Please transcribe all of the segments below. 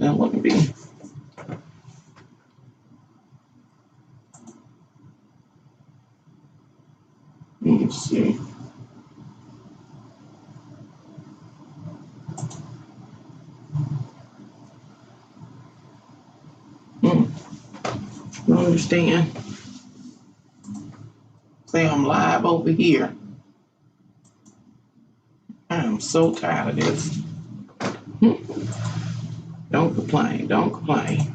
That wouldn't be. Let me see. I don't understand. Say I'm live over here. I am so tired of this. Don't complain. Don't complain.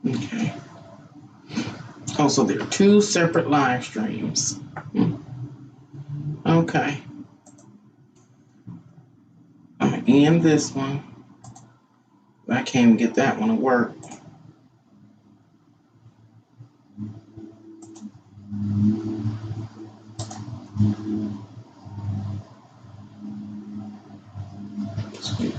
Okay. Oh, so there are two separate live streams. Okay. I'm going to end this one. I can't even get that one to work. Sweet.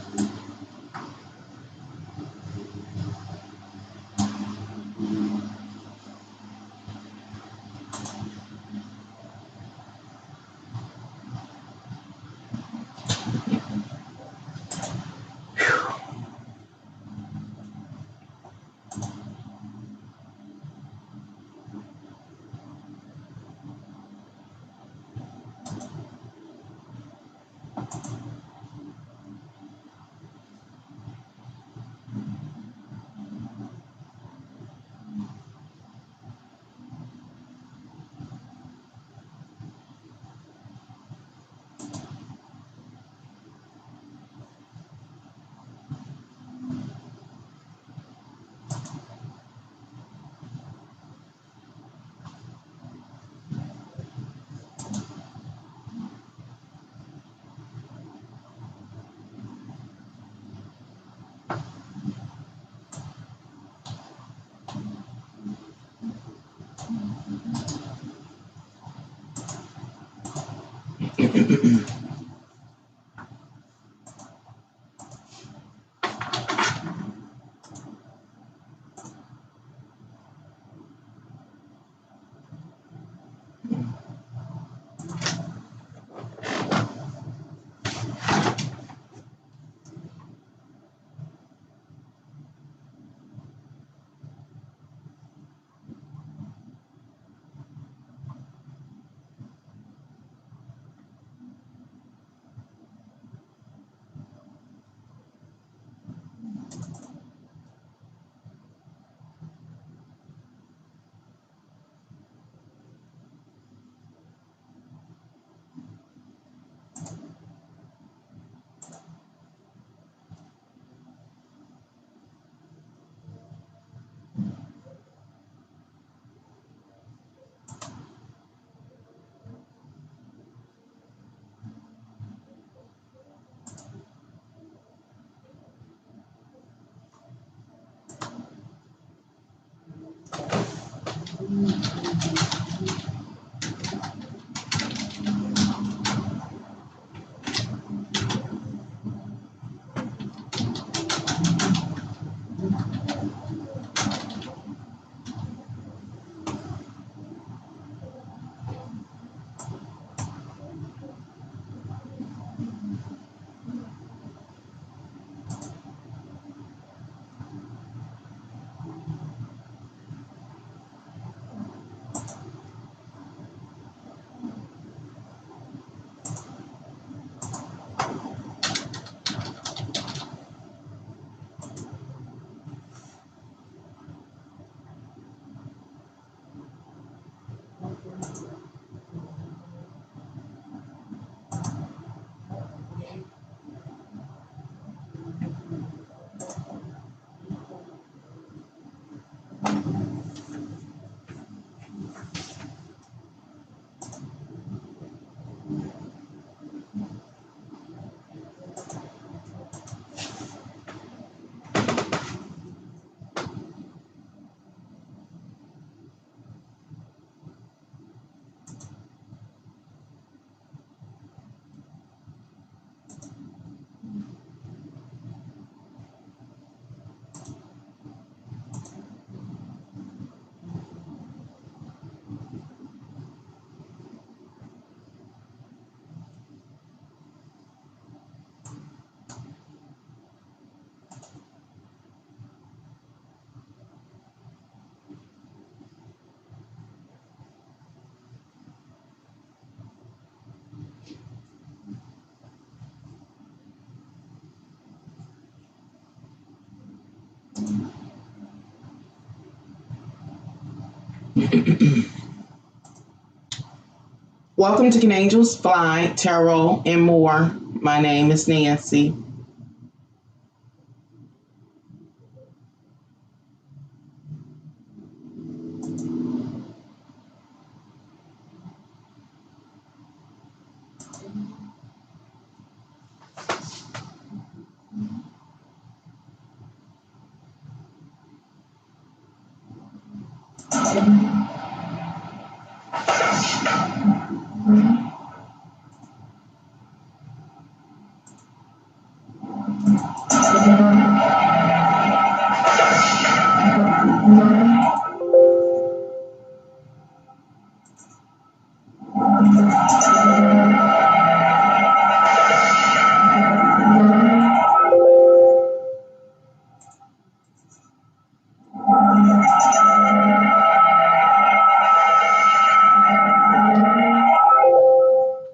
Welcome to Can Angels Fly, Tarot, and more. My name is Nancy.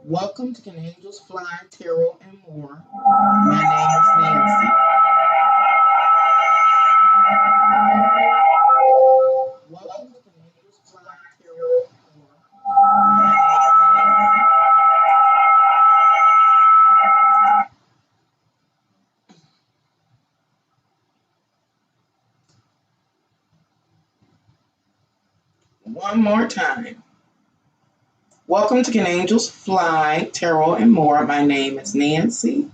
Welcome to Can Angels Fly, Tarot, and more. My name is Nancy. Welcome to Can Angels Fly, Tarot, and more. My name is Nancy. One more time. Welcome to Can Angels Fly, Tarot, and more. My name is Nancy.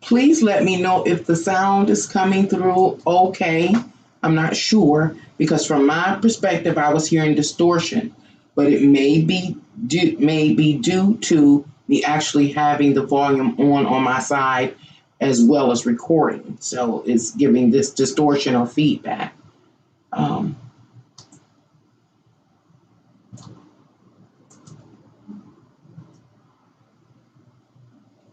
Please let me know if the sound is coming through okay. I'm not sure because from my perspective, I was hearing distortion, but it may be due to me actually having the volume on my side as well as recording. So it's giving this distortion or feedback.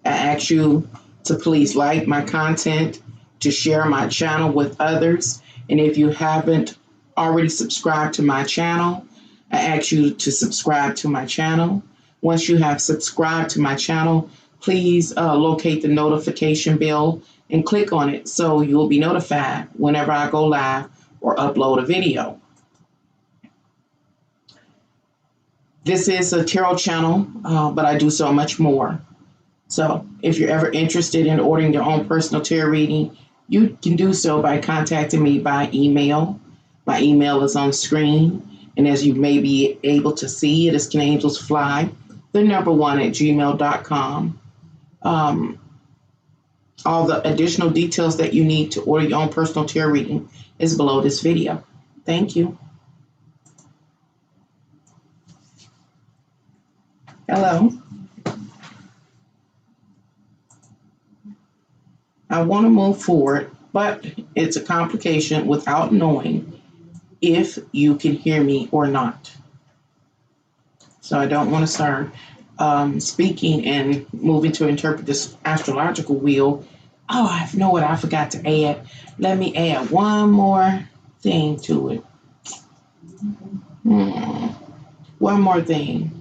I ask you to please like my content, to share my channel with others. And if you haven't already subscribed to my channel, I ask you to subscribe to my channel. Once you have subscribed to my channel, please locate the notification bell and click on it so you'll be notified whenever I go live or upload a video. This is a tarot channel, but I do so much more. So if you're ever interested in ordering your own personal tarot reading, you can do so by contacting me by email. My email is on screen. And as you may be able to see, it is canangelsfly1@gmail.com. All the additional details that you need to order your own personal tarot reading is below this video. Thank you. Hello. I want to move forward, but it's a complication without knowing if you can hear me or not. So I don't want to start speaking and moving to interpret this astrological wheel. Oh, I know what I forgot to add. Let me add one more thing to it. One more thing.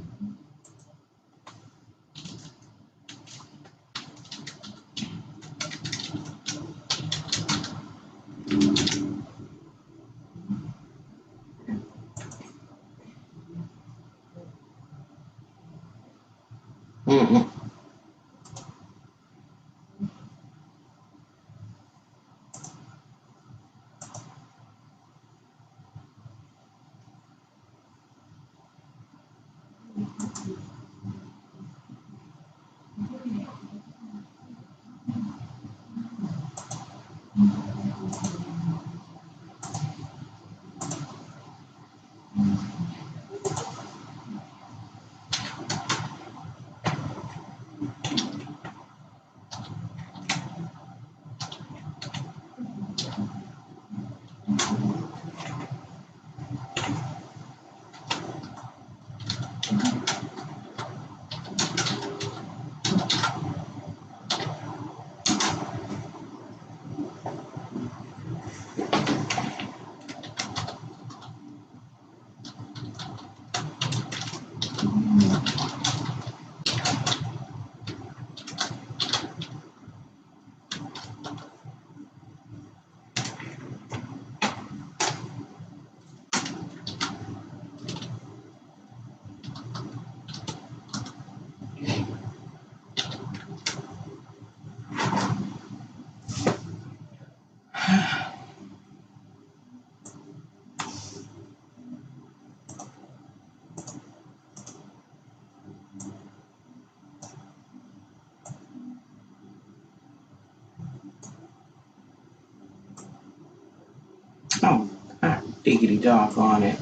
Diggity dog on it.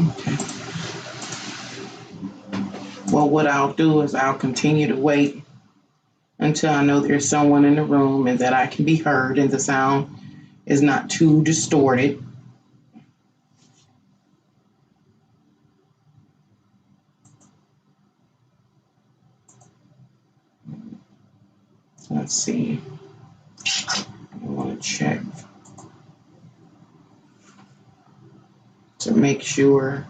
Okay. Well, what I'll do is I'll continue to wait until I know there's someone in the room and that I can be heard and the sound is not too distorted. Let's see. I want to check to make sure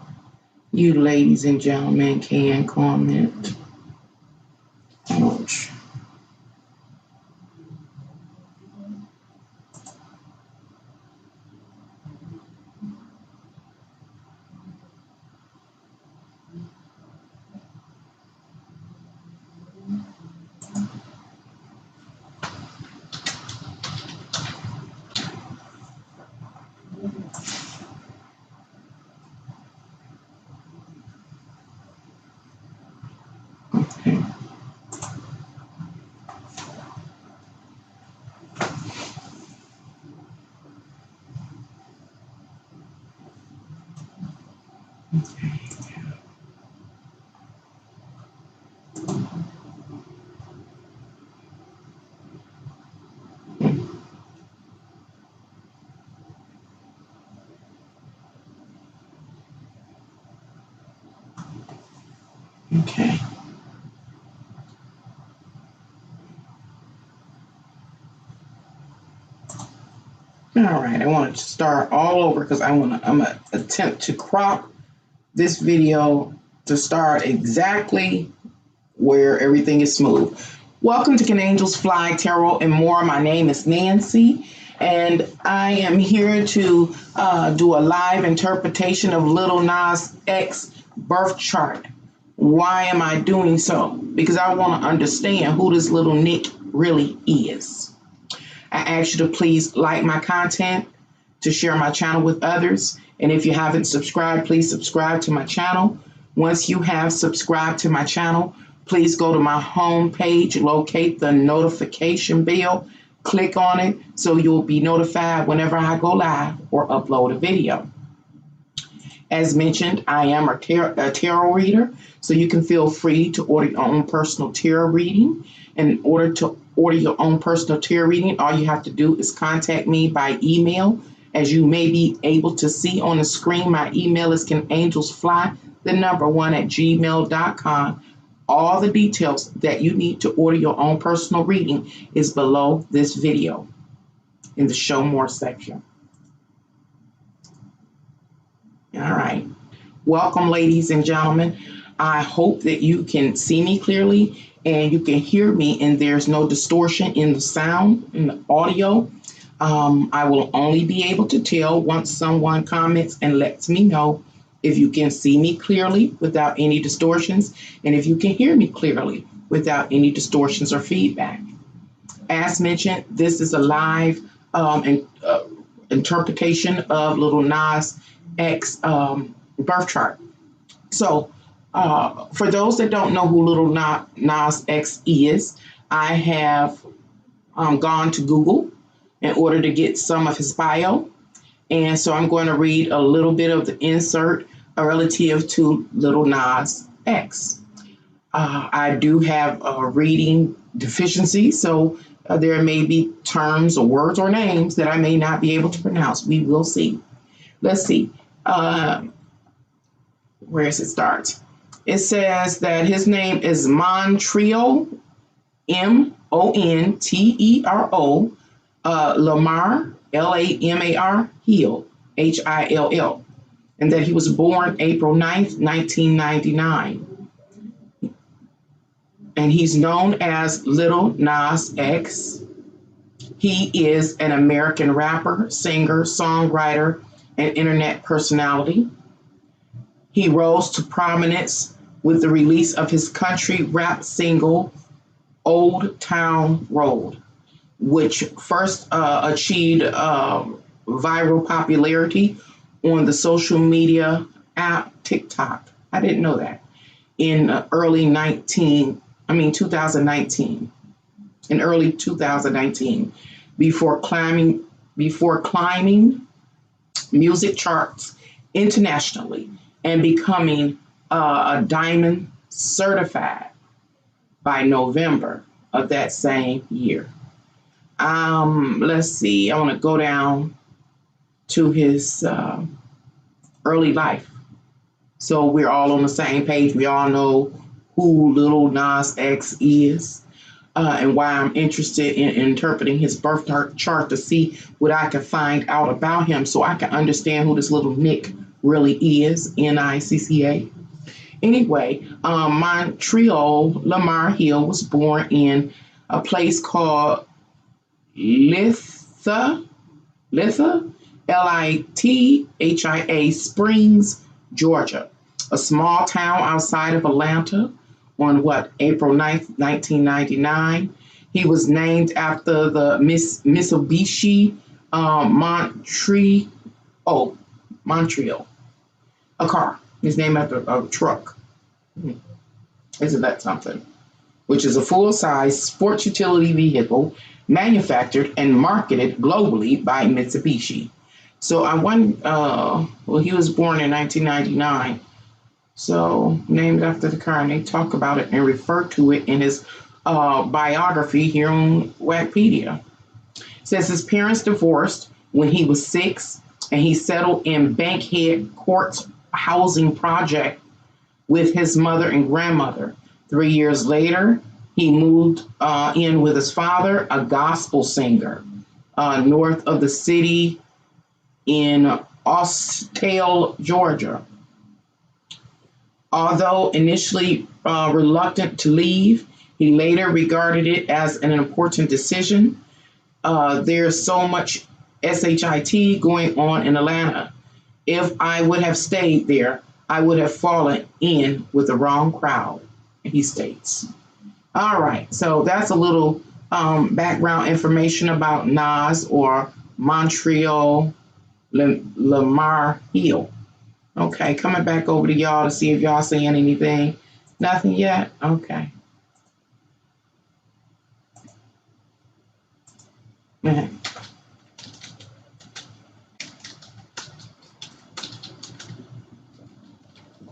you ladies and gentlemen can comment. Ouch. Okay. Okay. All right, I want to start all over because I'm gonna attempt to crop this video to start exactly where everything is smooth. Welcome to Can Angels Fly Tarot and More. My name is Nancy, and I am here to do a live interpretation of Lil Nas X birth chart. Why am I doing so? Because I want to understand who this little Nick really is. I ask you to please like my content, to share my channel with others. And if you haven't subscribed, please subscribe to my channel. Once you have subscribed to my channel, please go to my home page, locate the notification bell, click on it so you'll be notified whenever I go live or upload a video. As mentioned, I am a tarot reader, so you can feel free to order your own personal tarot reading. In order to order your own personal tarot reading, all you have to do is contact me by email. As you may be able to see on the screen, my email is canangelsfly1@gmail.com. All the details that you need to order your own personal reading is below this video in the Show More section. All right. Welcome, ladies and gentlemen. I hope that you can see me clearly and you can hear me and there's no distortion in the sound, in the audio. I will only be able to tell once someone comments and lets me know if you can see me clearly without any distortions and if you can hear me clearly without any distortions or feedback. As mentioned, this is a live interpretation of Lil Nas X birth chart. So for those that don't know who Lil Nas X is, I have gone to Google in order to get some of his bio. And so I'm going to read a little bit of the insert relative to Lil Nas X. I do have a reading deficiency, so there may be terms or words or names that I may not be able to pronounce. We will see. Let's see. Where does it start? It says that his name is Montero, Montero, Lamar, Lamar Hill, Hill. and that he was born April 9th, 1999. And he's known as Lil Nas X. He is an American rapper, singer, songwriter, and internet personality. He rose to prominence with the release of his country rap single, Old Town Road, which first achieved viral popularity on the social media app TikTok. I didn't know that. In early 2019. In early 2019, before climbing music charts internationally and becoming a diamond certified by November of that same year. Let's see, I want to go down to his early life. So we're all on the same page. We all know who Lil Nas X is and why I'm interested in interpreting his birth chart to see what I can find out about him so I can understand who this little Nick really is, Nicca. Anyway, Montero Lamar Hill was born in a place called Litha, Lithia Springs, Georgia, a small town outside of Atlanta on April 9th, 1999. He was named after the Mitsubishi Montreal, a car. He's named after a truck. Isn't that something? Which is a full-size sports utility vehicle manufactured and marketed globally by Mitsubishi. So I wonder, he was born in 1999. So named after the car, and they talk about it and refer to it in his biography here on Wikipedia. It says his parents divorced when he was 6, and he settled in Bankhead Courts housing project with his mother and grandmother. 3 years later, he moved in with his father, a gospel singer, north of the city in Austell, Georgia. Although initially reluctant to leave, he later regarded it as an important decision. There's so much SHIT going on in Atlanta. If I would have stayed there, I would have fallen in with the wrong crowd, he states. All right, so that's a little background information about Nas or Montero Lamar Hill. Okay, coming back over to y'all to see if y'all saying anything. Nothing yet? Okay.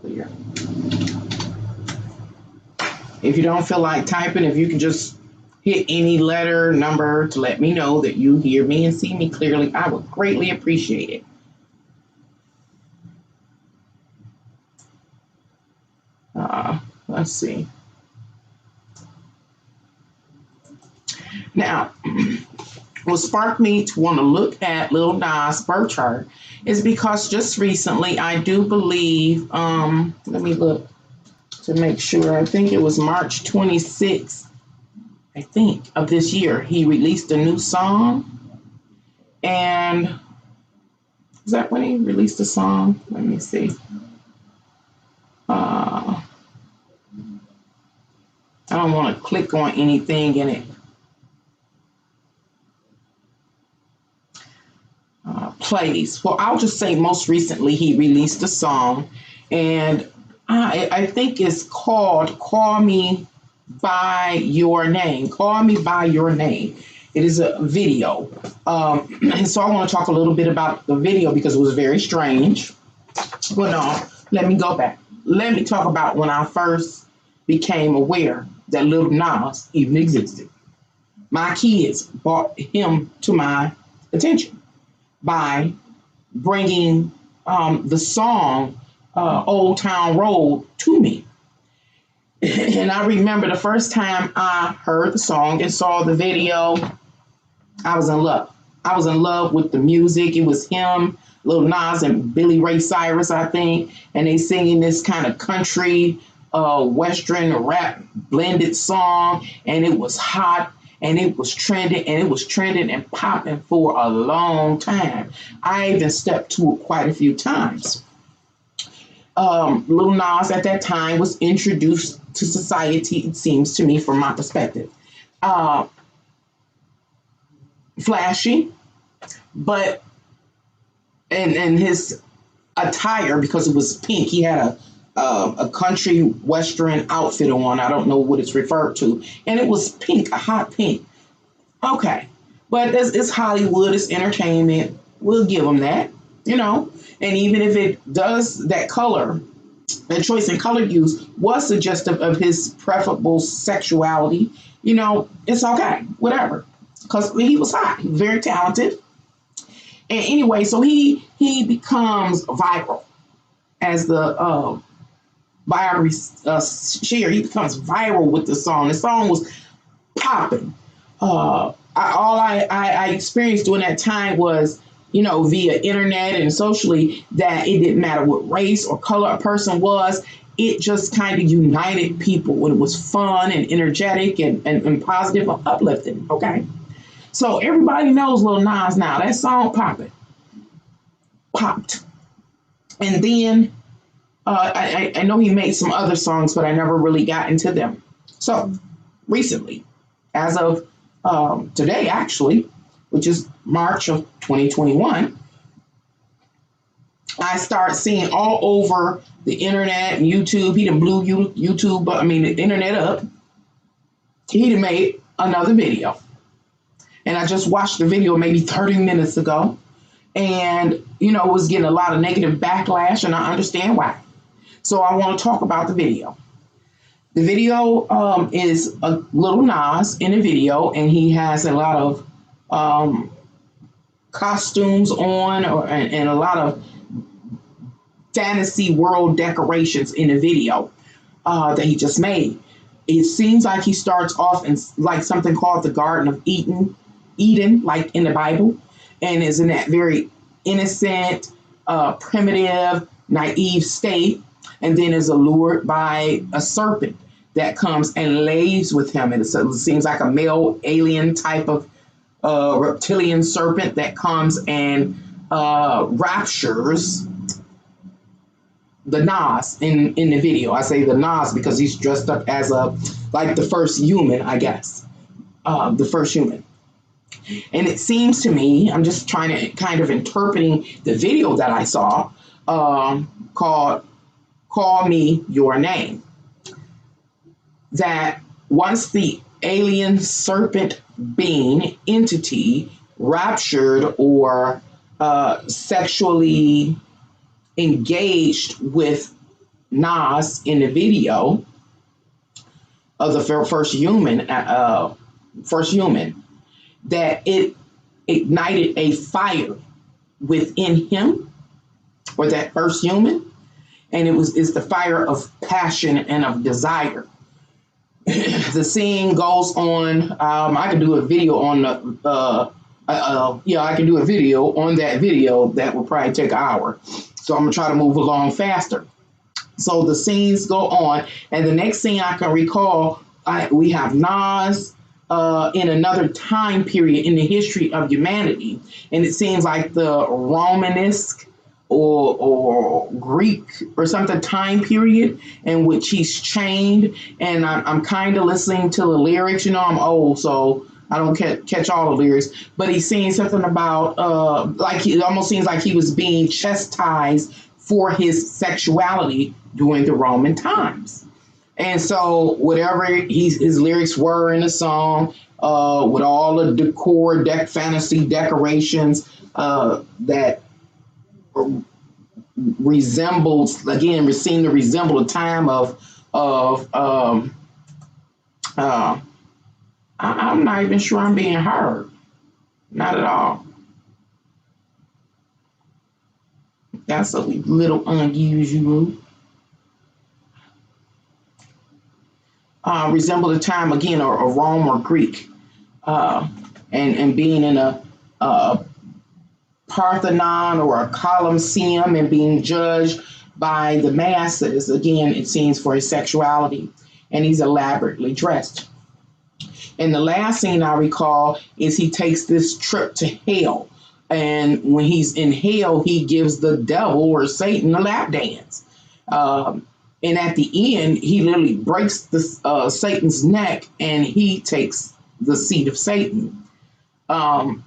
Clear. If you don't feel like typing, if you can just hit any letter number to let me know that you hear me and see me clearly, I would greatly appreciate it. Let's see. Now, what sparked me to want to look at Lil Nas' birth chart is because just recently, I do believe, let me look to make sure, I think it was March 26th, I think, of this year, he released a new song. And is that when he released a song? Let me see. I don't want to click on anything in it. Plays. Well, I'll just say most recently he released a song, and I think it's called Call Me By Your Name. Call Me By Your Name. It is a video. And so I want to talk a little bit about the video because it was very strange. Well, no, let me go back. Let me talk about when I first became aware that Lil Nas even existed. My kids brought him to my attention by bringing the song Old Town Road to me. And I remember the first time I heard the song and saw the video, I was in love. I was in love with the music. It was him, Lil Nas, and Billy Ray Cyrus, I think, and they singing this kind of country, western rap blended song, and it was hot. And it was trending, and it was trending and popping for a long time. I even stepped to it quite a few times. Lil Nas at that time was introduced to society, it seems to me, from my perspective. Uh, Flashy, but and his attire, because it was pink, he had a country western outfit on. I don't know what it's referred to, and it was pink, a hot pink. Okay, but it's Hollywood, it's entertainment. We'll give him that, you know. And even if it does, that color, the choice in color use was suggestive of his preferable sexuality, you know, it's okay, whatever, because he was hot, he was very talented. And anyway, so he becomes viral as the biography share. He becomes viral with the song. The song was popping. I experienced during that time was, you know, via internet and socially, that it didn't matter what race or color a person was. It just kind of united people. It was fun and energetic and positive and uplifting. Okay. So everybody knows Lil Nas now. That song popped. And then I know he made some other songs, but I never really got into them. So recently, as of today, actually, which is March of 2021, I start seeing all over the internet and YouTube. He done blew YouTube, the internet up. He done made another video. And I just watched the video maybe 30 minutes ago. And, you know, it was getting a lot of negative backlash, and I understand why. So I want to talk about the video. The video is a Lil Nas in a video, and he has a lot of costumes on and a lot of fantasy world decorations in the video that he just made. It seems like he starts off in like something called the Garden of Eden, like in the Bible, and is in that very innocent, primitive, naive state, and then is allured by a serpent that comes and lays with him. And it seems like a male alien type of reptilian serpent that comes and raptures the Nas in the video. I say the Nas because he's dressed up as the first human, I guess. The first human. And it seems to me, I'm just trying to kind of interpreting the video that I saw, called Call Me Your Name, that once the alien serpent being entity raptured or sexually engaged with Nas in the video of the first human, that it ignited a fire within him, or that first human, and it's the fire of passion and of desire. The scene goes on. I can do a video on I can do a video on that video that will probably take an hour. So I'm gonna try to move along faster. So the scenes go on, and the next scene I can recall, we have Nas in another time period in the history of humanity, and it seems like the Romanesque or Greek or something time period in which he's chained. And I'm kind of listening to the lyrics. You know, I'm old, so I don't catch all the lyrics. But he's saying something about it almost seems like he was being chastised for his sexuality during the Roman times. And so whatever his lyrics were in the song, with all the decor, fantasy decorations that resembles, again, we seem to resemble a time I'm not even sure I'm being heard. Not at all. That's a little unusual. Resemble the time again of Rome or Greek, and being in Parthenon or a Colosseum and being judged by the masses. Again, it seems for his sexuality, and he's elaborately dressed. And the last scene I recall is he takes this trip to hell. And when he's in hell, he gives the devil or Satan a lap dance. And at the end, he literally breaks Satan's neck and he takes the seat of Satan. I'm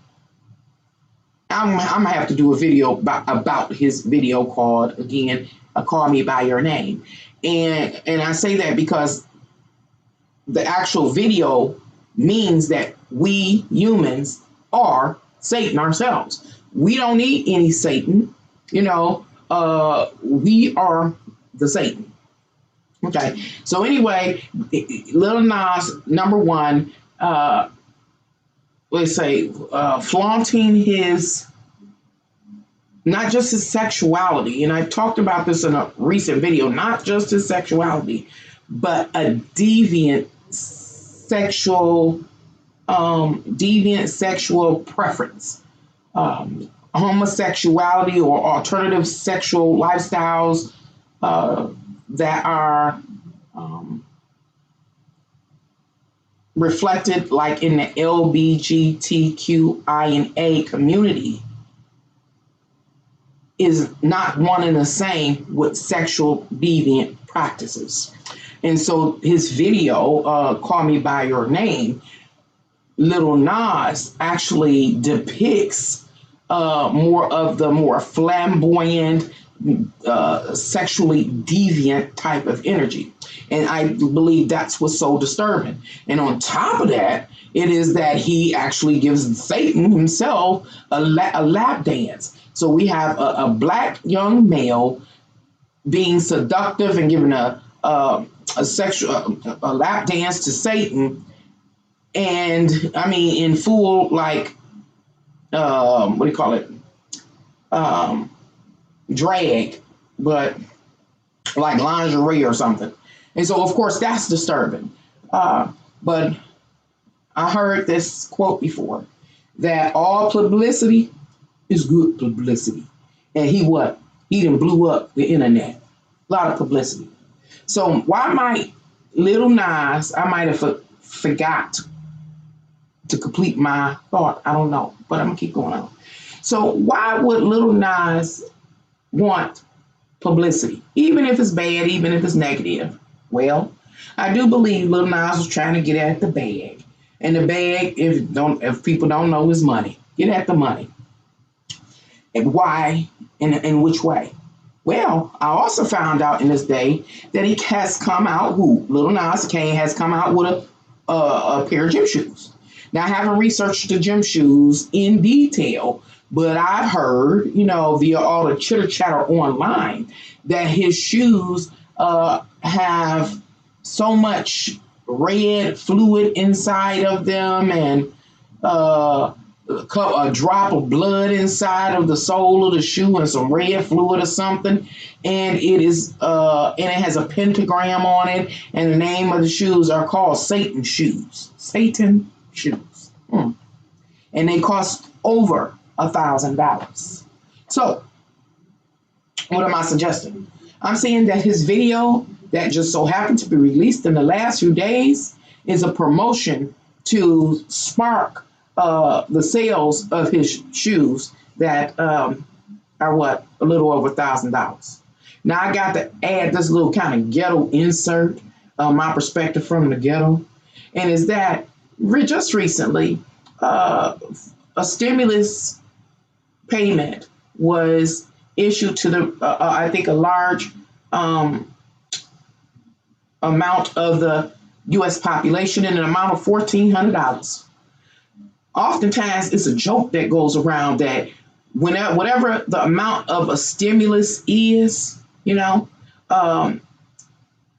gonna have to do a video about his video called, again, Call Me By Your Name. And I say that because the actual video means that we humans are Satan ourselves. We don't need any Satan, we are the Satan. Okay, so anyway, Lil Nas, number one, flaunting his, not just his sexuality, and I talked about this in a recent video, not just his sexuality, but a deviant sexual preference, homosexuality or alternative sexual lifestyles that are reflected like in the LGBTQIA community is not one and the same with sexual deviant practices. And so his video, Call Me By Your Name, Lil Nas actually depicts more of the more flamboyant, sexually deviant type of energy. And I believe that's what's so disturbing. And on top of that, it is that he actually gives Satan himself a lap dance. So we have a black young male being seductive and giving a lap dance to Satan. And I mean, in full, like, drag, but like lingerie or something. And so, of course, that's disturbing. But I heard this quote before, that all publicity is good publicity. And he done blew up the internet. A lot of publicity. So why might Lil Nas, I might have forgot to complete my thought. I don't know, but I'm gonna keep going on. So why would Lil Nas want publicity, even if it's bad, even if it's negative? Well, I do believe Lil Nas was trying to get at the bag, and the bag, if people don't know, is money. Get at the money. And why? In which way? Well, I also found out in this day that he has come out. Lil Nas X has come out with a pair of gym shoes. Now, I haven't researched the gym shoes in detail, but I've heard, via all the chitter chatter online, that his shoes have so much red fluid inside of them, and a drop of blood inside of the sole of the shoe, and some red fluid or something, and it has a pentagram on it, and the name of the shoes are called Satan shoes. Satan shoes. And they cost over $1,000. So, what am I suggesting? I'm saying that his video that just so happened to be released in the last few days is a promotion to spark the sales of his shoes that are a little over $1,000. Now I got to add this little kind of ghetto insert, my perspective from the ghetto, and is that just recently a stimulus payment was issued to the I think a large amount of the U.S. population in an amount of $1,400. Oftentimes, it's a joke that goes around that whatever the amount of a stimulus is,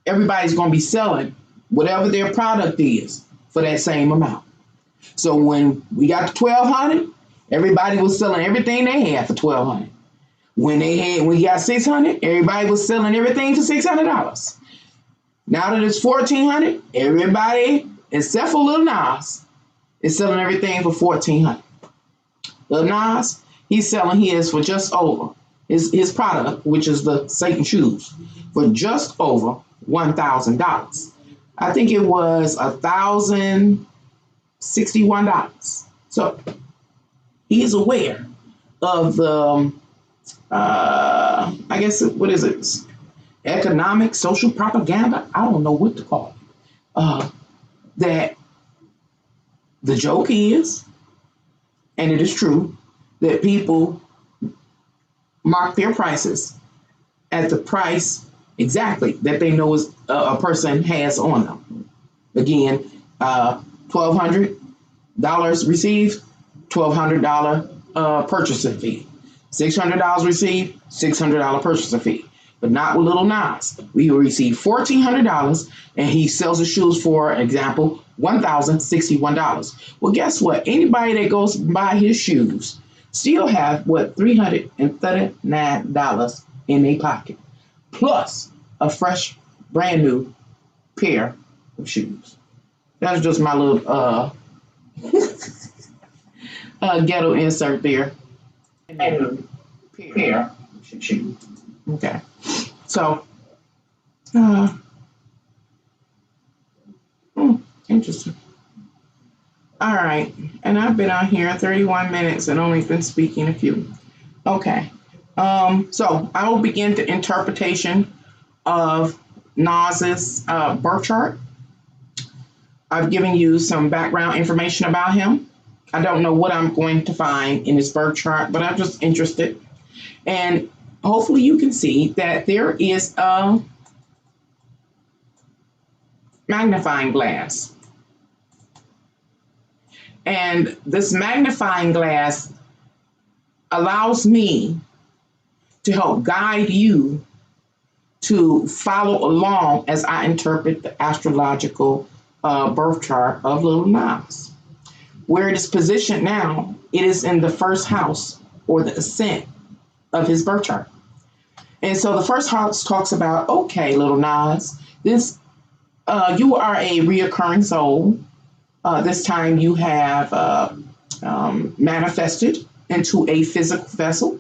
everybody's going to be selling whatever their product is for that same amount. So when we got to $1,200, everybody was selling everything they had for $1,200. When we got $600, everybody was selling everything for $600. Now that it's $1,400, everybody except for Lil Nas is selling everything for $1,400. Lil Nas, he's selling his for just over his product, which is the Satan shoes, for just over $1,000. I think it was $1,061. So he's aware of the, I guess, what is it? Economic, social propaganda. I don't know what to call it. That the joke is, and it is true, that people mark their prices at the price exactly that they know is a person has on them. Again, $1,200 received, $1,200 purchasing fee. $600 received, $600 purchasing fee. But not with Lil Nas. We will receive $1,400, and he sells the shoes for example $1,061. Well, guess what? Anybody that goes buy his shoes still have $339 in their pocket, plus a fresh, brand new pair of shoes. That's just my little ghetto insert there. And pair of shoes. Okay, so interesting. All right, and I've been on here 31 minutes and only been speaking a few. Okay, so I will begin the interpretation of Nas's birth chart. I've given you some background information about him. I don't know what I'm going to find in his birth chart, but I'm just interested. And hopefully you can see that there is a magnifying glass. And this magnifying glass allows me to help guide you to follow along as I interpret the astrological birth chart of Lil Nas. Where it is positioned now, it is in the first house or the ascent of his birth chart. And so the first house talks about, okay, Lil Nas, this you are a reoccurring soul. This time you have manifested into a physical vessel.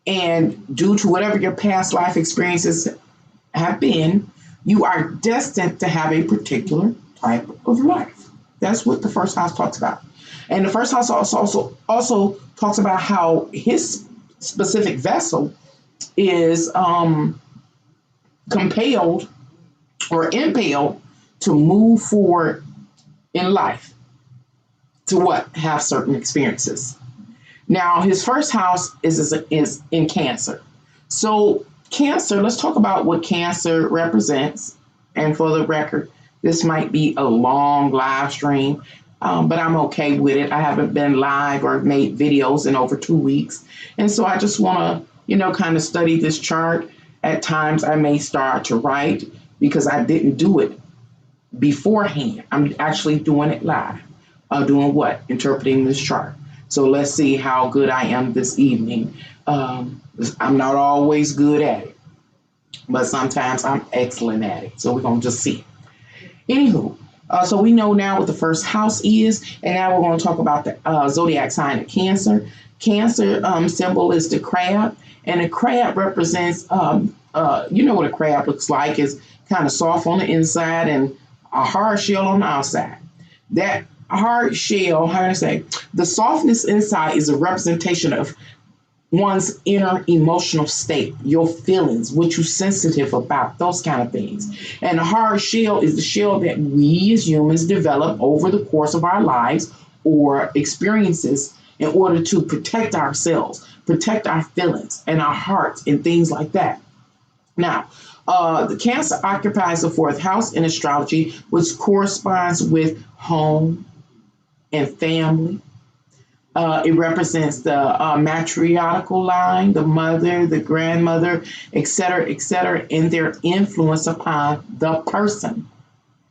And due to whatever your past life experiences have been, you are destined to have a particular type of life. That's what the first house talks about. And the first house also talks about how his specific vessel is compelled or impelled to move forward in life, to what? Have certain experiences. Now, his first house is in Cancer. So Cancer, let's talk about what Cancer represents. And for the record, this might be a long live stream, but I'm okay with it. I haven't been live or made videos in over 2 weeks. And so I just want to, kind of study this chart. At times I may start to write because I didn't do it beforehand. I'm actually doing it live. Doing what? Interpreting this chart. So let's see how good I am this evening. I'm not always good at it, but sometimes I'm excellent at it. So we're going to just see. Anywho, so we know now what the first house is, and now we're going to talk about the zodiac sign of Cancer. Cancer symbol is the crab, and the crab represents, what a crab looks like. It's kind of soft on the inside and a hard shell on the outside. That hard shell, how do I say, the softness inside is a representation of one's inner emotional state, your feelings, what you're sensitive about, those kind of things. And the hard shell is the shell that we as humans develop over the course of our lives or experiences in order to protect ourselves, protect our feelings and our hearts and things like that. Now, the Cancer occupies the fourth house in astrology, which corresponds with home and family. It represents the matriarchal line, the mother, the grandmother, et cetera, and their influence upon the person.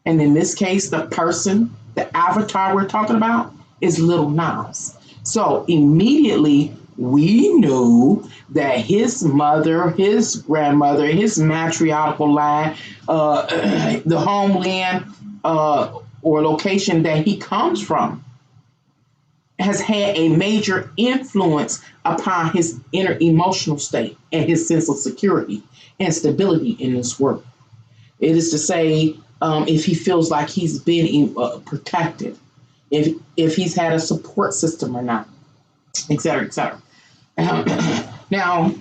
And in this case, the person, the avatar we're talking about, is Lil Nas. So immediately we knew that his mother, his grandmother, his matriarchal line, the homeland or location that he comes from has had a major influence upon his inner emotional state and his sense of security and stability in this world. It is to say, if he feels like he's been protected, if he's had a support system or not, et cetera, et cetera. Now,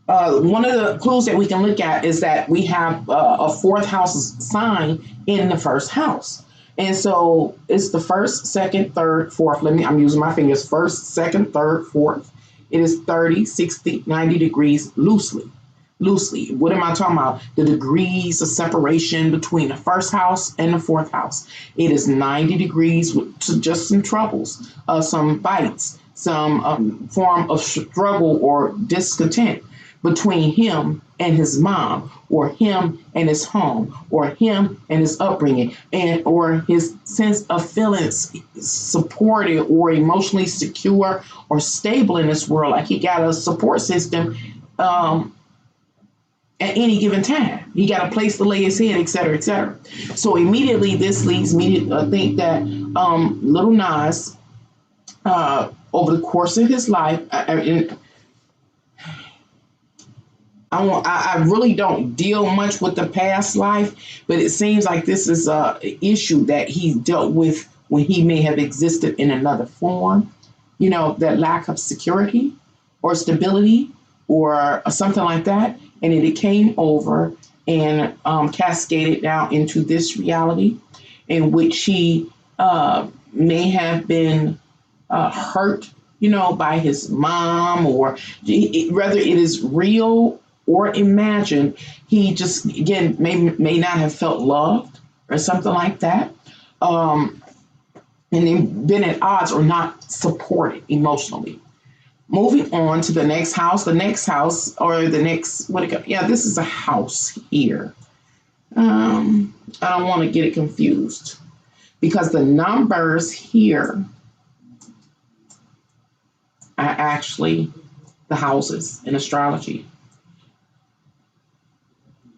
one of the clues that we can look at is that we have a fourth house sign in the first house. And so it's the first, second, third, fourth. I'm using my fingers. First, second, third, fourth. It is 30, 60, 90 degrees loosely. Loosely. What am I talking about? The degrees of separation between the first house and the fourth house. It is 90 degrees with just some troubles, some fights, some form of struggle or discontent between him and his mom, or him and his home, or him and his upbringing, or his sense of feeling supported or emotionally secure or stable in this world, like he got a support system at any given time. He got a place to lay his head, et cetera, et cetera. So immediately this leads me to think that Lil Nas, over the course of his life, I really don't deal much with the past life, but it seems like this is an issue that he dealt with when he may have existed in another form. You know, that lack of security or stability or something like that. And it came over and cascaded down into this reality in which he may have been hurt, you know, by his mom, or whether it is real or imagined, he just, again, may not have felt loved or something like that. And then been at odds or not supported emotionally. Moving on to the next house, this is a house here. I don't want to get it confused because the numbers here are actually the houses in astrology.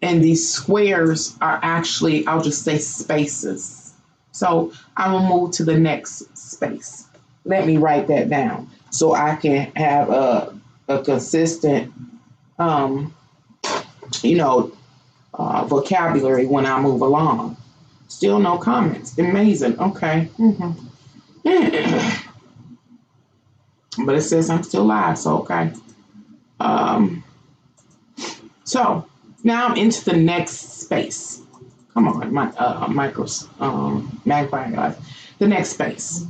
And these squares are actually, I'll just say, spaces. So I will move to the next space. Let me write that down so I can have a consistent, vocabulary when I move along. Still no comments. Amazing. Okay. Mm-hmm. But it says I'm still live, so okay. So now I'm into the next space. Come on, my magnifying glass. The next space.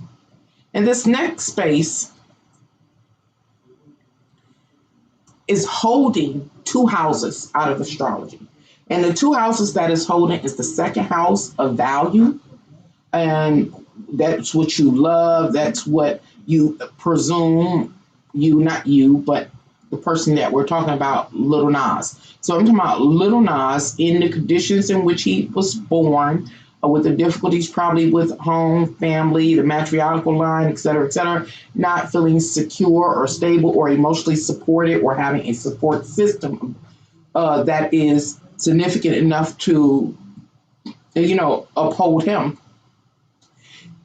And this next space is holding two houses out of astrology. And the two houses that is holding is the second house of value. And that's what you love. That's what you presume, not you, but the person that we're talking about, Lil Nas. So I'm talking about Lil Nas in the conditions in which he was born, with the difficulties probably with home, family, the matriarchal line, et cetera, not feeling secure or stable or emotionally supported or having a support system that is significant enough to, uphold him,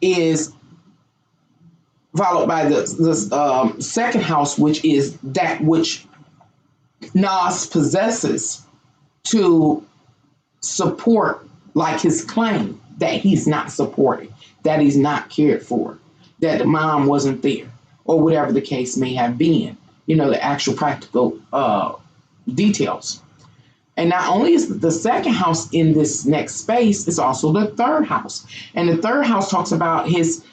is followed by the second house, which is that which Nas possesses to support, like his claim that he's not supported, that he's not cared for, that the mom wasn't there, or whatever the case may have been, the actual practical details. And not only is the second house in this next space, it's also the third house. And the third house talks about his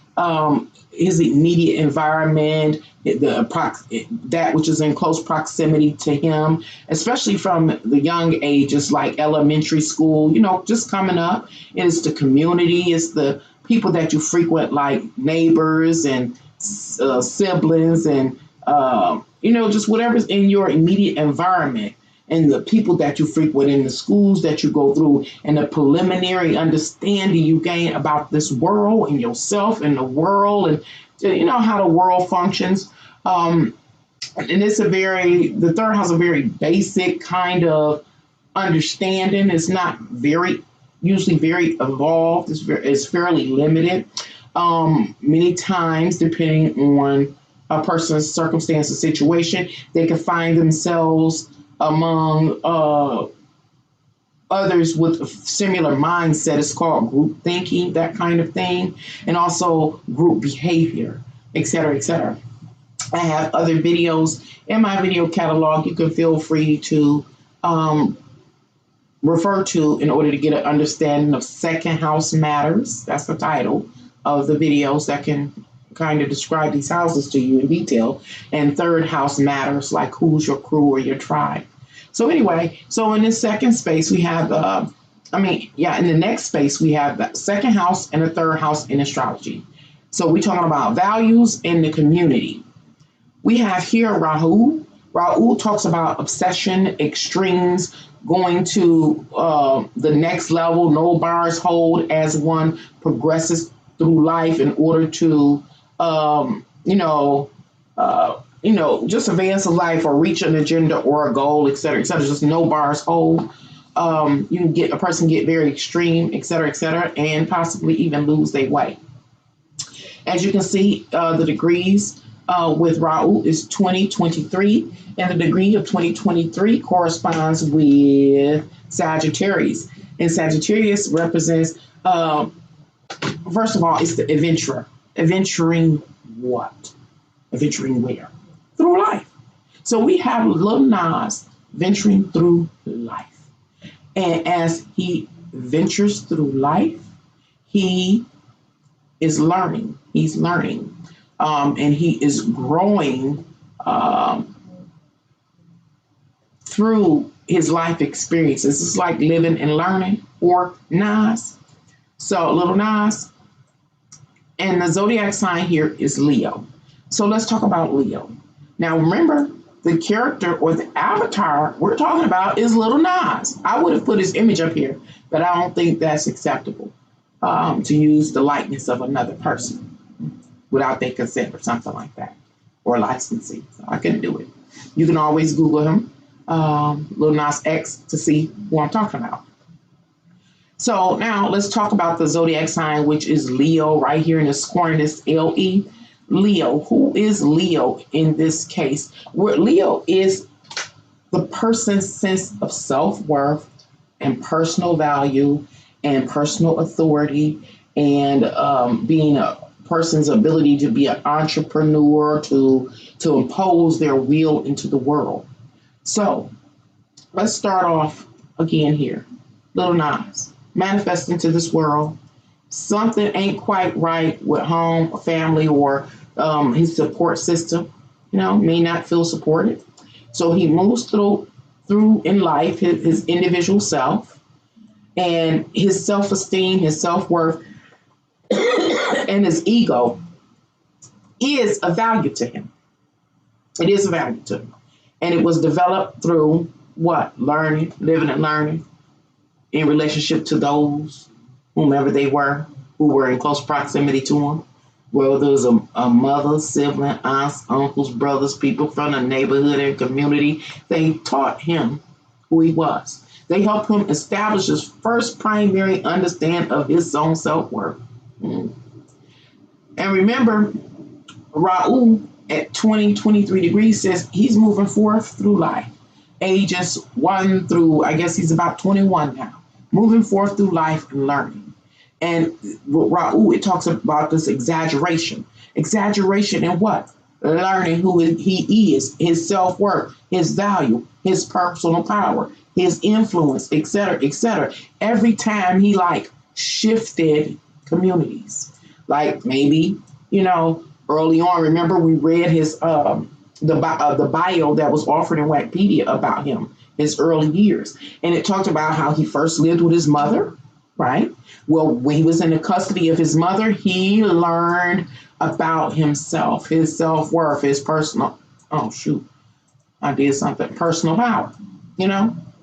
immediate environment, that which is in close proximity to him, especially from the young ages, like elementary school, just coming up. It is the community, it's the people that you frequent, like neighbors and siblings and, just whatever's in your immediate environment. And the people that you frequent in the schools that you go through, and the preliminary understanding you gain about this world and yourself and the world, and how the world functions. And it's the third house, a very basic kind of understanding. It's not usually very evolved. It's fairly limited. Many times, depending on a person's circumstance or situation, they can find themselves among others with a similar mindset. It's called group thinking, that kind of thing, and also group behavior, etc., etc. I have other videos in my video catalog you can feel free to refer to in order to get an understanding of second house matters. That's the title of the videos that can kind of describe these houses to you in detail. And third house matters, like who's your crew or your tribe. So anyway, so in this second space, we have, in the next space, we have the second house and the third house in astrology. So we're talking about values in the community. We have here Rahu. Rahu talks about obsession, extremes, going to the next level, no bars hold as one progresses through life in order to, just advance a life or reach an agenda or a goal, et cetera, just no bars hold. You can get a person get very extreme, et cetera, and possibly even lose their way. As you can see, the degrees with Rahu is 2023, and the degree of 2023 corresponds with Sagittarius. And Sagittarius represents, first of all, it's the adventurer. Adventuring what? Adventuring where? Through life. So we have Lil Nas venturing through life. And as he ventures through life, he is learning. He's learning. And he is growing through his life experiences. It's like living and learning for Nas. So Lil Nas. And the zodiac sign here is Leo. So let's talk about Leo. Now remember, the character or the avatar we're talking about is Lil Nas. I would have put his image up here, but I don't think that's acceptable to use the likeness of another person without their consent or something like that, or licensing. So I couldn't do it. You can always Google him, Lil Nas X, to see who I'm talking about. So now let's talk about the zodiac sign, which is Leo, right here in this corner, this LE. Leo, who is Leo in this case? Where Leo is the person's sense of self-worth and personal value and personal authority, and being a person's ability to be an entrepreneur, to impose their will into the world. So let's start off again here. Lil Nas, manifest into this world. Something ain't quite right with home, family, or his support system. May not feel supported. So he moves through in life, his individual self, and his self-esteem, his self-worth, and his ego is a value to him. It is a value to him. And it was developed through what? Learning, living and learning in relationship to those, whomever they were, who were in close proximity to him. Whether it was a mother, sibling, aunts, uncles, brothers, people from the neighborhood and community, they taught him who he was. They helped him establish his first primary understanding of his own self-worth. And remember, Raul at 23 degrees says he's moving forth through life. Ages 1 through, I guess he's about 21 now. Moving forth through life and learning. And with Raul, it talks about this exaggeration. Exaggeration in what? Learning who he is, his self-worth, his value, his personal power, his influence, etc., etc. Every time he shifted communities. Like maybe, early on, remember we read his the bio that was offered in Wikipedia about him, his early years. And it talked about how he first lived with his mother, right? Well, when he was in the custody of his mother, he learned about himself, his self-worth, his personal, personal power,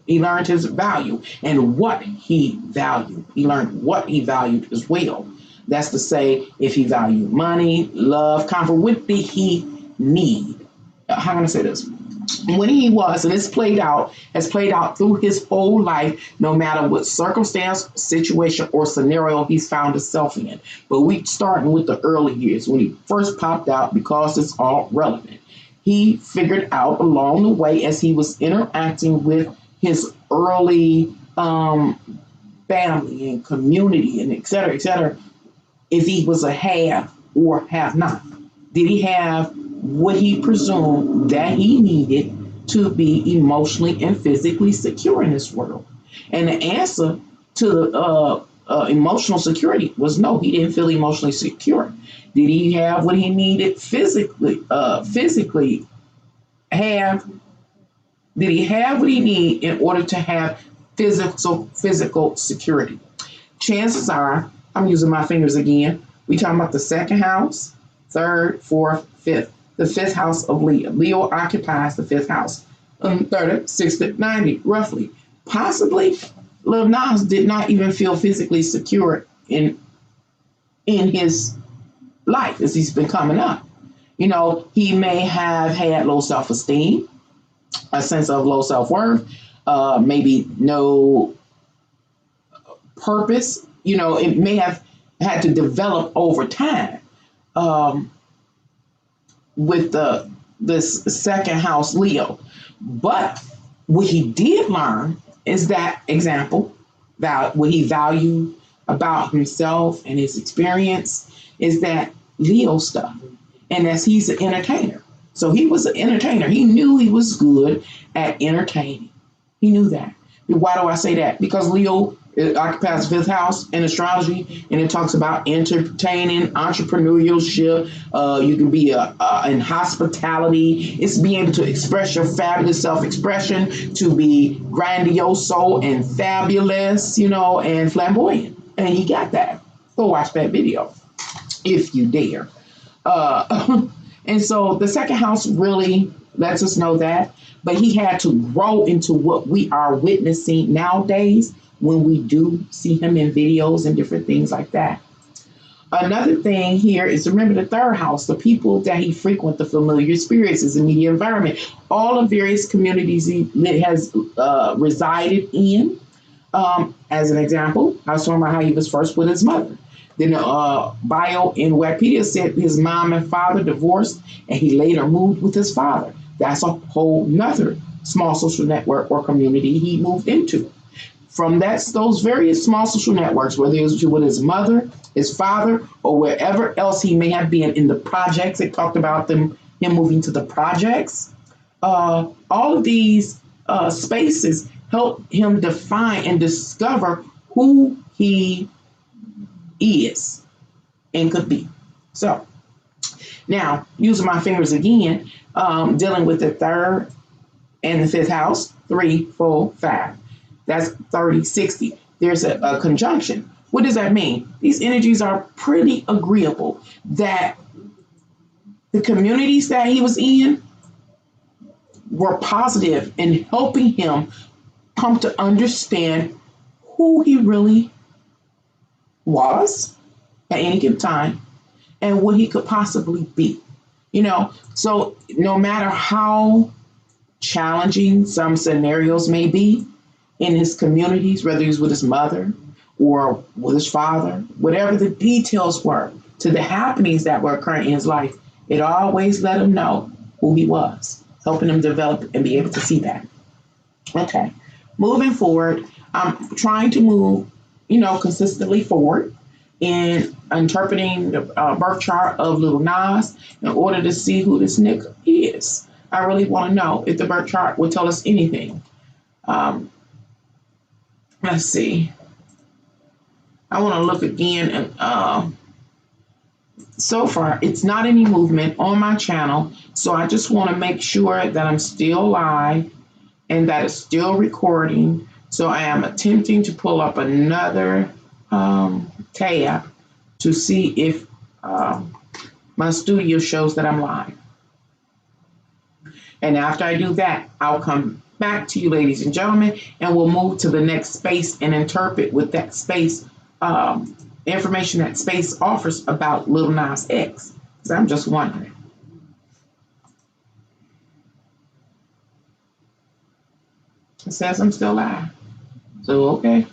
He learned his value and what he valued. He learned what he valued as well. That's to say, if he valued money, love, comfort, what did he need? How can I say this? when he was, and it's has played out through his whole life, no matter what circumstance, situation, or scenario he's found himself in. But we starting with the early years when he first popped out, because it's all relevant. He figured out along the way, as he was interacting with his early family and community and et cetera, if he was a have or have not. Did he have what he presumed that he needed to be emotionally and physically secure in this world? And the answer to emotional security was no, he didn't feel emotionally secure. Did he have what he needed physically? Did he have what he needed in order to have physical security? Chances are, I'm using my fingers again, we talking about the second house, third, fourth, fifth. The fifth house of Leo. Leo occupies the fifth house. 30, 60, 90, roughly. Possibly, Lil Nas did not even feel physically secure in his life as he's been coming up. You know, he may have had low self-esteem, a sense of low self-worth, maybe no purpose. You know, it may have had to develop over time with this second house Leo. But what he did learn is that example, that what he valued about himself and his experience is that Leo stuff. And as he's an entertainer. So he was an entertainer. He knew he was good at entertaining. He knew that. Why do I say that? Because Leo occupies the fifth house in astrology, and it talks about entertaining, entrepreneurship. You can be in hospitality. It's being able to express your fabulous self-expression, to be grandioso and fabulous, you know, and flamboyant. And he got that. Go watch that video if you dare. And so the second house really lets us know that. But he had to grow into what we are witnessing nowadays when we do see him in videos and different things like that. Another thing here is, remember the third house, the people that he frequents, the familiar spirits, his immediate environment, all the various communities he has resided in. As an example, I was talking about how he was first with his mother. Then the bio in Wikipedia said his mom and father divorced, and he later moved with his father. That's a whole nother small social network or community he moved into. From those various small social networks, whether it was with his mother, his father, or wherever else he may have been in the projects, it talked about him moving to the projects. All of these spaces help him define and discover who he is and could be. So now, using my fingers again, dealing with the third and the fifth house, 3, 4, 5. That's 30, 60. There's a conjunction. What does that mean? These energies are pretty agreeable that the communities that he was in were positive in helping him come to understand who he really was at any given time and what he could possibly be. You know, so no matter how challenging some scenarios may be in his communities, whether he's with his mother or with his father, whatever the details were to the happenings that were occurring in his life, it always let him know who he was, helping him develop and be able to see that. Okay, moving forward, I'm trying to move, consistently forward in interpreting the birth chart of Lil Nas in order to see who this nigga is. I really want to know if the birth chart will tell us anything. Let's see. I want to look again, and so far it's not any movement on my channel, so I just want to make sure that I'm still live and that it's still recording. So I am attempting to pull up another tab to see if my studio shows that I'm live. And after I do that, I'll come back to you, ladies and gentlemen, and we'll move to the next space and interpret with that space information that space offers about Lil Nas X. So I'm just wondering. It says I'm still live. So, okay.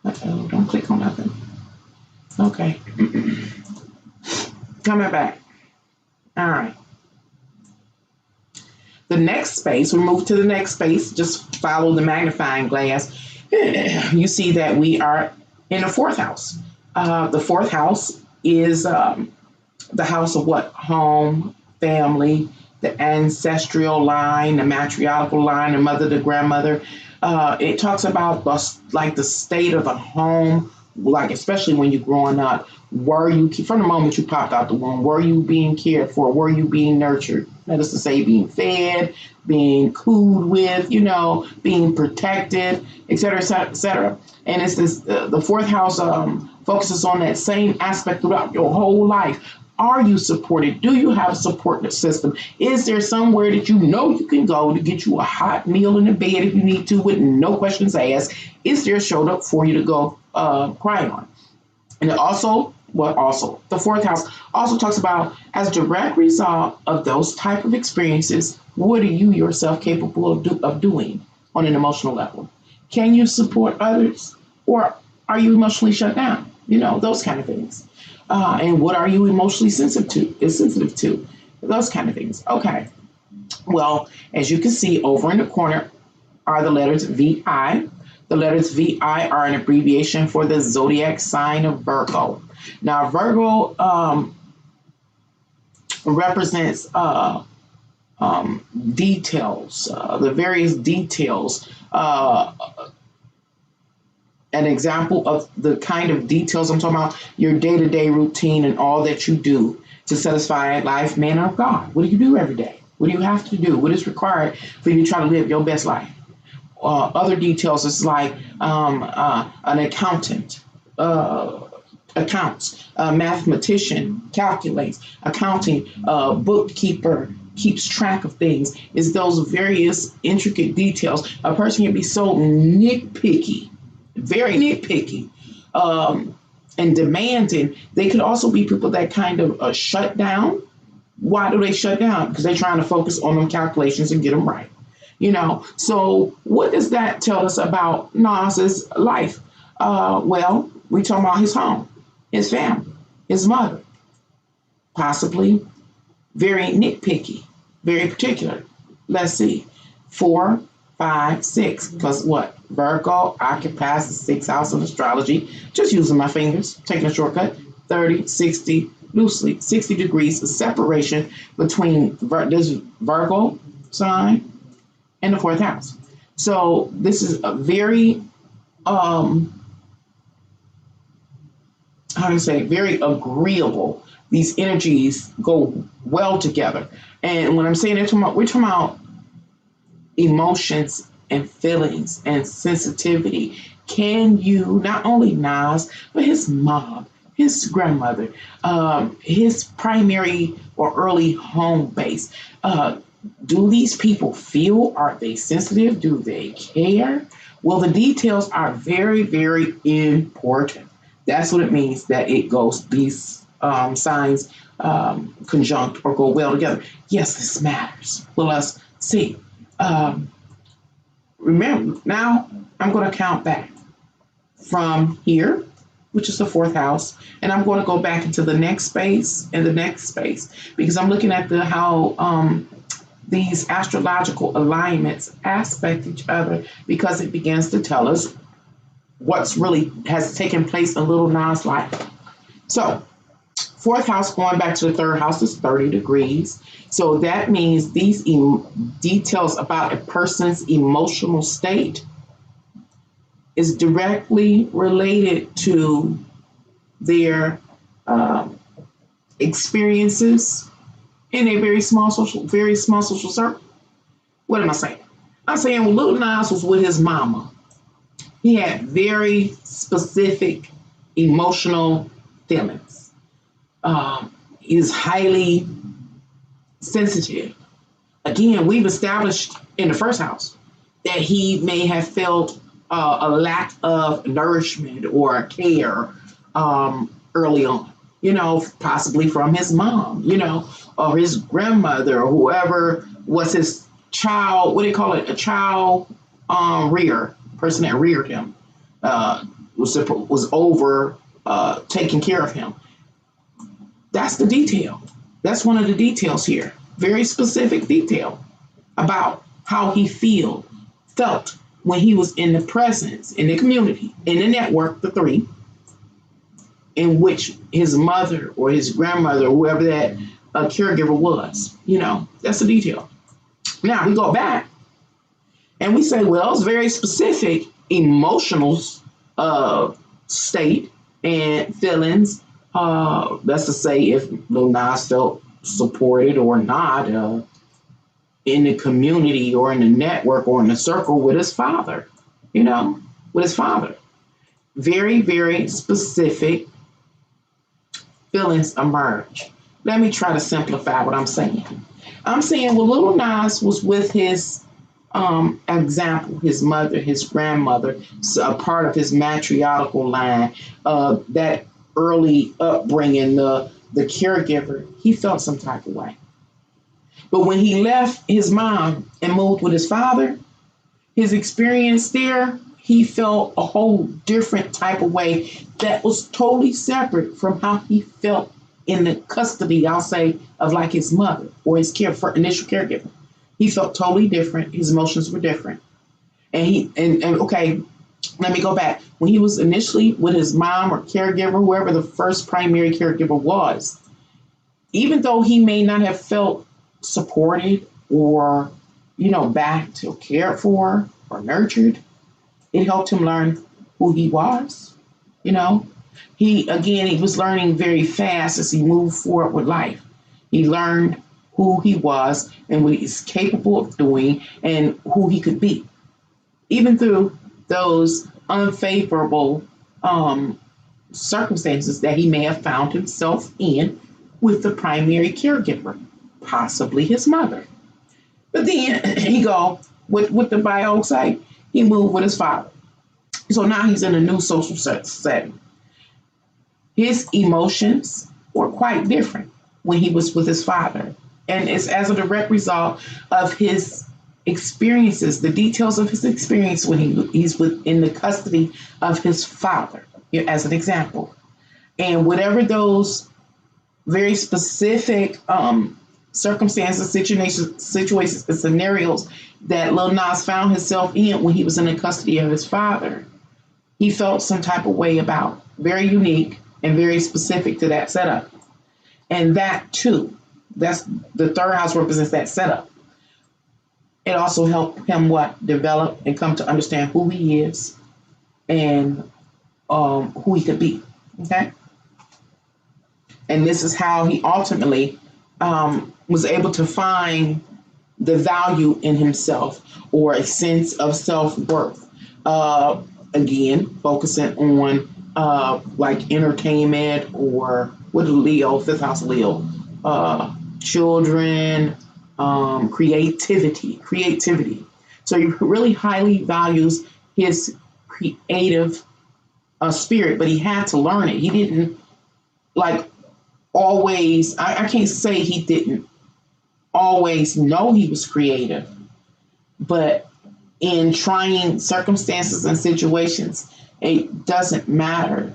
Uh-oh, don't click on nothing. Okay. Coming back. All right. The next space, we move to the next space, just follow the magnifying glass. You see that we are in the fourth house. The fourth house is the house of what? Home, family, the ancestral line, the matriarchal line, the mother, the grandmother. It talks about the state of the home, like especially when you're growing up. Were you, from the moment you popped out the womb, were you being cared for? Were you being nurtured? That is to say, being fed, being cooed with, being protected, et cetera, et cetera, et cetera. And it's this, the fourth house focuses on that same aspect throughout your whole life. Are you supported? Do you have a support system? Is there somewhere that you can go to get you a hot meal in the bed if you need to with no questions asked? Is there a shoulder for you to go cry on? And the fourth house also talks about, as direct result of those type of experiences, what are you yourself capable of doing on an emotional level? Can you support others, or are you emotionally shut down? Those kind of things. And what are you emotionally sensitive to? Those kind of things. Okay. Well, as you can see over in the corner are the letters VI. The letters VI are an abbreviation for the zodiac sign of Virgo. Now, Virgo represents details, the various details. An example of the kind of details I'm talking about, your day-to-day routine and all that you do to satisfy life, manner of God. What do you do every day? What do you have to do? What is required for you to try to live your best life? Other details is like an accountant, accounts, a mathematician calculates, accounting, bookkeeper keeps track of things. It's those various intricate details. A person can be so nitpicky, very nitpicky, and demanding. They could also be people that kind of shut down. Why do they shut down? Because they're trying to focus on them calculations and get them right. So what does that tell us about Nas's life? Well, we talk about his home, his family, his mother, possibly very nitpicky, very particular. Let's see, 4, 5, 6, because what? Virgo occupies the sixth house of astrology. Just using my fingers, taking a shortcut. 30, 60, loosely, 60 degrees of separation between this Virgo sign and the fourth house. So this is a very, very agreeable. These energies go well together. And when I'm saying we're talking about emotions and feelings and sensitivity. Can you, not only Nas, but his mom, his grandmother, his primary or early home base, do these people feel? Are they sensitive? Do they care? Well, the details are very, very important. That's what it means that it goes, these signs conjunct or go well together. Yes, this matters. Well, let's see. Remember, now I'm going to count back from here, which is the fourth house, and I'm going to go back into the next space and the next space, because I'm looking at how these astrological alignments aspect each other, because it begins to tell us what's really has taken place in Lil Nas' life. So, fourth house going back to the third house is 30 degrees. So that means these details about a person's emotional state is directly related to their experiences in a very small social circle. What am I saying? I'm saying when Lil Nas was with his mama, he had very specific emotional feelings. He's highly sensitive. Again, we've established in the first house that he may have felt a lack of nourishment or care early on. possibly from his mom, or his grandmother, or whoever was his child. What do you call it? A child rear person that reared him, was over taking care of him. That's the detail. That's one of the details here. Very specific detail about how he felt when he was in the presence, in the community, in the network, the three, in which his mother or his grandmother, or whoever that caregiver was. That's the detail. Now we go back and we say, well, it's very specific emotional state and feelings. That's to say, if Lil Nas felt supported or not in the community or in the network or in the circle with his father, with his father. Very, very specific feelings emerge. Let me try to simplify what I'm saying. I'm saying, well, Lil Nas was with his example, his mother, his grandmother, so a part of his matriarchal line, that early upbringing, the caregiver, he felt some type of way. But when he left his mom and moved with his father, his experience there, he felt a whole different type of way that was totally separate from how he felt in the custody, I'll say, of like his mother or his initial caregiver. He felt totally different. His emotions were different. And okay, let me go back. When he was initially with his mom or caregiver, whoever the first primary caregiver was, even though he may not have felt supported or, backed or cared for or nurtured, it helped him learn who he was. He was learning very fast as he moved forward with life. He learned who he was and what he's capable of doing and who he could be, even through those unfavorable circumstances that he may have found himself in with the primary caregiver, possibly his mother. But then he go with the bio site, he moved with his father. So now he's in a new social setting. His emotions were quite different when he was with his father. And it's as a direct result of his experiences, the details of his experience when he's in the custody of his father, as an example. And whatever those very specific circumstances, situations, and scenarios that Lil Nas found himself in when he was in the custody of his father, he felt some type of way about. Very unique and very specific to that setup. And that too, that's the third house represents that setup. It also helped him develop and come to understand who he is and who he could be. Okay. And this is how he ultimately was able to find the value in himself or a sense of self-worth. Again, focusing on like entertainment or with Leo, fifth house Leo, children, creativity. So he really highly values his creative spirit, but he had to learn it. He didn't always, I can't say he didn't always know he was creative, but in trying circumstances and situations, it doesn't matter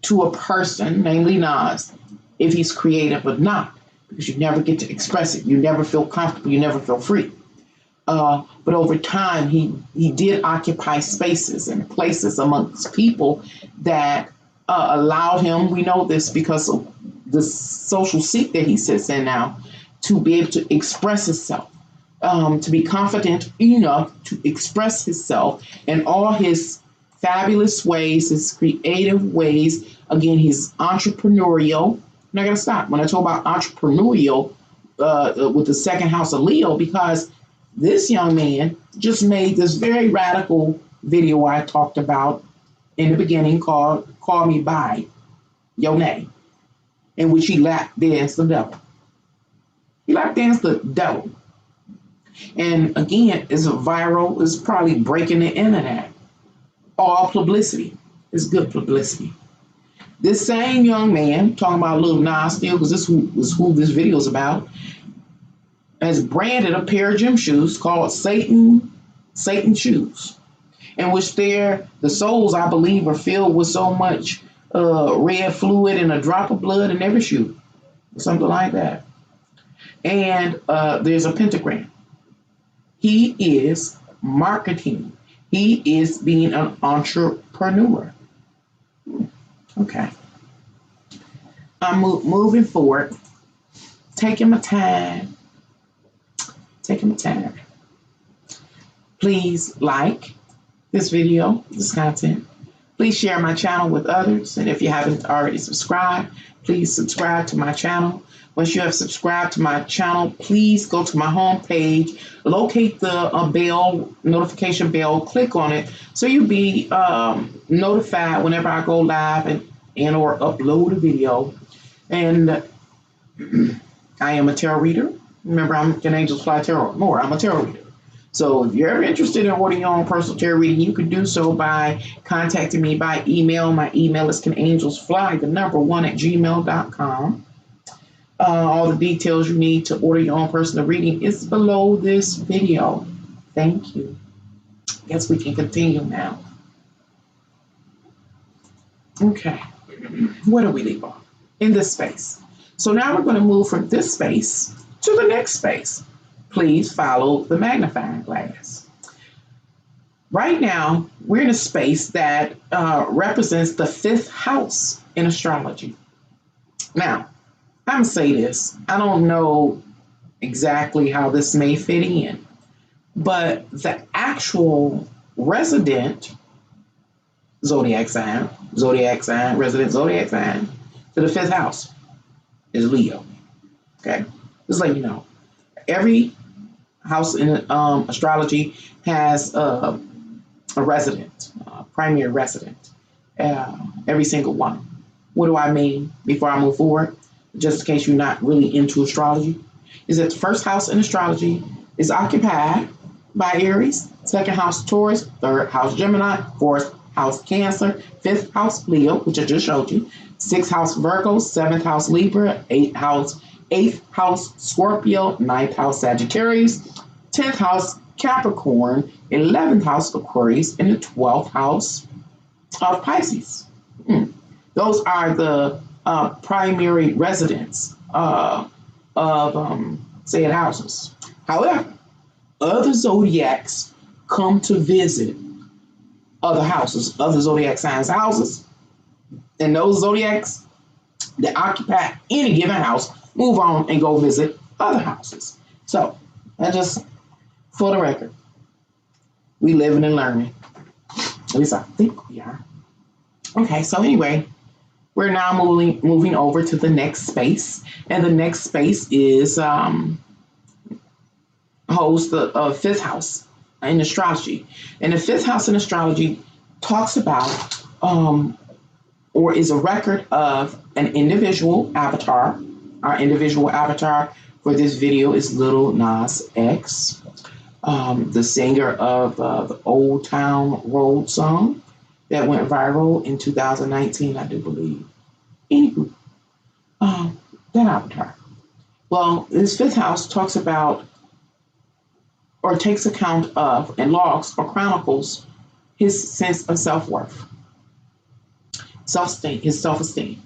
to a person, namely Nas, if he's creative or not, because you never get to express it. You never feel comfortable. You never feel free. But over time, he did occupy spaces and places amongst people that allowed him, we know this because of the social seat that he sits in now, to be able to express himself, to be confident enough to express himself in all his fabulous ways, his creative ways. Again, he's entrepreneurial. I'm not going to stop when I talk about entrepreneurial with the second house of Leo, because this young man just made this very radical video I talked about in the beginning called Call Me By Your Name, in which he lap danced the devil. He lap danced the devil. And again, it's viral, it's probably breaking the internet. All publicity is good publicity. This same young man, talking about Lil Nas X, because this was who this video is about, has branded a pair of gym shoes called Satan shoes, in which the soles, I believe, are filled with so much red fluid and a drop of blood in every shoe, something like that. And there's a pentagram. He is marketing. He is being an entrepreneur. Okay. I'm moving forward. Taking my time. Please like this video, this content. Please share my channel with others. And if you haven't already subscribed, please subscribe to my channel. Once you have subscribed to my channel, please go to my home page, locate the notification bell, click on it, so you'll be notified whenever I go live and or upload a video. And I am a tarot reader. Remember, Can Angels Fly Tarot More. I'm a tarot reader. So if you're ever interested in ordering your own personal tarot reading, you can do so by contacting me by email. My email is canangelsfly1@gmail.com. All the details you need to order your own personal reading is below this video. Thank you. Guess we can continue now. Okay. Where do we leave off? In this space. So now we're going to move from this space to the next space. Please follow the magnifying glass. Right now, we're in a space that represents the 5th house in astrology. Now, I'm going to say this. I don't know exactly how this may fit in, but the actual resident zodiac sign, resident zodiac sign to the 5th house is Leo. Okay? Just let you know. Every house in astrology has a resident, a primary resident. Every single one. What do I mean before I move forward? Just in case you're not really into astrology, is that the 1st house in astrology is occupied by Aries, 2nd house Taurus, 3rd house Gemini, 4th house Cancer, 5th house Leo, which I just showed you, 6th house Virgo, 7th house Libra, 8th house Scorpio, 9th house Sagittarius, 10th house Capricorn, 11th house Aquarius, and the 12th house of Pisces. Those are the primary residents of said houses. However, other zodiacs come to visit other houses, other zodiac signs' houses, and those zodiacs that occupy any given house move on and go visit other houses. So, that just for the record, we living and learning. At least I think we are. Okay, so anyway, we're now moving over to the next space, and the next space is holds the 5th house in astrology, and the 5th house in astrology talks about or is a record of an individual avatar. Our individual avatar for this video is Lil Nas X, the singer of the Old Town Road song that went viral in 2019, I do believe. Anywho, that avatar. Well, this 5th house talks about or takes account of and logs or chronicles his sense of self-worth, his self-esteem,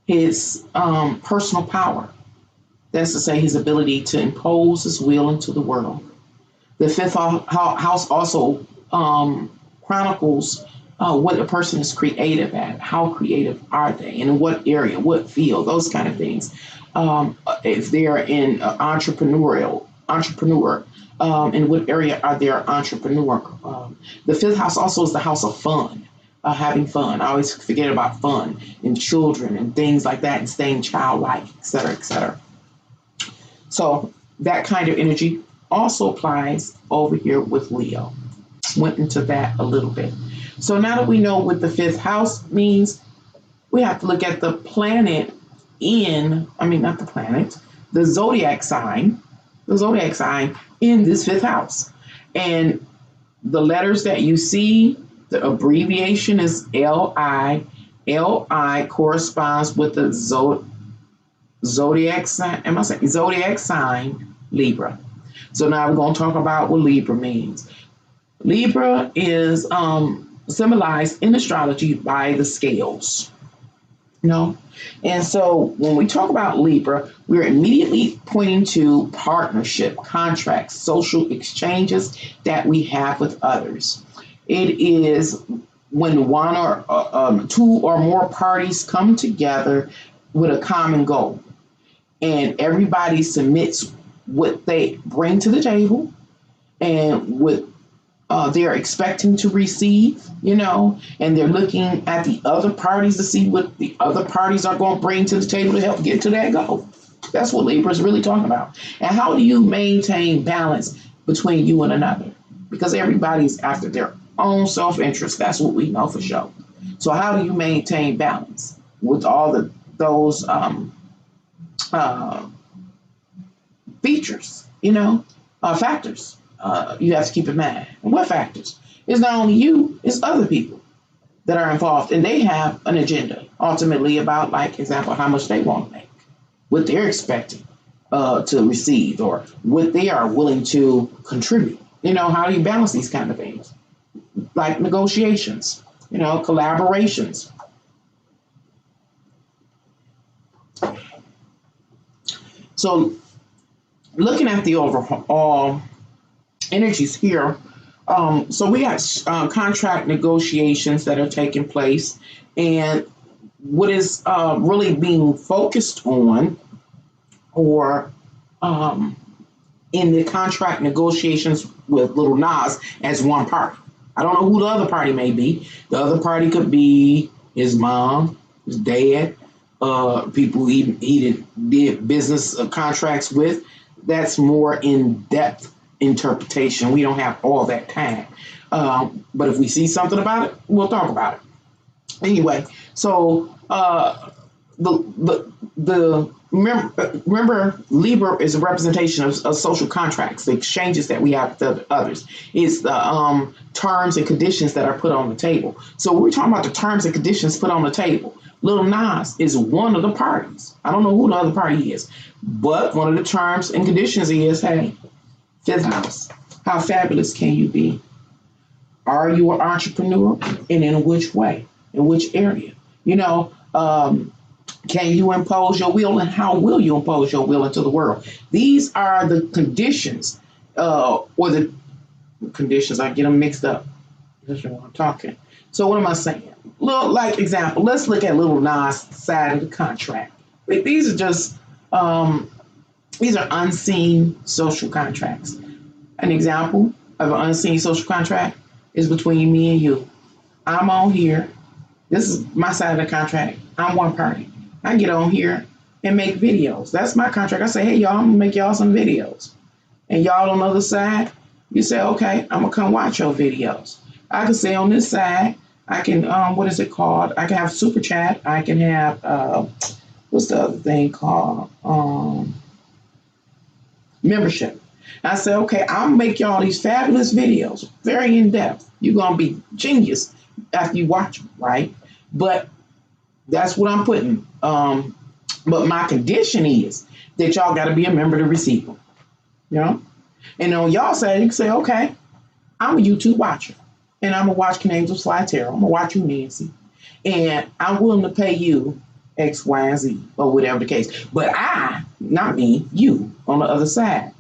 his personal power. That's to say, his ability to impose his will into the world. The 5th house also chronicles what a person is creative at, how creative are they, and in what area, what field, those kind of things. If they're in entrepreneur, in what area are they entrepreneur? The 5th house also is the house of fun, having fun. I always forget about fun and children and things like that, and staying childlike, et cetera, et cetera. So that kind of energy also applies over here with Leo. Went into that a little bit. So now that we know what the 5th house means, we have to look at the planet the zodiac sign in this 5th house. And the letters that you see, the abbreviation is LI, Li corresponds with the zodiac sign. Am I saying zodiac sign Libra? So now we're going to talk about what Libra means. Libra is symbolized in astrology by the scales. And so when we talk about Libra, we're immediately pointing to partnership, contracts, social exchanges that we have with others. It is when one or two or more parties come together with a common goal, and everybody submits what they bring to the table and what they're expecting to receive, and they're looking at the other parties to see what the other parties are going to bring to the table to help get to that goal. That's what Libra is really talking about. And how do you maintain balance between you and another? Because everybody's after their own self-interest. That's what we know for sure. So how do you maintain balance with all those features, factors? You have to keep in mind. And what factors? It's not only you, it's other people that are involved, and they have an agenda ultimately about, like, example, how much they want to make, what they're expecting to receive, or what they are willing to contribute. How do you balance these kind of things? Like negotiations, collaborations. So looking at the overall energies here, so we have contract negotiations that are taking place, and what is really being focused on, or in the contract negotiations with Lil Nas as one party. I don't know who the other party may be. The other party could be his mom, his dad, people he did business contracts with. That's more in-depth interpretation. We don't have all that time. But if we see something about it, we'll talk about it. Anyway, so remember, Libra is a representation of social contracts, the exchanges that we have with others. It's the terms and conditions that are put on the table. So we're talking about the terms and conditions put on the table. Lil Nas is one of the parties. I don't know who the other party is, but one of the terms and conditions is, hey, fifth house, how fabulous can you be? Are you an entrepreneur? And in which way? In which area? Can you impose your will, and how will you impose your will into the world? These are the conditions, or the conditions. I get them mixed up. That's what I'm talking. So what am I saying? Like example, let's look at Lil Nas' side of the contract. These are just these are unseen social contracts. An example of an unseen social contract is between me and you. I'm on here. This is my side of the contract. I'm one party. I get on here and make videos. That's my contract. I say, hey, y'all, I'm going to make y'all some videos. And y'all on the other side, you say, okay, I'm going to come watch your videos. I can say on this side, I can, what is it called? I can have super chat. I can have, what's the other thing called? Membership. I say, okay, I'll make y'all these fabulous videos, very in-depth. You're going to be genius after you watch them, right? But that's what I'm putting. But my condition is that y'all got to be a member to receive them. And on y'all side, you can say, okay, I'm a YouTube watcher, and I'm going to watch Angel Fly Tarot. I'm going to watch you, Nancy. And I'm willing to pay you X, Y, and Z, or whatever the case. But not me, you on the other side.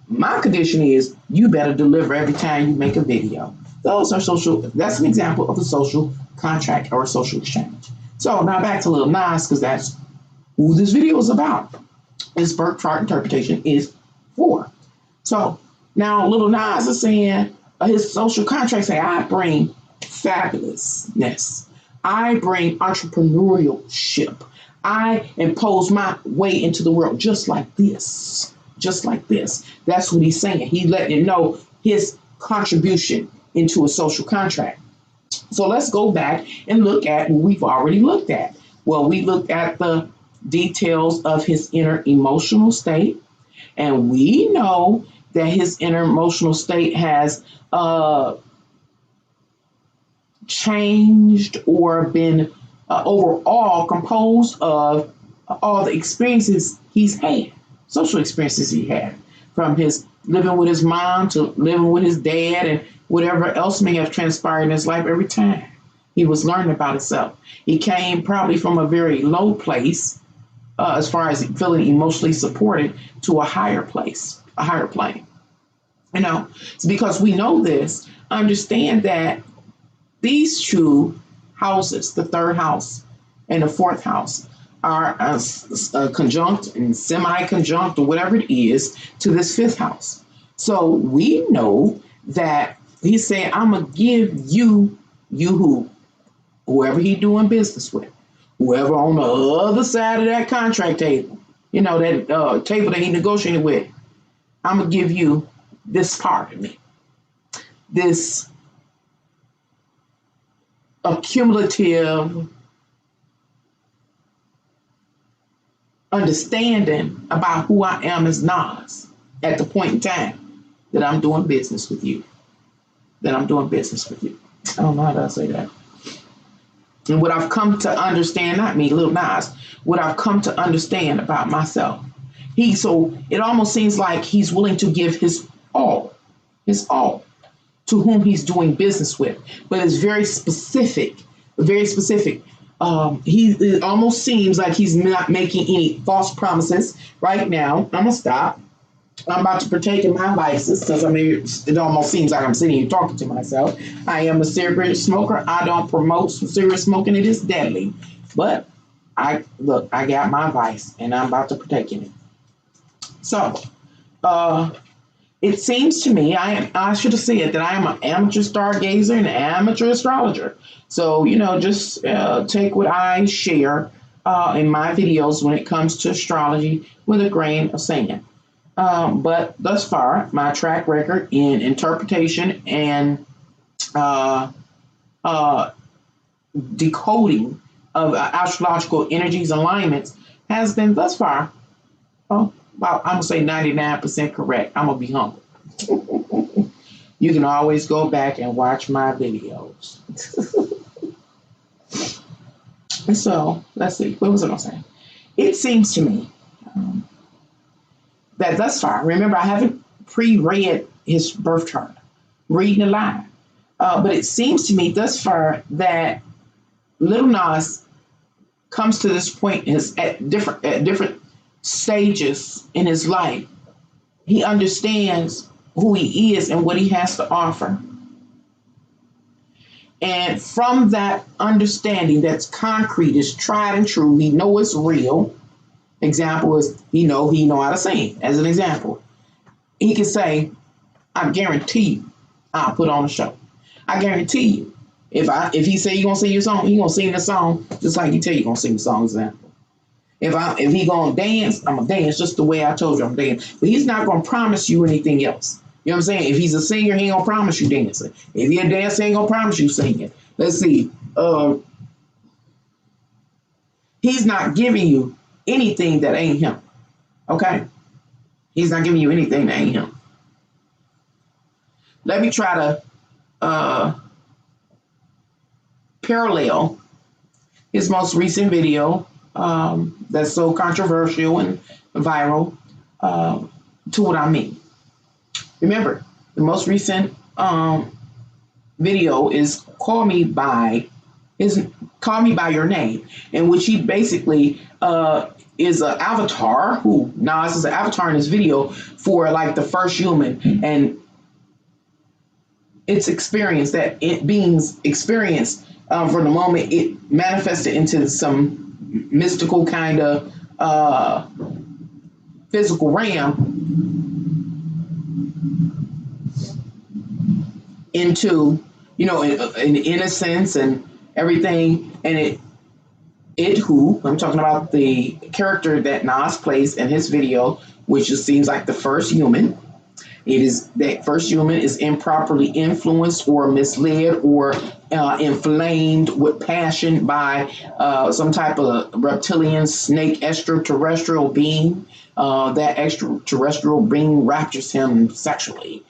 My condition is you better deliver every time you make a video. Those are social. That's an example of a social contract or a social exchange. So now back to Lil Nas, because that's who this video is about. His birth chart interpretation is for. So now Lil Nas is saying his social contract say, I bring fabulousness. I bring entrepreneurship. I impose my way into the world just like this. Just like this. That's what he's saying. He letting you know his contribution into a social contract. So let's go back and look at what we've already looked at. Well, we looked at the details of his inner emotional state, and we know that his inner emotional state has changed or been overall composed of all the experiences he's had, social experiences he had, from his living with his mom to living with his dad and whatever else may have transpired in his life. Every time he was learning about himself, he came probably from a very low place as far as feeling emotionally supported to a higher place, a higher plane. It's because we know this, understand that these two houses, the third house and the fourth house, are conjunct and semi-conjunct or whatever it is to this fifth house. So we know that he's saying, I'm going to give you whoever he doing business with, whoever on the other side of that contract table, that table that he negotiated with, I'm going to give you this part of me, this accumulative understanding about who I am as Nas at the point in time that I'm doing business with you. I don't know how to say that. And what I've come to understand, not me, Lil Nas, what I've come to understand about myself. So it almost seems like he's willing to give his all to whom he's doing business with. But it's very specific, very specific. It almost seems like he's not making any false promises right now. I'm going to stop. I'm about to partake in my vices because it almost seems like I'm sitting here talking to myself. I am a cigarette smoker. I don't promote cigarette smoking. It is deadly. But I got my vice and I'm about to partake in it. So, it seems to me, I should have said that I am an amateur stargazer and an amateur astrologer. So, just take what I share in my videos when it comes to astrology with a grain of sand. But thus far, my track record in interpretation and decoding of astrological energies alignments has been thus far, I'm going to say 99% correct. I'm going to be humble. You can always go back and watch my videos. And so, let's see. What was I going to say? It seems to me that thus far, remember, I haven't pre-read his birth chart, reading it live. But it seems to me thus far that Lil Nas comes to this point at different stages in his life. He understands who he is and what he has to offer. And from that understanding that's concrete, is tried and true, he know it's real. Example is he know how to sing. As an example, he can say, I guarantee you I'll put on a show. I guarantee you, if he say he gonna sing your song, he gonna sing the song just like he tell you gonna sing the song. Example. If he gonna dance, I'm gonna dance just the way I told you I'm dancing. But he's not gonna promise you anything else. You know what I'm saying? If he's a singer, he ain't gonna promise you dancing. If he's a dancer, he ain't gonna promise you singing. Let's see. He's not giving you anything that ain't him. Okay? He's not giving you anything that ain't him. Let me try to parallel his most recent video that's so controversial and viral to what I mean. Remember, the most recent video is Call Me By Your Name, in which he basically is an avatar, Nas is an avatar in this video for like the first human, and it's experience that it beings experienced from the moment it manifested into some mystical kind of physical realm into, in innocence and everything. And I'm talking about the character that Nas plays in his video, which just seems like the first human. That first human is improperly influenced or misled or inflamed with passion by some type of reptilian, snake, extraterrestrial being. That extraterrestrial being raptures him sexually,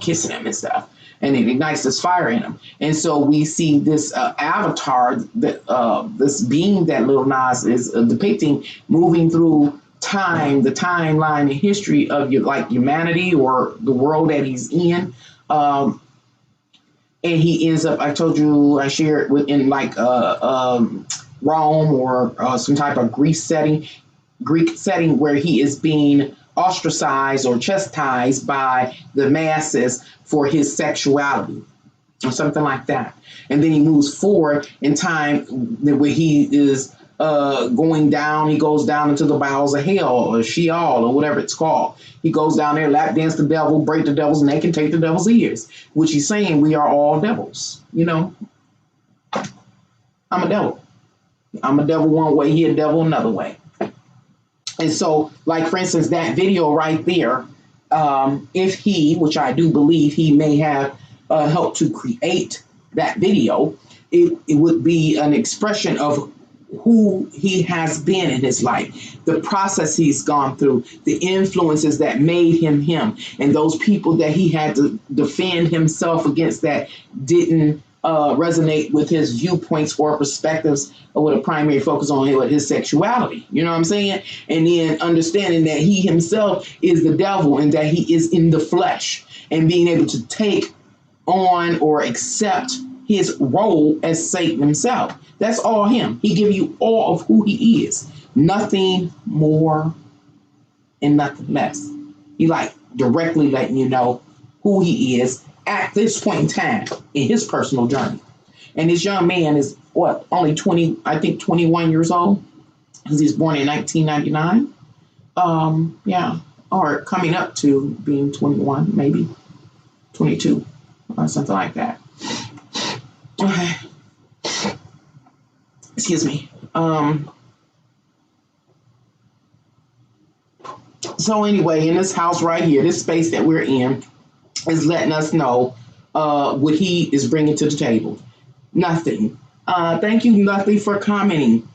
kissing him and stuff. and it ignites this fire in him. And so we see this avatar, that this being that Lil Nas is depicting, moving through time, the timeline and history of humanity or the world that he's in. And he ends up, I told you, I shared in Rome or some type of Greek setting where he is being ostracized or chastised by the masses for his sexuality or something like that. And then he moves forward in time where he is going down. He goes down into the bowels of hell or Sheol or whatever it's called. He goes down there, lap dance the devil, break the devil's neck, and take the devil's ears, which he's saying we are all devils. I'm a devil. I'm a devil one way, he a devil another way. And so, like, for instance, that video right there, if he, which I do believe he may have helped to create that video, it would be an expression of who he has been in his life, the process he's gone through, the influences that made him him, and those people that he had to defend himself against that didn't resonate with his viewpoints or perspectives, or with a primary focus on his sexuality. You know what I'm saying? And then understanding that he himself is the devil and that he is in the flesh, and being able to take on or accept his role as Satan himself. That's all him. He give you all of who he is. Nothing more and nothing less. He directly letting you know who he is at this point in time in his personal journey. And this young man is only 21 years old, because he's born in 1999. Or coming up to being 21, maybe 22 or something like that. Okay. Excuse me. So anyway, in this house right here, this space that we're in is letting us know what he is bringing to the table. Nothing. Thank you, Nothing, for commenting.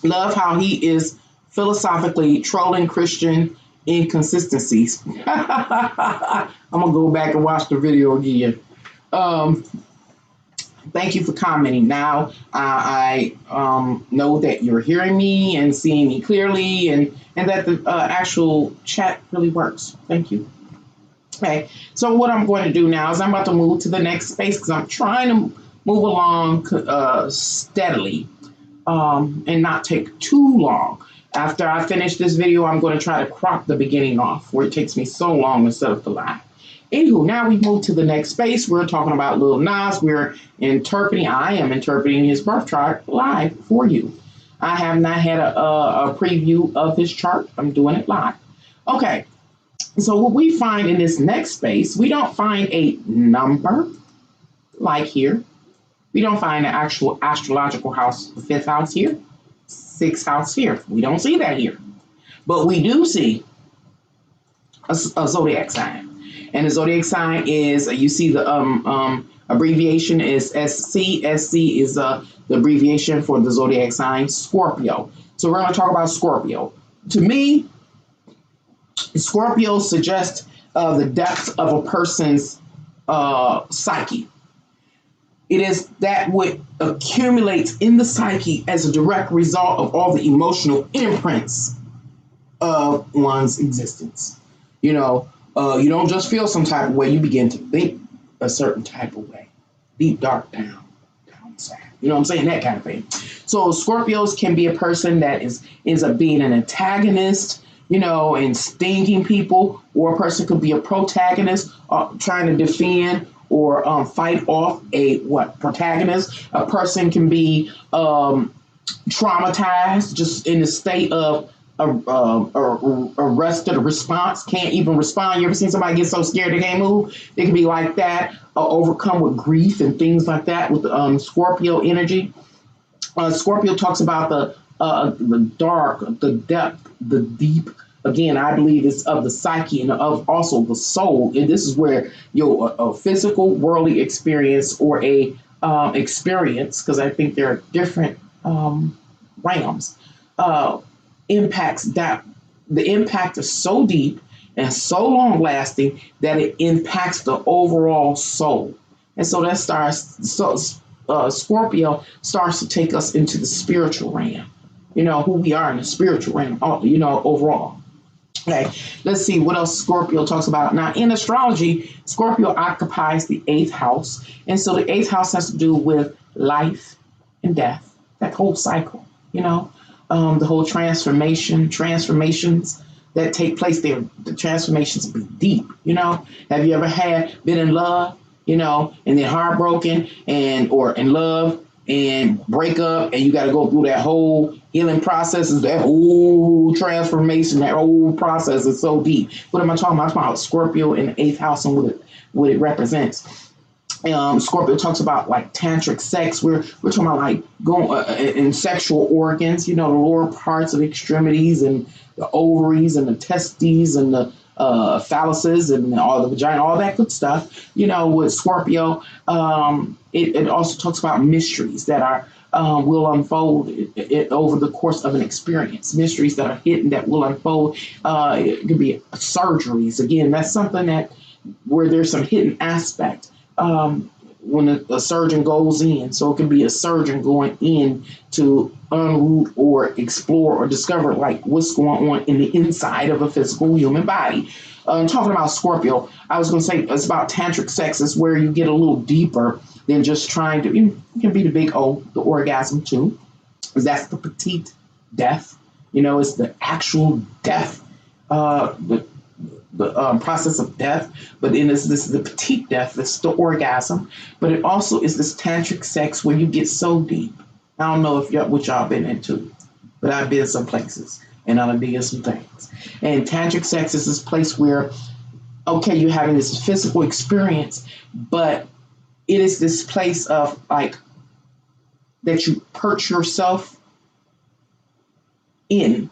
Love how he is philosophically trolling Christian inconsistencies. I'm going to go back and watch the video again. Thank you for commenting. Now I know that you're hearing me and seeing me clearly, and that the actual chat really works. Thank you. Okay, so what I'm going to do now is I'm about to move to the next space, because I'm trying to move along steadily and not take too long. After I finish this video, I'm going to try to crop the beginning off, where it takes me so long to set up the live. Anywho, now we move to the next space. We're talking about Lil Nas. I am interpreting his birth chart live for you. I have not had a preview of his chart. I'm doing it live. Okay, so what we find in this next space, we don't find a number like here. We don't find an actual astrological house, the 5th house here, 6th house here. We don't see that here. But we do see a zodiac sign. And the zodiac sign is, you see the abbreviation is SC. SC is the abbreviation for the zodiac sign Scorpio. So we're going to talk about Scorpio. To me, Scorpio suggests the depth of a person's psyche. It is that what accumulates in the psyche as a direct result of all the emotional imprints of one's existence. You don't just feel some type of way, you begin to think a certain type of way. Deep, dark, down inside. You know what I'm saying? That kind of thing. So Scorpios can be a person that ends up being an antagonist, and stinging people, or a person could be a protagonist, trying to defend or fight off a protagonist. A person can be traumatized, just in a state of arrested, a response, can't even respond. You ever seen somebody get so scared they can't move? They can be like that, overcome with grief and things like that with Scorpio energy. Scorpio talks about the dark, the depth, the deep. Again, I believe it's of the psyche and of also the soul. And this is where your physical, worldly experience or a experience, because I think there are different realms, impacts that. The impact is so deep and so long lasting that it impacts the overall soul. And so that Scorpio starts to take us into the spiritual realm, who we are in the spiritual realm, overall. Okay, let's see what else Scorpio talks about. Now, in astrology, Scorpio occupies the eighth house. And so the eighth house has to do with life and death, that whole cycle, the whole transformations that take place there. The transformations be deep, Have you ever been in love, and then heartbroken or in love and break up, and you got to go through that whole healing process, that whole transformation, that whole process is so deep. What am I talking about? I'm talking about Scorpio in the eighth house and what it represents. Scorpio talks about like tantric sex. We're talking about like going in sexual organs, the lower parts of the extremities and the ovaries and the testes and the phalluses and all the vagina, all that good stuff. With Scorpio, it also talks about mysteries that are will unfold over the course of an experience. Mysteries that are hidden that will unfold. It could be surgeries. Again, that's something where there's some hidden aspect. When a surgeon goes in. So it can be a surgeon going in to unroot or explore or discover like what's going on in the inside of a physical human body. Talking about Scorpio, I was going to say it's about tantric sex. It's where you get a little deeper than just trying to, it can be the big O, the orgasm too. That's the petite death. It's the actual death, the process of death, but then this is the petite death, it's the orgasm, but it also is this tantric sex where you get so deep. I don't know what y'all been into, but I've been some places and I've been some things. And tantric sex is this place where, okay, you're having this physical experience, but it is this place of like that you perch yourself in,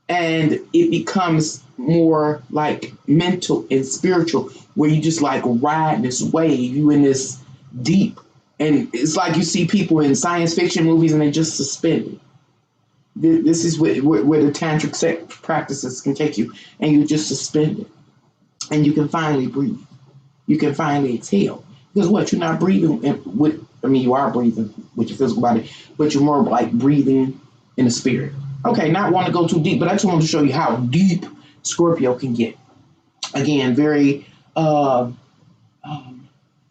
and it becomes more like mental and spiritual, where you just like ride this wave, you in this deep, and it's like you see people in science fiction movies and they just suspended. This is where the tantric sex practices can take you, and you just suspended, and you can finally breathe. You can finally exhale, because what, you're not breathing you are breathing with your physical body, but you're more like breathing in the spirit. Okay, not want to go too deep, but I just want to show you how deep Scorpio can get. Again, very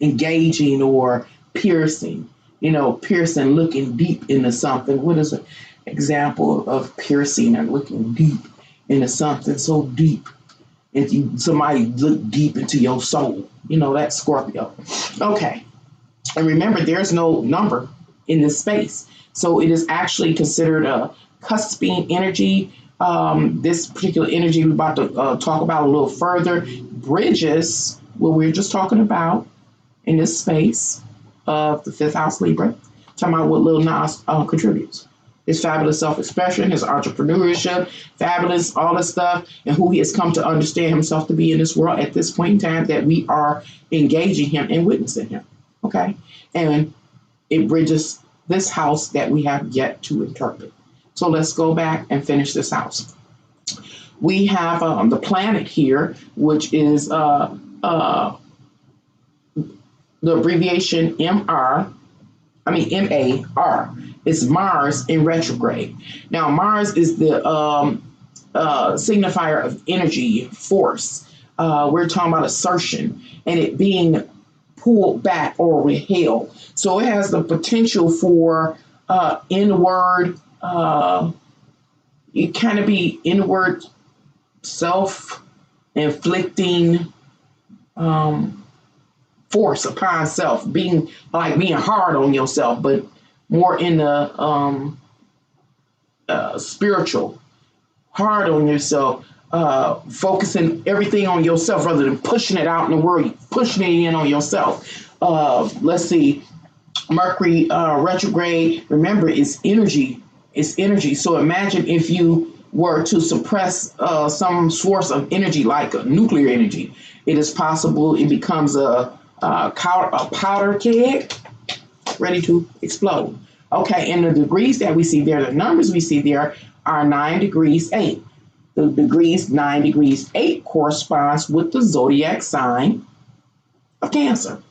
engaging or piercing. Piercing, looking deep into something. What is an example of piercing and looking deep into something so deep? If somebody look deep into your soul, that's Scorpio. Okay, and remember, there's no number in this space, so it is actually considered a cusping energy. This particular energy we're about to talk about a little further bridges what we're just talking about in this space of the fifth house Libra. Talking about what Lil Nas contributes. His fabulous self-expression, his entrepreneurship, fabulous, all this stuff, and who he has come to understand himself to be in this world at this point in time that we are engaging him and witnessing him. Okay? And it bridges this house that we have yet to interpret. So let's go back and finish this house. We have the planet here, which is the abbreviation MAR. It's Mars in retrograde. Now, Mars is the signifier of energy, force. We're talking about assertion and it being pulled back or withheld. So it has the potential for inward. It kind of be inward, self-inflicting force upon self, being hard on yourself, but more in the spiritual, hard on yourself, focusing everything on yourself rather than pushing it out in the world, pushing it in on yourself. Let's see, Mercury retrograde, remember, is energy. It's energy. So imagine if you were to suppress some source of energy, like nuclear energy. It is possible it becomes a powder keg ready to explode. Okay, and the degrees that we see there, the numbers we see there are 9 degrees 8. The degrees 9 degrees 8 corresponds with the zodiac sign of Cancer.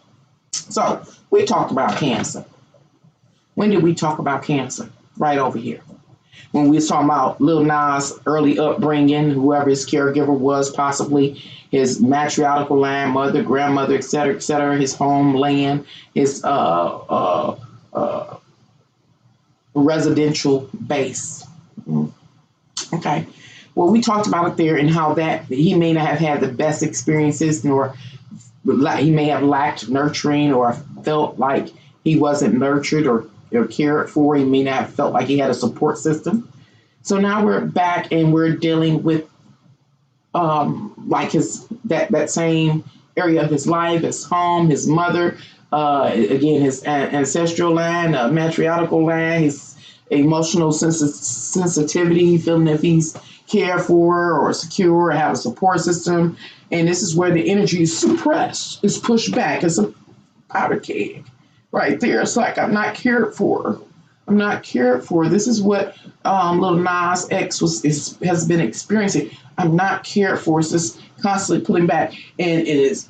So we talked about Cancer. When did we talk about Cancer? Right over here. When we was talking about Lil Nas' early upbringing, whoever his caregiver was, possibly his matriarchal line, mother, grandmother, et cetera, his homeland, his residential base. Okay. Well, we talked about it there and how that he may not have had the best experiences, nor he may have lacked nurturing or felt like he wasn't nurtured or cared for. He may not have felt like he had a support system. So now we're back and we're dealing with like his that same area of his life, his home, his mother, again, his ancestral line, matriarchal line, his emotional sensitivity, feeling if he's cared for or secure or have a support system. And this is where the energy is suppressed, it's pushed back. It's a powder keg right there. It's like, I'm not cared for. I'm not cared for. This is what Lil Nas X has been experiencing. I'm not cared for. It's just constantly pulling back. And it is,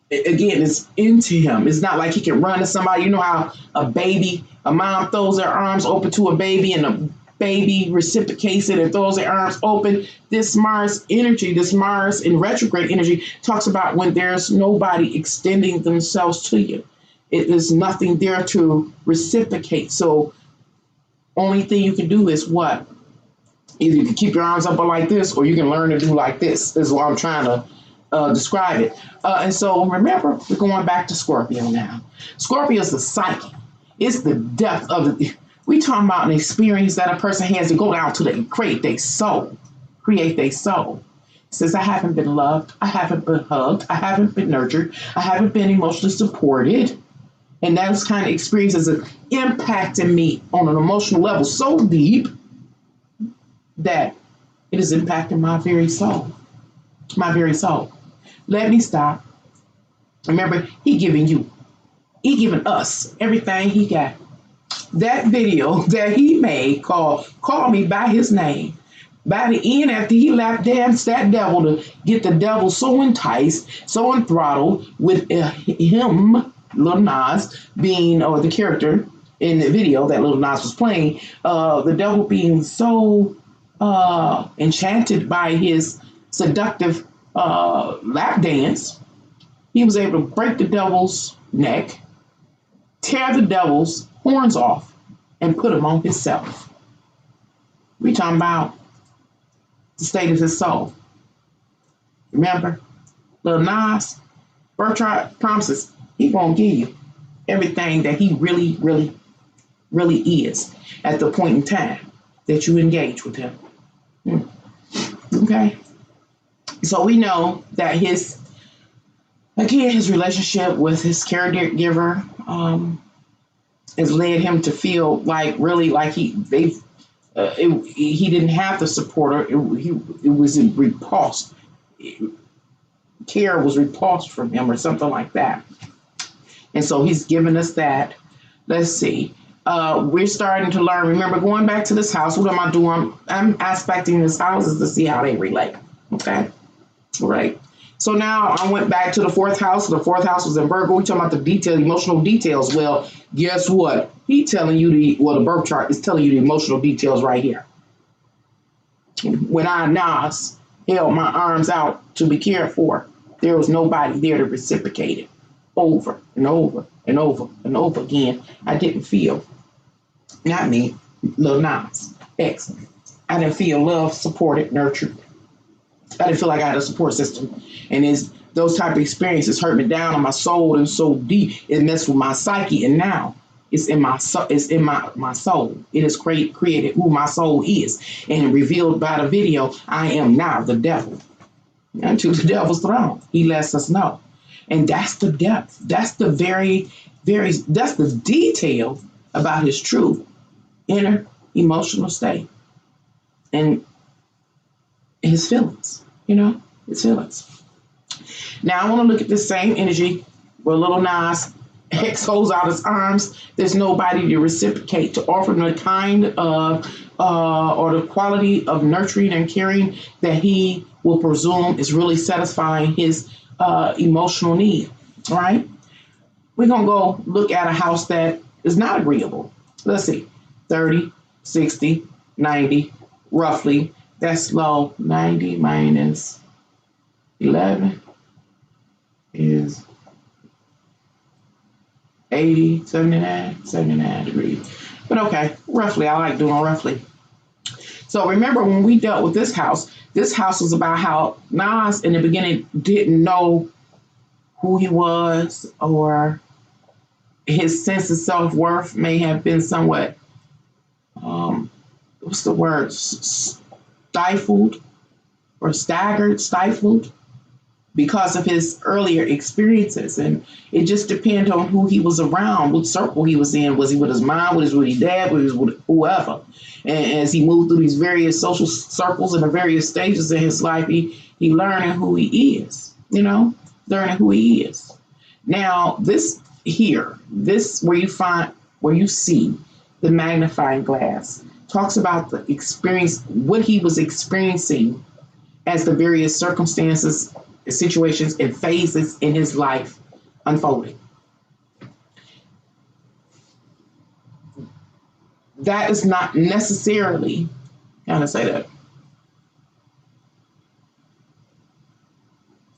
again, it's into him. It's not like he can run to somebody. You know how a mom throws her arms open to a baby and a baby reciprocates it and throws their arms open. This Mars energy, this Mars in retrograde energy talks about when there's nobody extending themselves to you. It is nothing there to reciprocate. So only thing you can do is what? Either you can keep your arms up like this, or you can learn to do like this. This is what I'm trying to describe it. And so remember, we're going back to Scorpio now. Scorpio is the psyche. It's the depth of it. We talking about an experience that a person has to go down to create their soul. It says, I haven't been loved. I haven't been hugged. I haven't been nurtured. I haven't been emotionally supported. And those kind of experiences are impacting me on an emotional level so deep that it is impacting my very soul. My very soul. Let me stop. Remember, he giving us everything he got. That video that he made called Call Me By His Name. By the end, after he lap danced that devil to get the devil so enticed, so enthralled with him, Lil Nas, being, or the character in the video that Lil Nas was playing, the devil being so enchanted by his seductive lap dance, he was able to break the devil's neck, tear the devil's horns off, and put them on himself. We talking about the state of his soul. Remember, Lil Nas, birthright promises, he gonna give you everything that he really, really, really is at the point in time that you engage with him. Okay? So we know that his relationship with his caregiver has led him to feel like really like he didn't have the supporter. It was repulsed. Care was repulsed from him or something like that. And so he's given us that. Let's see. We're starting to learn. Remember, going back to this house, what am I doing? I'm aspecting this houses to see how they relate. Okay? All right. So now I went back to the fourth house. The fourth house was in Virgo. We're talking about the emotional details. Well, guess what? He's telling you the birth chart is telling you the emotional details right here. When I, Nas, held my arms out to be cared for, there was nobody there to reciprocate it. Over and over and over and over again. I didn't feel, not me, Lil Nas X. I didn't feel loved, supported, nurtured. I didn't feel like I had a support system. And those type of experiences hurt me down on my soul and so deep. It messed with my psyche. And now it's in my soul. It has created who my soul is. And revealed by the video, I am now the devil. Unto the devil's throne. He lets us know. And that's the depth. That's the that's the detail about his true inner emotional state. And his feelings, his feelings. Now I want to look at this same energy where Lil Nas X holds out his arms. There's nobody to reciprocate, to offer the kind of or the quality of nurturing and caring that he will presume is really satisfying his emotional need. All right. We're going to go look at a house that is not agreeable. Let's see. 30, 60, 90, roughly. That's low. 90 minus 11 is 80, 79 degrees. But okay, roughly. I like doing roughly. So remember when we dealt with this house was about how Nas in the beginning didn't know who he was, or his sense of self-worth may have been somewhat, what's the word, stifled or stifled because of his earlier experiences. And it just depends on who he was around, what circle he was in. Was he with his mom, was he with his dad, was he with whoever? And as he moved through these various social circles and the various stages in his life, he learning who he is, learning who he is. Now, this where you see the magnifying glass, talks about the experience, what he was experiencing as the various circumstances, situations, and phases in his life unfolding. That is not necessarily, how can I say that,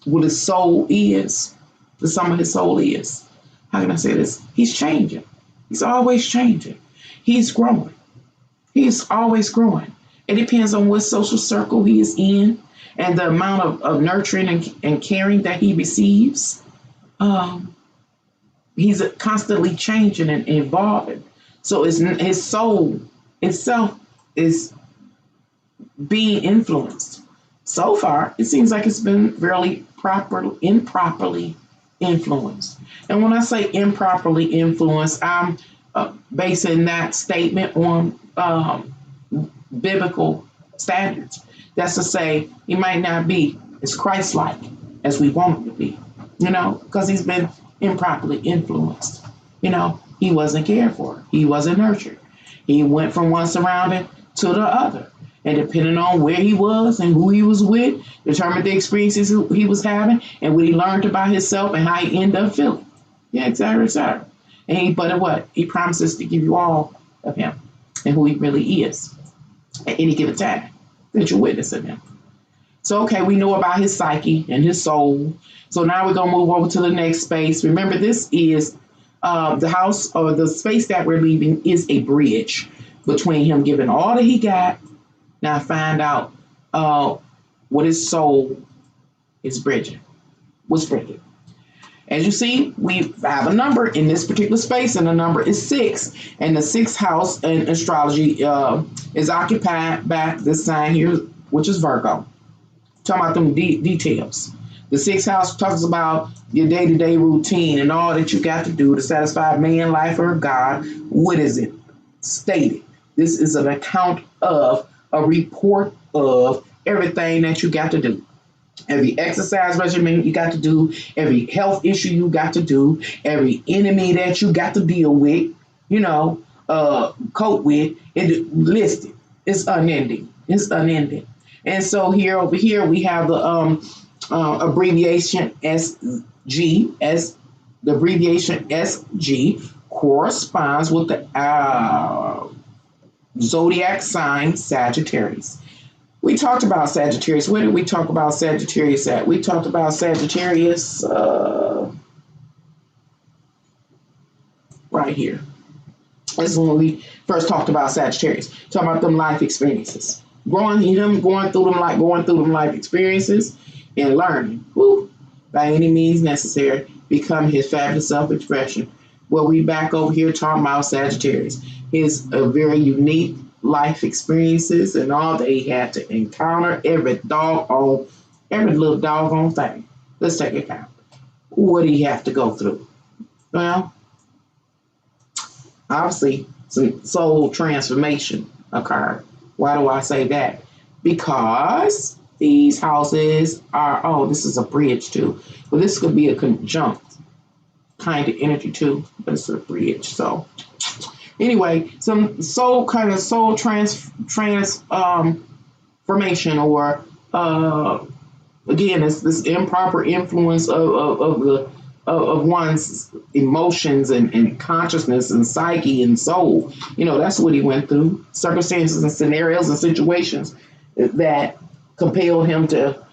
what his soul is, the sum of his soul is. How can I say this? He's changing. He's always changing. He's growing. He's always growing. It depends on what social circle he is in and the amount of nurturing and caring that he receives. He's constantly changing and evolving. So his soul itself is being influenced. So far, it seems like it's been really improperly influenced. And when I say improperly influenced, I'm basing that statement on biblical standards. That's to say, he might not be as Christ-like as we want him to be, because he's been improperly influenced. He wasn't cared for. He wasn't nurtured. He went from one surrounding to the other. And depending on where he was and who he was with, determined the experiences he was having and what he learned about himself and how he ended up feeling. Yeah, et cetera, et cetera. But what? He promises to give you all of him and who he really is at any given time that you witness of him. So, okay, we know about his psyche and his soul. So now we're going to move over to the next space. Remember, this is the house, or the space that we're leaving is a bridge between him giving all that he got. Now find out what his soul is bridging. What's bridging? As you see, we have a number in this particular space, and the number is 6. And the 6th house in astrology is occupied by this sign here, which is Virgo. Talking about them details. The 6th house talks about your day-to-day routine and all that you got to do to satisfy man, life, or God. What is it? Stated. This is an account of, a report of everything that you got to do. Every exercise regimen you got to do, every health issue you got to do, every enemy that you got to deal with, cope with, it listed. It's unending. It's unending. And so over here we have the abbreviation SG, as the abbreviation SG corresponds with the Zodiac sign Sagittarius. We talked about Sagittarius. Where did we talk about Sagittarius at? We talked about Sagittarius right here. This is when we first talked about Sagittarius. Talking about them life experiences. Going through them life experiences and learning, by any means necessary, become his fabulous self-expression. Well, we back over here talking about Sagittarius. His very unique life experiences and all that he had to encounter, every little doggone thing. Let's take account. What did he have to go through? Well, obviously, some soul transformation occurred. Why do I say that? Because these houses are, this is a bridge too. But this could be a conjunct kind of energy too, but it's a bridge. So anyway, some soul transformation, or again, it's this improper influence of of one's emotions and consciousness and psyche and soul. That's what he went through. Circumstances and scenarios and situations that compelled him to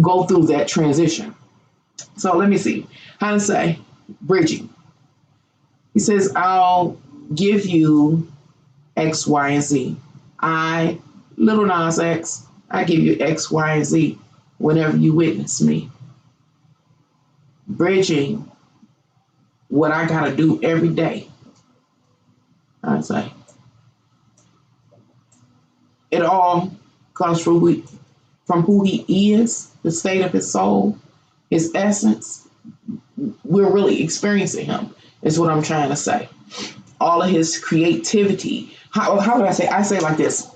go through that transition. So let me see. How to say bridging. He says, I'll give you X, Y, and Z. Lil Nas X, I give you X, Y, and Z whenever you witness me. Bridging what I got to do every day. I say. It all comes from who he is, the state of his soul, his essence. We're really experiencing him, is what I'm trying to say. All of his creativity. How would I say? I say it like this.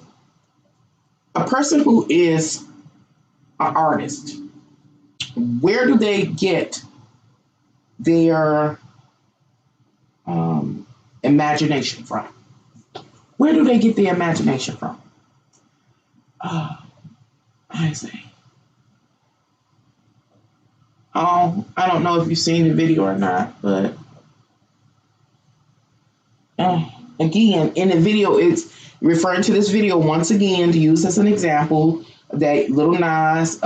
A person who is an artist, where do they get their imagination from? Where do they get their imagination from? I say. Oh, I don't know if you've seen the video or not, but again, in the video, it's referring to this video once again to use as an example that Lil Nas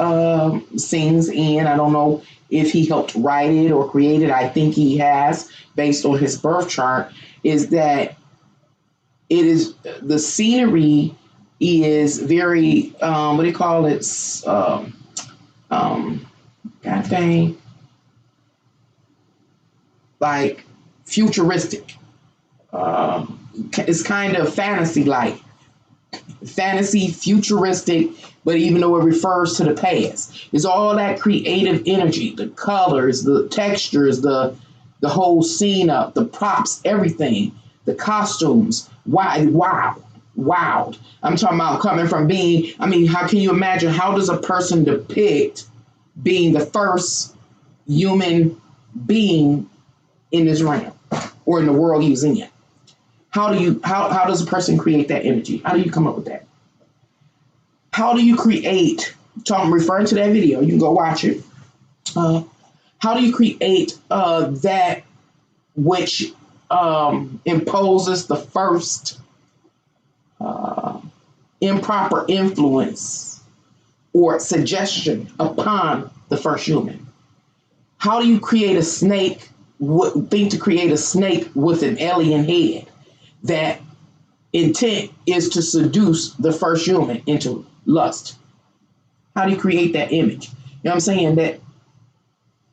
sings in. I don't know if he helped write it or create it. I think he has, based on his birth chart, is that it is the scenery is very what do you call it? God dang, like futuristic. It's kind of fantasy-like, futuristic, but even though it refers to the past, it's all that creative energy, the colors, the textures, the whole scene up, the props, everything, the costumes. Wow. I'm talking about coming from being. I mean, how can you imagine? How does a person depict being the first human being in this realm or in the world he's in? How does a person create that energy? How do you come up with that? How do you create? I'm referring to that video. You can go watch it. How do you create that which imposes the first improper influence or suggestion upon the first human? How do you create a snake? Think to create a snake with an alien head? That intent is to seduce the first human into lust. How do you create that image? You know what I'm saying?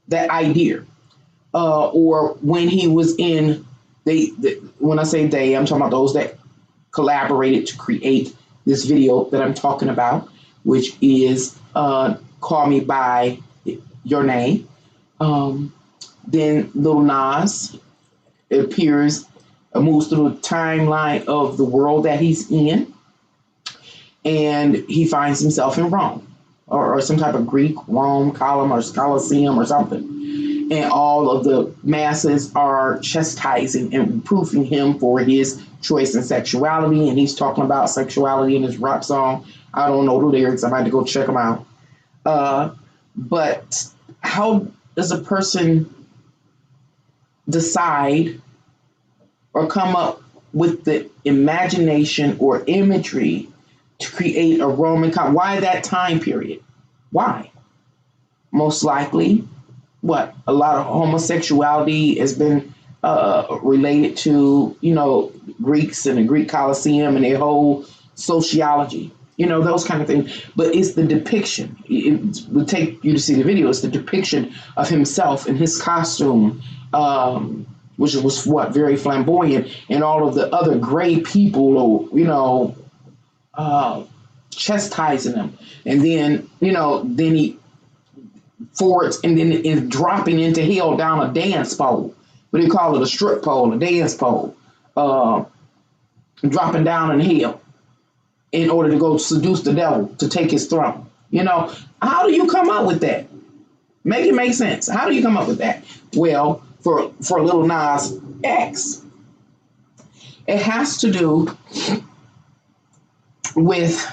That idea. Or when he was in, when I say they, I'm talking about those that collaborated to create this video that I'm talking about, which is Call Me By Your Name. Then Lil Nas appears, moves through the timeline of the world that he's in, and he finds himself in Rome, or some type of Greek Rome column or Colosseum or something, and all of the masses are chastising and reproofing him for his choice in sexuality, and he's talking about sexuality in his rap song. I don't know the lyrics. I might have to go check them out. But how does a person decide or come up with the imagination or imagery to create a Roman column? Why that time period? Why? Most likely, a lot of homosexuality has been related to, Greeks and the Greek Colosseum and their whole sociology, those kind of things. But it's the depiction. It would take you to see the video. It's the depiction of himself in his costume, which was very flamboyant, and all of the other gray people, chastising him, and then then he forwards and then is dropping into hell down a dance pole. What do you call it? A strip pole, a dance pole, dropping down in hell in order to go seduce the devil to take his throne. How do you come up with that? Make it make sense. How do you come up with that? Well, for Lil Nas X, it has to do with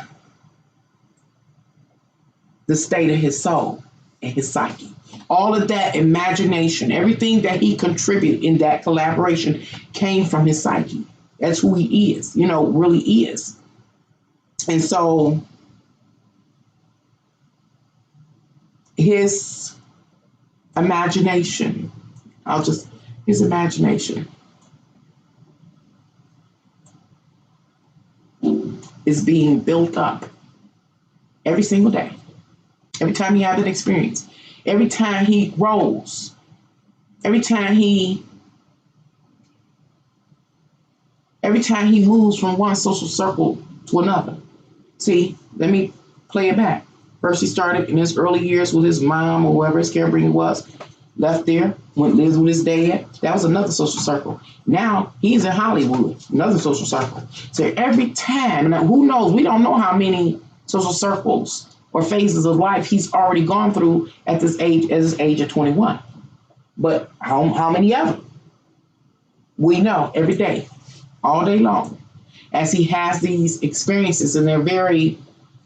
the state of his soul. and his psyche. All of that imagination, everything that he contributed in that collaboration came from his psyche. That's who he is, really is. And so his imagination, his imagination is being built up every single day. Every time he has an experience, every time he grows, every time he moves from one social circle to another. See, let me play it back. First, he started in his early years with his mom or whoever his caregiver was, left there, went lives with his dad. That was another social circle. Now he's in Hollywood, another social circle. So every time, now who knows? We don't know how many social circles or phases of life he's already gone through at his age of 21. But how many of them? We know every day, all day long, as he has these experiences, and they're very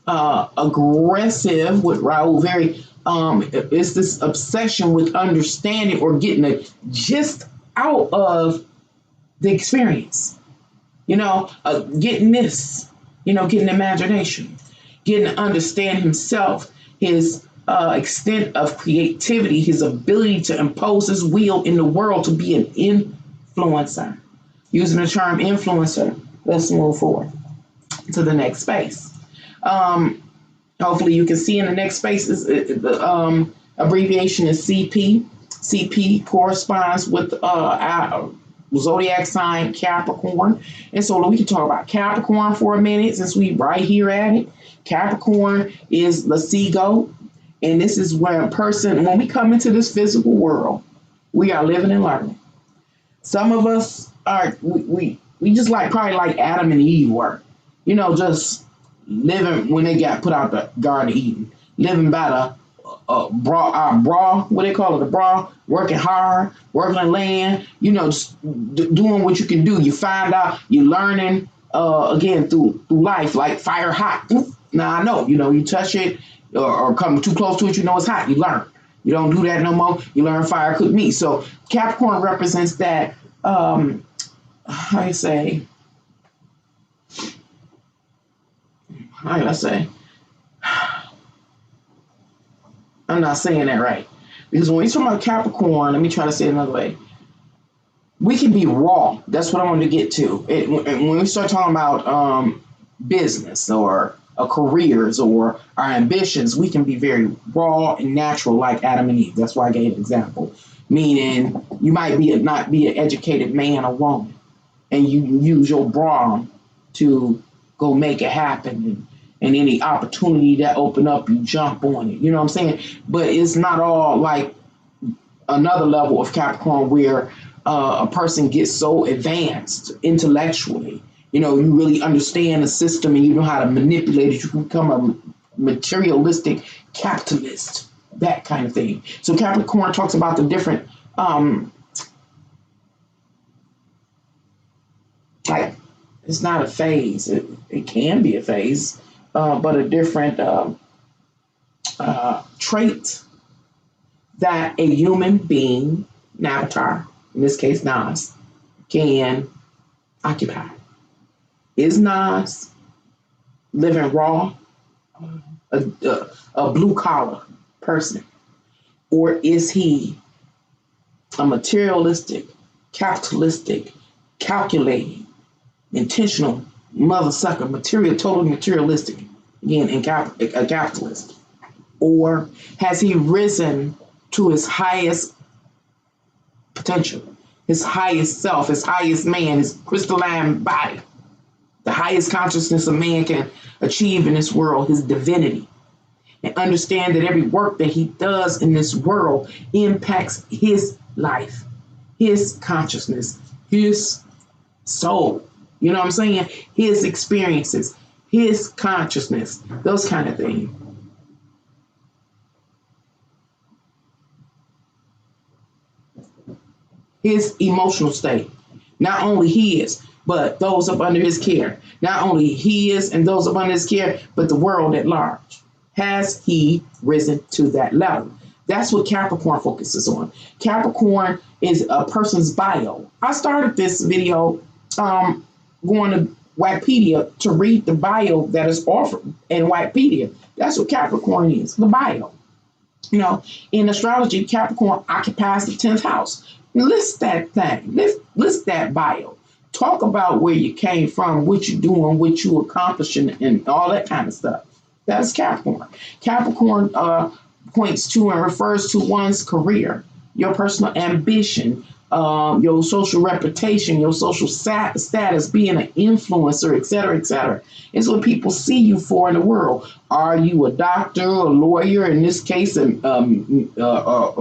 aggressive with Raul, it's this obsession with understanding or getting the gist out of the experience. Getting this, getting imagination, getting to understand himself, his extent of creativity, his ability to impose his will in the world, to be an influencer. Using the term influencer, let's move forward to the next space. Hopefully you can see in the next space is the abbreviation is CP. CP corresponds with our zodiac sign Capricorn. And so we can talk about Capricorn for a minute since we right here at it. Capricorn is the seagull. And this is where when we come into this physical world, we are living and learning. Some of us are, we just probably like Adam and Eve were, just living when they got put out the Garden of Eden, living by the bra, what they call it, the bra, working hard, working the land, just doing what you can do. You find out, you're learning, again, through life, like fire hot. Now I know, you touch it or come too close to it, it's hot, you learn. You don't do that no more, you learn fire cook meat. So Capricorn represents that, how do I say, I'm not saying that right. Because when we talk about Capricorn, let me try to say it another way. We can be raw. That's what I wanted to get to. When we start talking about business or careers or our ambitions, we can be very raw and natural like Adam and Eve. That's why I gave an example. Meaning you might not be an educated man or woman, and you use your brawn to go make it happen, and any opportunity that open up, you jump on it. You know what I'm saying? But it's not all like another level of Capricorn where a person gets so advanced intellectually. You really understand the system and you know how to manipulate it. You can become a materialistic capitalist, that kind of thing. So Capricorn talks about the different, it's not a phase. It can be a phase, but a different trait that a human being, an avatar, in this case Nas, can occupy. Is Nas living raw, a blue collar person, or is he a materialistic, capitalistic, calculating, intentional mother sucker, totally materialistic, again, a capitalist? Or has he risen to his highest potential, his highest self, his highest man, his crystalline body, the highest consciousness a man can achieve in this world, his divinity, and understand that every work that he does in this world impacts his life, his consciousness, his soul. You know what I'm saying? His experiences, his consciousness, those kind of things. His emotional state. Not only his, but those up under his care. Not only his and those up under his care, but the world at large. Has he risen to that level? That's what Capricorn focuses on. Capricorn is a person's bio. I started this video going to Wikipedia to read the bio that is offered in Wikipedia. That's what Capricorn is, the bio. You know, in astrology, Capricorn occupies the 10th house. List that thing. List that bio. Talk about where you came from, what you're doing, what you accomplishing, and all that kind of stuff. That's Capricorn. Capricorn points to and refers to one's career, your personal ambition, your social reputation, your social status, being an influencer, et cetera, et cetera. It's what people see you for in the world. Are you a doctor, a lawyer, in this case, a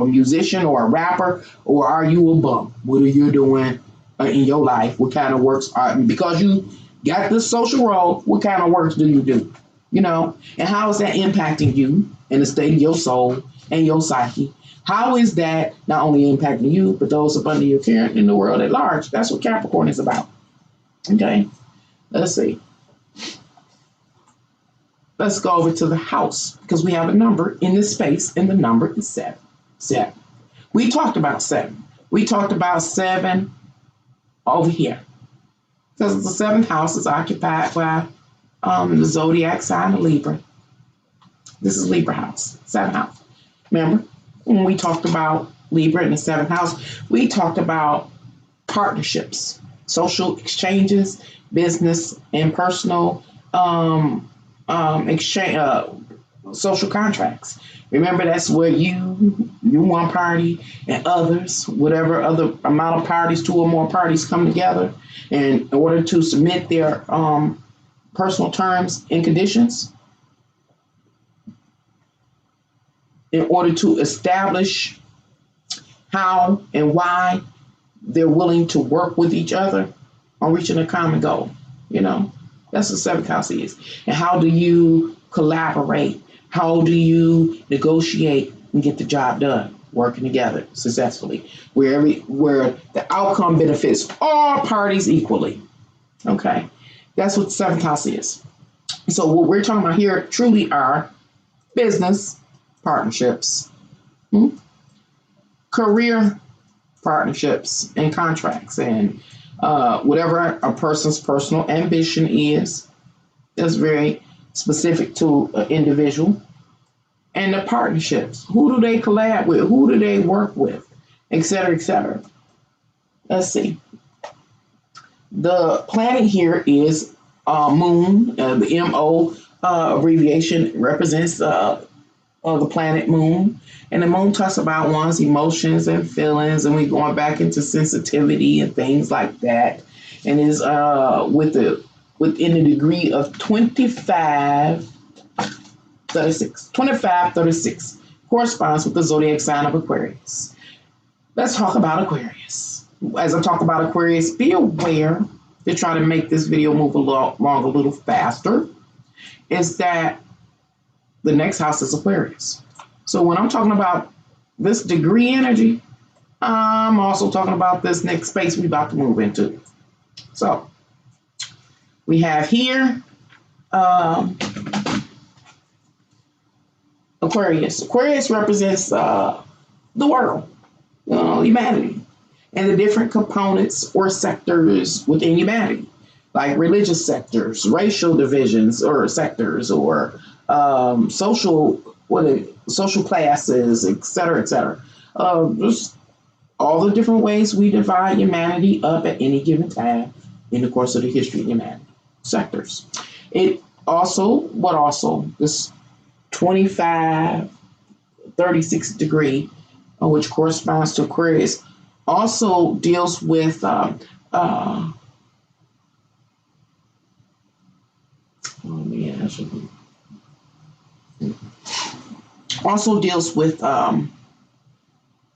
musician or a rapper, or are you a bum? What are you doing in your life? What kind of works are, because you got this social role, what kind of works do you do? You know, and how is that impacting you in the state of your soul and your psyche? How is that not only impacting you, but those up under your care in the world at large? That's what Capricorn is about. Okay, let's see. Let's go over to the house because we have a number in this space, and the number is 7. 7. We talked about 7. We talked about 7 over here because the 7th house is occupied by the Zodiac sign of Libra. This is Libra house, 7th house. Remember? When we talked about Libra in the 7th house, we talked about partnerships, social exchanges, business and personal exchange, social contracts. Remember, that's where you one party and others, whatever other amount of parties, 2 or more parties come together in order to submit their personal terms and conditions, in order to establish how and why they're willing to work with each other on reaching a common goal. You know, that's what 7th house is. And how do you collaborate? How do you negotiate and get the job done? Working together successfully, where the outcome benefits all parties equally. Okay, that's what the 7th house is. So what we're talking about here truly are business partnerships, career partnerships and contracts, and whatever a person's personal ambition is. That's very specific to an individual. And the partnerships. Who do they collab with? Who do they work with? Et cetera, et cetera. Let's see. The planet here is Moon. The MO abbreviation represents the planet Moon. And the Moon talks about one's emotions and feelings, and we're going back into sensitivity and things like that. And is within the degree of 2536 corresponds with the zodiac sign of Aquarius. Let's talk about Aquarius. As I talk about Aquarius, be aware to try to make this video move along a little faster, is that the next house is Aquarius. So when I'm talking about this degree energy, I'm also talking about this next space we're about to move into. So we have here Aquarius. Aquarius represents the world, humanity, and the different components or sectors within humanity, like religious sectors, racial divisions or sectors, or social classes, et cetera, et cetera. Just all the different ways we divide humanity up at any given time in the course of the history of humanity. Sectors. It also, this 2536 degree, which corresponds to Aquarius, also deals with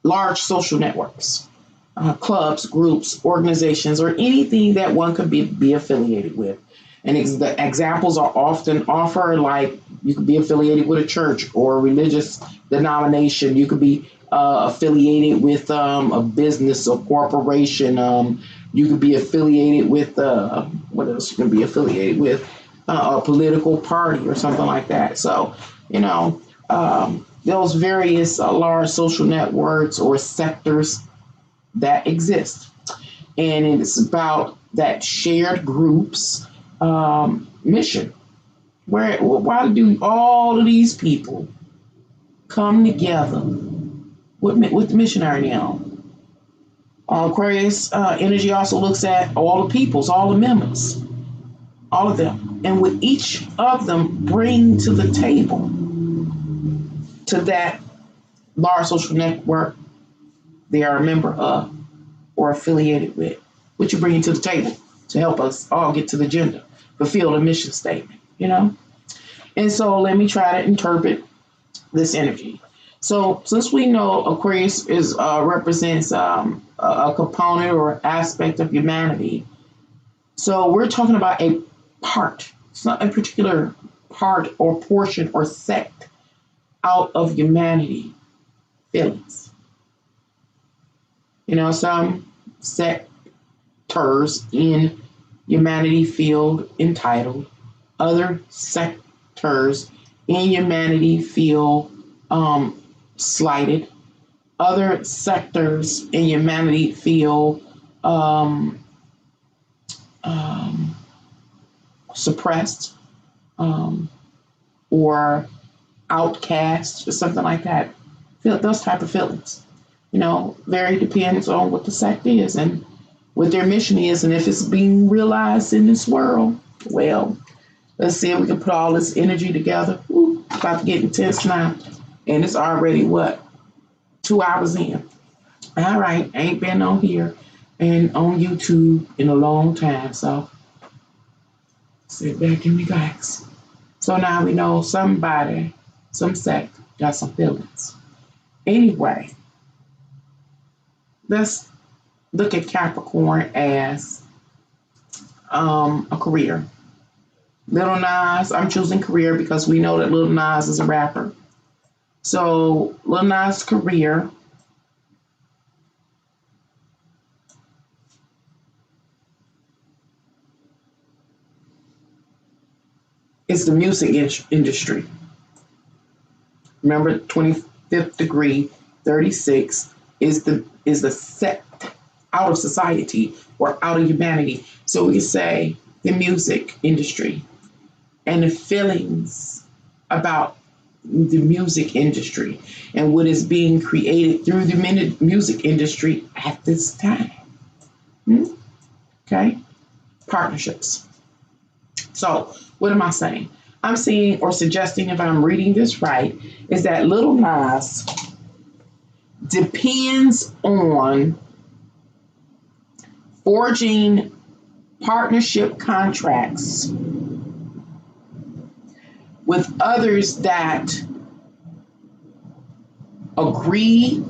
large social networks, clubs, groups, organizations, or anything that one could be affiliated with. And the examples are often offered, like you could be affiliated with a church or a religious denomination. You could be affiliated with a business or corporation. You could be affiliated with, what else? You can be affiliated with a political party or something like that. So, those various large social networks or sectors that exist. And it's about that shared group's mission. Why do all of these people come together with the missionary now? Aquarius energy also looks at all the peoples, all the members, all of them. And with each of them bring to the table, to that large social network they are a member of or affiliated with, what you bring to the table to help us all get to the agenda, fulfill the mission statement, you know? And so let me try to interpret this energy. So since we know Aquarius represents a component or aspect of humanity, so we're talking about a part. It's not a particular part or portion or sect out of humanity feelings. You know, some sectors in humanity feel entitled. Other sectors in humanity feel slighted. Other sectors in humanity feel suppressed or outcast or something like that. Feel those type of feelings. You know, very depends on what the sect is and what their mission is, and if it's being realized in this world. Well, let's see if we can put all this energy together. Ooh, about to get intense now. And it's already, what, 2 hours in. All right, ain't been on here and on YouTube in a long time, so sit back and relax. So now we know somebody, some sect, got some feelings. Anyway, let's look at Capricorn as a career. Lil Nas, I'm choosing career because we know that Lil Nas is a rapper. So Lil Nas' career is the music industry. Remember, 25th degree, 36 is the sect out of society or out of humanity. So we can say the music industry and the feelings about the music industry and what is being created through the music industry at this time. Okay? Partnerships. So what am I saying? I'm saying or suggesting, if I'm reading this right, is that Lil Nas depends on forging partnership contracts with others that agree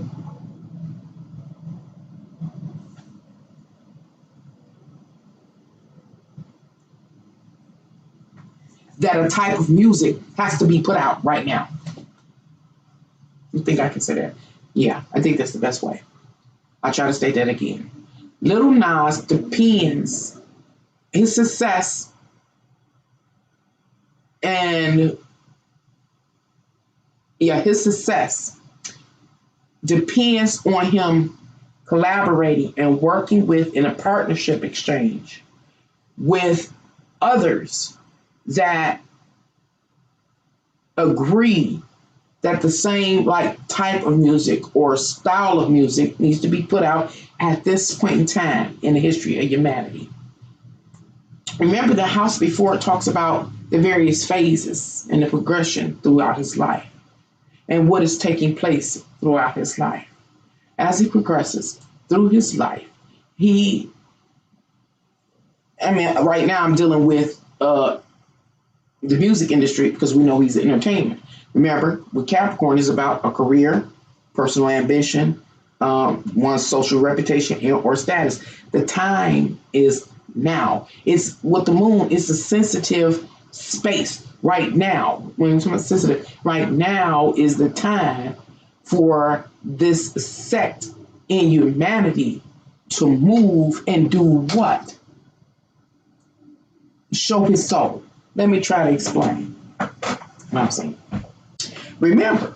that a type of music has to be put out right now. You think I can say that? Yeah, I think that's the best way. I'll try to state that again. Lil Nas depends, his success depends on him collaborating and working with, in a partnership exchange with others that agree that the same type of music or style of music needs to be put out at this point in time in the history of humanity. Remember, the house before it talks about the various phases and the progression throughout his life and what is taking place throughout his life. As he progresses through his life, right now I'm dealing with the music industry because we know he's in entertainment. Remember, with Capricorn is about a career, personal ambition, one's social reputation or status. The time is now. It's what the moon is, a sensitive space right now. When it's sensitive, right now is the time for this sect in humanity to move and do what? Show his soul. Let me try to explain what I'm saying. Remember,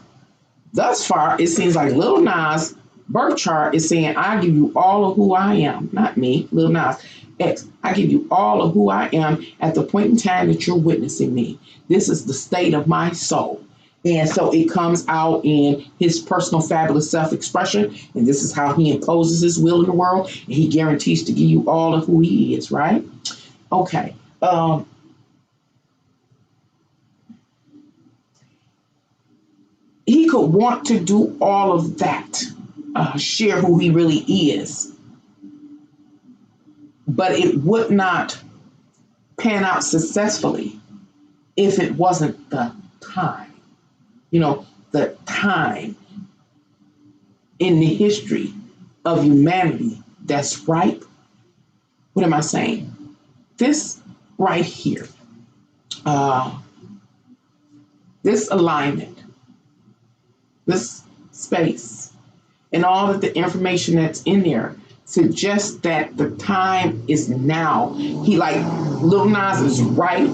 Thus far, it seems like Lil Nas' birth chart is saying, I give you all of who I am. Not me, Lil Nas X. I give you all of who I am at the point in time that you're witnessing me. This is the state of my soul. And so it comes out in his personal fabulous self-expression. And this is how he imposes his will in the world. And he guarantees to give you all of who he is, right? Okay. He could want to do all of that, share who he really is, but it would not pan out successfully if it wasn't the time. You know, the time in the history of humanity that's ripe. What am I saying? This right here, this alignment, this space, and all of the information that's in there suggests that the time is now. He, like, Lil Nas is right.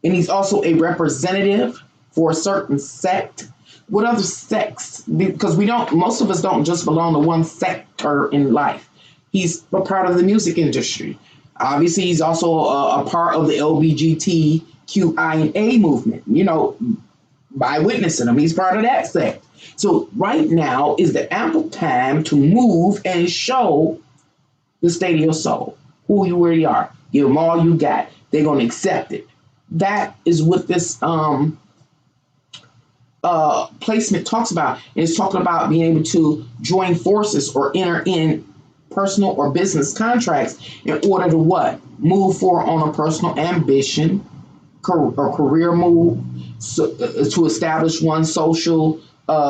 And he's also a representative for a certain sect. What other sects? Because most of us don't just belong to one sector in life. He's a part of the music industry. Obviously, he's also a part of the LGBTQIA movement, you know, by witnessing him. He's part of that sect. So right now is the ample time to move and show the state of your soul, who you really are. Give them all you got. They're going to accept it. That is what this placement talks about. And it's talking about being able to join forces or enter in personal or business contracts in order to what? Move forward on a personal ambition or career move, so, to establish one's social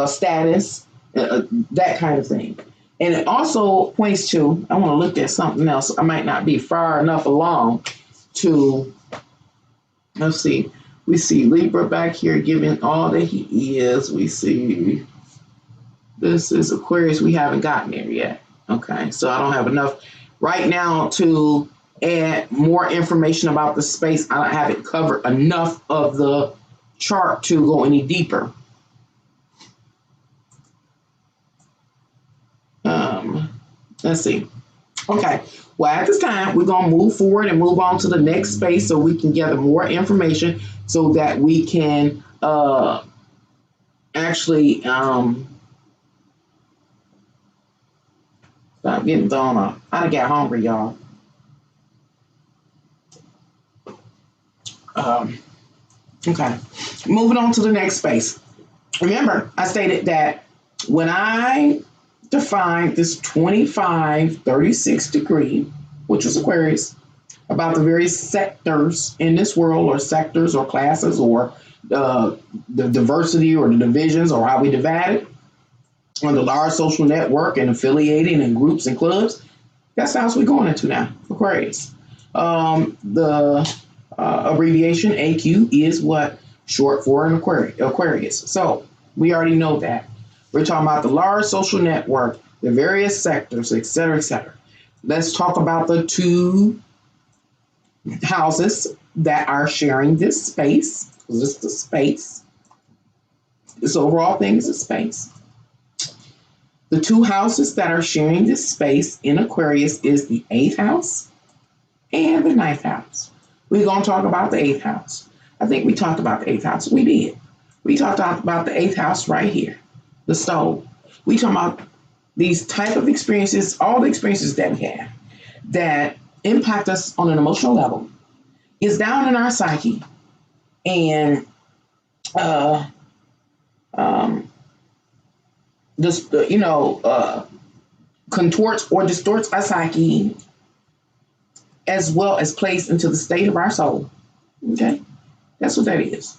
status, that kind of thing. And it also points to, I want to look at something else. I might not be far enough along to, let's see. We see Libra back here giving all that he is. We see this is Aquarius. We haven't gotten there yet. Okay, so I don't have enough right now to add more information about the space. I haven't covered enough of the chart to go any deeper. Let's see. Okay, well, at this time, we're going to move forward and move on to the next space so we can gather more information so that we can actually stop getting thrown off. I got hungry, y'all. Okay, moving on to the next space. Remember, I stated that when I defined this 25-36 degree, which was Aquarius, about the various sectors in this world, or sectors or classes, or the diversity or the divisions, or how we divide it on the large social network and affiliating and groups and clubs. That's the house we're going into now, Aquarius. The abbreviation AQ is what? Short for an Aquarius. So we already know that. We're talking about the large social network, the various sectors, et cetera, et cetera. Let's talk about the two houses that are sharing this space. This is the space. This overall thing is a space. The two houses that are sharing this space in Aquarius is the 8th house and the 9th house. We're going to talk about the 8th house. I think we talked about the 8th house. We did. We talked about the 8th house right here, the stove. We talk about these type of experiences, all the experiences that we have that impact us on an emotional level, is down in our psyche, and just contorts or distorts our psyche, as well as plays into the state of our soul. Okay, that's what that is.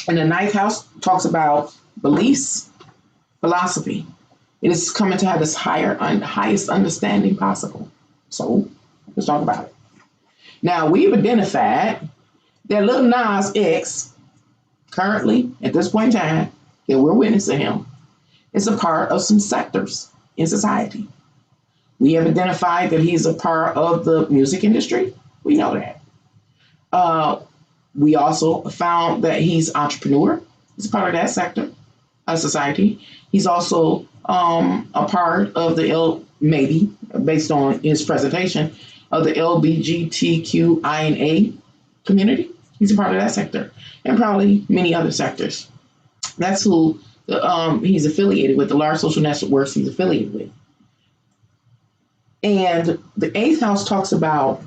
And the 9th house talks about beliefs, philosophy. It is coming to have this highest understanding possible. So let's talk about it. Now, we've identified that Lil Nas X, currently, at this point in time, that we're witnessing him, is a part of some sectors in society. We have identified that he's a part of the music industry. We know that. We also found that he's entrepreneur. He's a part of that sector of society. He's also a part of maybe based on his presentation, of the LBGTQIA community. He's a part of that sector, and probably many other sectors. That's who he's affiliated with, the large social networks he's affiliated with. And the eighth house talks about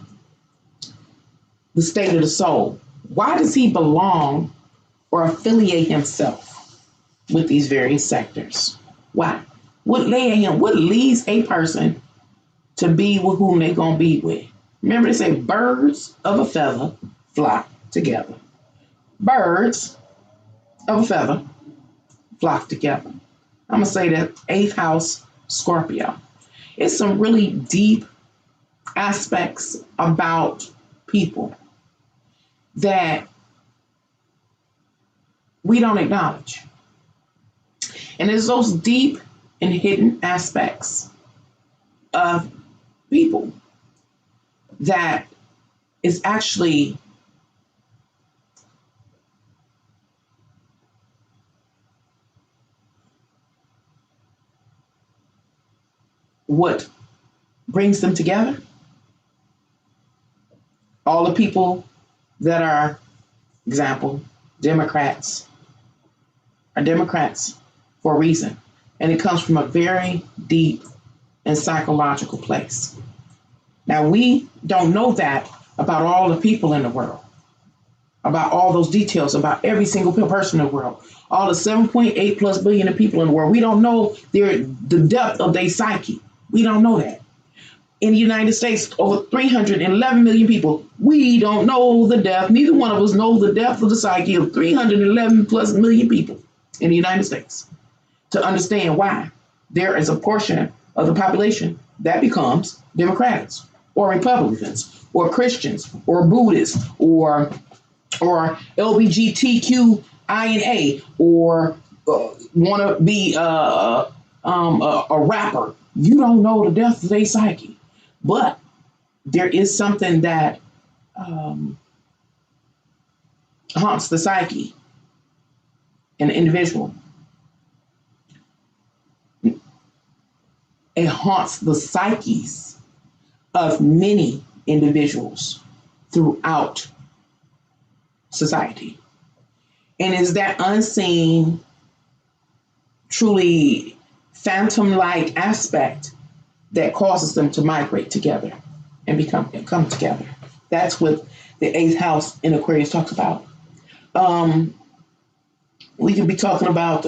the state of the soul. Why does he belong or affiliate himself with these various sectors? Why? What leads a person to be with whom they're going to be with? Remember, they say birds of a feather flock together. Birds of a feather flock together. I'm going to say that eighth house, Scorpio. It's some really deep aspects about people that we don't acknowledge. And it's those deep and hidden aspects of people that is actually what brings them together. All the people that are, example, Democrats are Democrats for a reason. And it comes from a very deep and psychological place. Now, we don't know that about all the people in the world, about all those details, about every single person in the world, all the 7.8 plus billion of people in the world. We don't know the depth of their psyche. We don't know that. In the United States, over 311 million people, we don't know the depth. Neither one of us knows the depth of the psyche of 311 plus million people in the United States to understand why there is a portion of the population that becomes Democrats or Republicans or Christians or Buddhists or LGBTQIA or want to be a rapper. You don't know the depth of their psyche. But there is something that haunts the psyche in an individual. It haunts the psyches of many individuals throughout society. And it's that unseen, truly phantom-like aspect that causes them to migrate together and come together. That's what the eighth house in Aquarius talks about. We could be talking about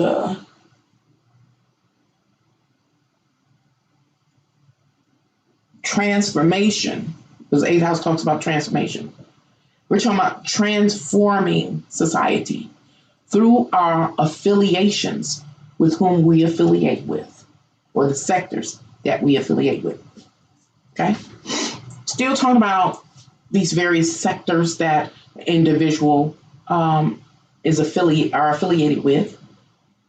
transformation, because the eighth house talks about transformation. We're talking about transforming society through our affiliations with whom we affiliate with, or the sectors that we affiliate with. Okay? Still talking about these various sectors that individual are affiliated with.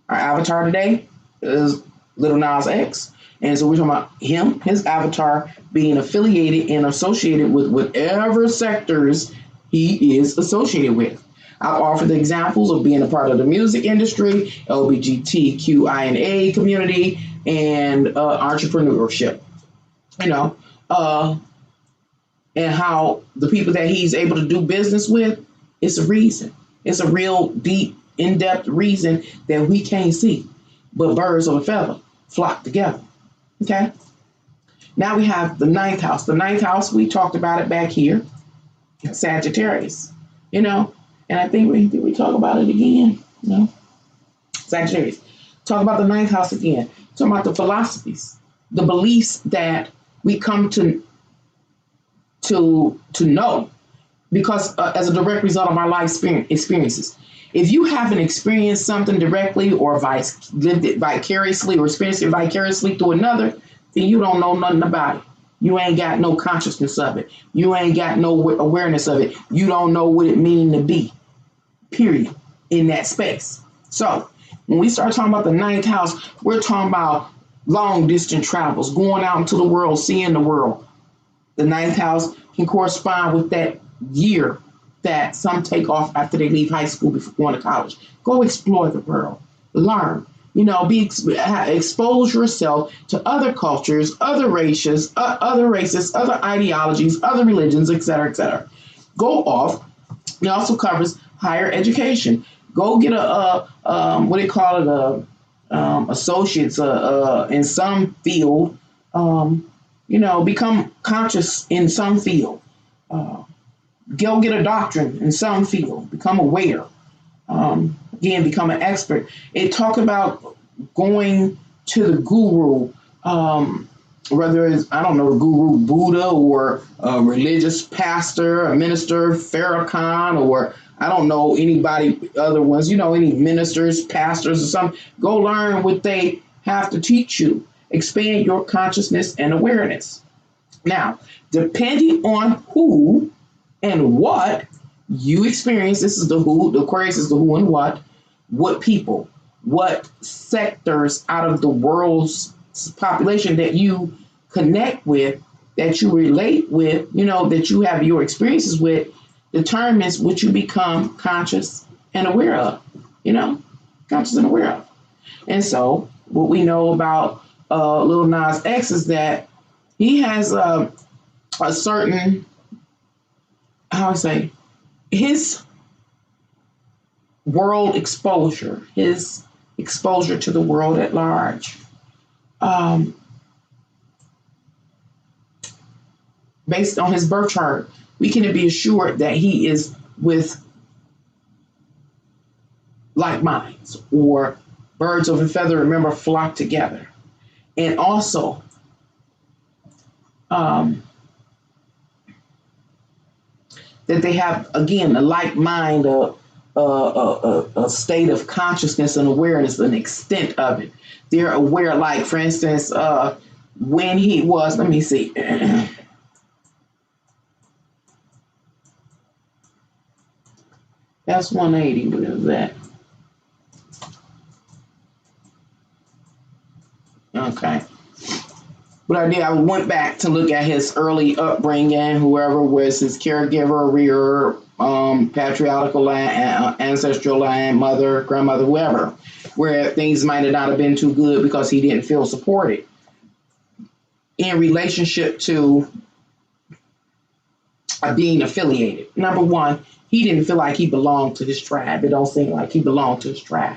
Our avatar today is Lil Nas X. And so we're talking about him, his avatar, being affiliated and associated with whatever sectors he is associated with. I've offered the examples of being a part of the music industry, LGBTQIA community, and entrepreneurship. And how the people that he's able to do business with, it's a reason. It's a real deep, in-depth reason that we can't see. But birds of a feather flock together. Okay? Now we have the ninth house. The ninth house, we talked about it back here. Sagittarius. And I think we talk about it again. Sagittarius. Talk about the ninth house again. Talk about the philosophies, the beliefs that we come to know because as a direct result of our life experiences. If you haven't experienced something directly or lived it vicariously or experienced it vicariously through another, then you don't know nothing about it. You ain't got no consciousness of it. You ain't got no awareness of it. You don't know what it means to be, period, in that space. So when we start talking about the ninth house, we're talking about long distance travels, going out into the world, seeing the world. The ninth house can correspond with that year that some take off after they leave high school before going to college. Go explore the world, learn. Expose yourself to other cultures, other races, other ideologies, other religions, etc., etc. Go off. It also covers higher education. Go get a what do you call it, associates in some field. Become conscious in some field. Go get a doctrine in some field. Become aware. Again, become an expert. It talk about going to the guru, whether it's, I don't know, the guru Buddha or a religious pastor, a minister, Farrakhan, or I don't know anybody, other ones, any ministers, pastors or something. Go learn what they have to teach you. Expand your consciousness and awareness. Now, depending on who and what you experience, this is the who, the Aquarius is the who and what people, what sectors out of the world's population that you connect with, that you relate with, that you have your experiences with, determines what you become conscious and aware of, conscious and aware of. And so what we know about Lil Nas X is that he has a certain, his world exposure, his exposure to the world at large, based on his birth chart, we can be assured that he is with like minds, or birds of a feather, remember, flock together. And also, that they have, again, a like mind, a state of consciousness and awareness, an extent of it. They're aware, like, for instance, when he was, let me see. That's 180. What is that? Okay. But I went back to look at his early upbringing, whoever was his caregiver, rearer, patriarchal line, ancestral line, mother, grandmother, whoever, where things might not have been too good because he didn't feel supported in relationship to being affiliated. Number one, he didn't feel like he belonged to his tribe. It don't seem like he belonged to his tribe.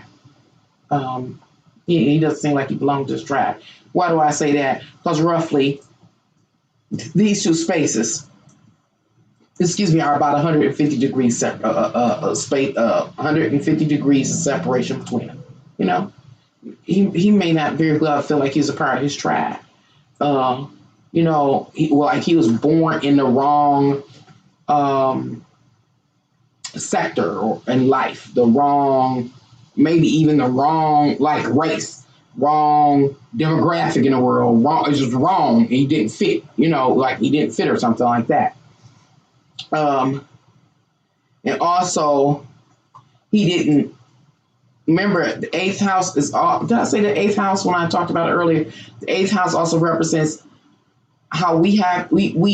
He doesn't seem like he belonged to his tribe. Why do I say that? Because roughly these two spaces, are about 150 degrees 150 degrees of separation between them. He may not very well feel like he's a part of his tribe. He was born in the wrong sector or in life, maybe even the wrong race, wrong demographic in the world, wrong. It's just wrong. And he didn't fit, he didn't fit or something like that. And also, he didn't remember the eighth house is all. Did I say the eighth house when I talked about it earlier? The eighth house also represents how we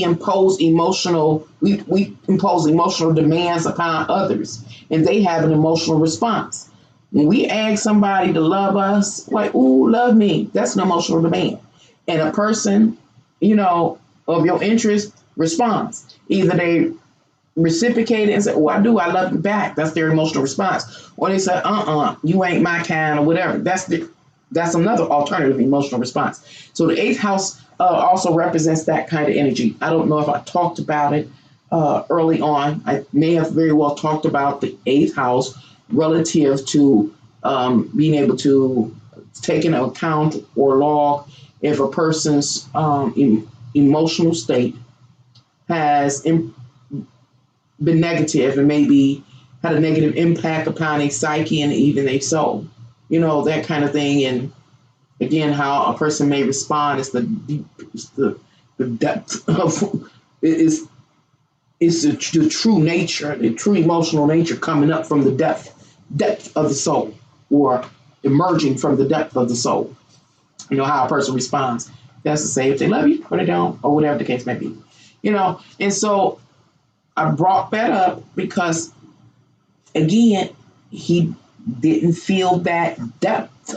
impose emotional demands upon others, and they have an emotional response. When we ask somebody to love us, like, ooh, love me, that's an emotional demand. And a person, of your interest responds. Either they reciprocate it and say, oh, I do, I love you back. That's their emotional response. Or they say, you ain't my kind, or whatever. That's another alternative emotional response. So the eighth house also represents that kind of energy. I don't know if I talked about it early on. I may have very well talked about the eighth house relative to being able to take into account or log if a person's emotional state has been negative and maybe had a negative impact upon a psyche and even a soul, that kind of thing. And again, how a person may respond is the depth of is the true nature, the true emotional nature coming up from the depth of the soul, or emerging from the depth of the soul. How a person responds. That's to say if they love you or they don't, or whatever the case may be. And so I brought that up because, again, he didn't feel that depth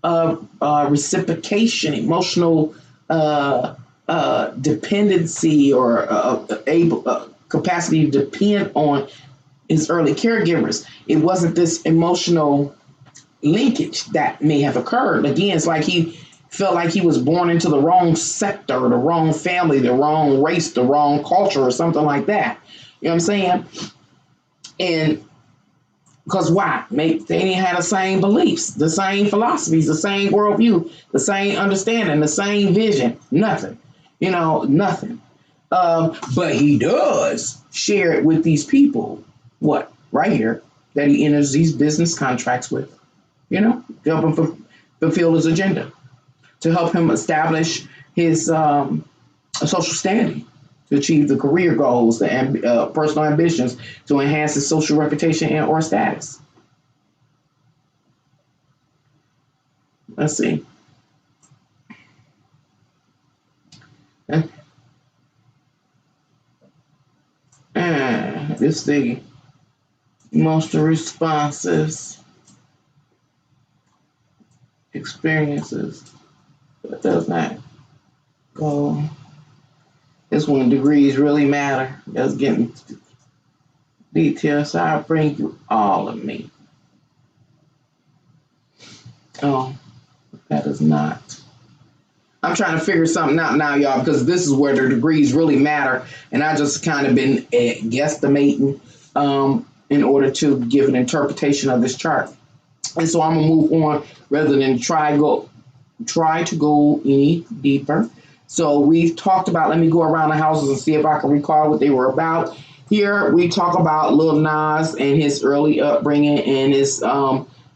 of reciprocation, emotional dependency, or able capacity to depend on his early caregivers. It wasn't this emotional linkage that may have occurred. Again, it's like he felt like he was born into the wrong sector, the wrong family, the wrong race, the wrong culture, or something like that. You know what I'm saying? And because why? They didn't have the same beliefs, the same philosophies, the same worldview, the same understanding, the same vision. Nothing. Nothing. But he does share it with these people. What? Right here, that he enters these business contracts with. To help him fulfill his agenda, to help him establish his social standing, to achieve the career goals, the personal ambitions, to enhance his social reputation and or status. Let's see. And this the emotional responses, experiences, but does not go. This one, degrees really matter. That's getting details. So I'll bring you all of me. Oh, that is not. I'm trying to figure something out now, y'all, because this is where the degrees really matter. And I just kind of been guesstimating in order to give an interpretation of this chart. And so I'm going to move on rather than try to go any deeper. So we've talked about, let me go around the houses and see if I can recall what they were about. Here we talk about Lil Nas and his early upbringing and his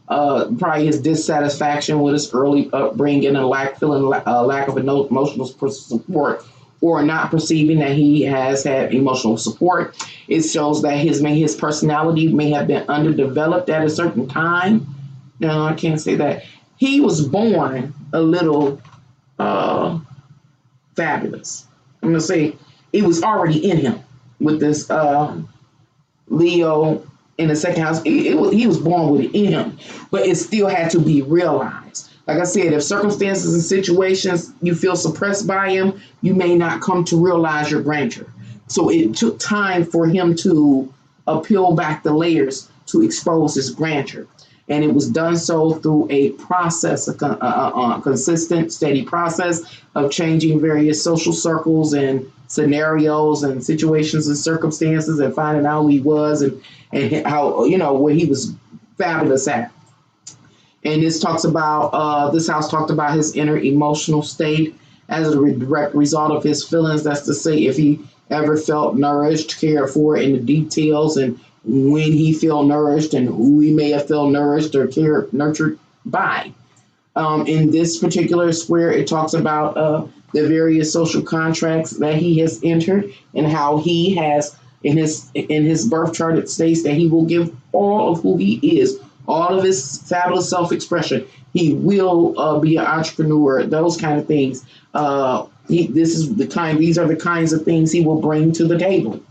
probably his dissatisfaction with his early upbringing and lack of emotional support, or not perceiving that he has had emotional support. It shows that his personality may have been underdeveloped at a certain time. No, I can't say that. He was born a little fabulous. I'm going to say it was already in him with this Leo in the second house. He was born with it in him, but it still had to be realized. Like I said, if circumstances and situations you feel suppressed by him, you may not come to realize your grandeur. So it took time for him to peel back the layers to expose his grandeur. And it was done so through a process, a consistent, steady process of changing various social circles and scenarios and situations and circumstances, and finding out who he was and how, where he was fabulous at. And this talks about, this house talked about his inner emotional state as a direct result of his feelings. That's to say, if he ever felt nourished, cared for in the details, and when he felt nourished and who he may have felt nourished or nurtured by. In this particular square, it talks about the various social contracts that he has entered and how he has, in his birth chart, it states that he will give all of who he is, all of his fabulous self-expression. He will be an entrepreneur, those kind of things. These are the kinds of things he will bring to the table.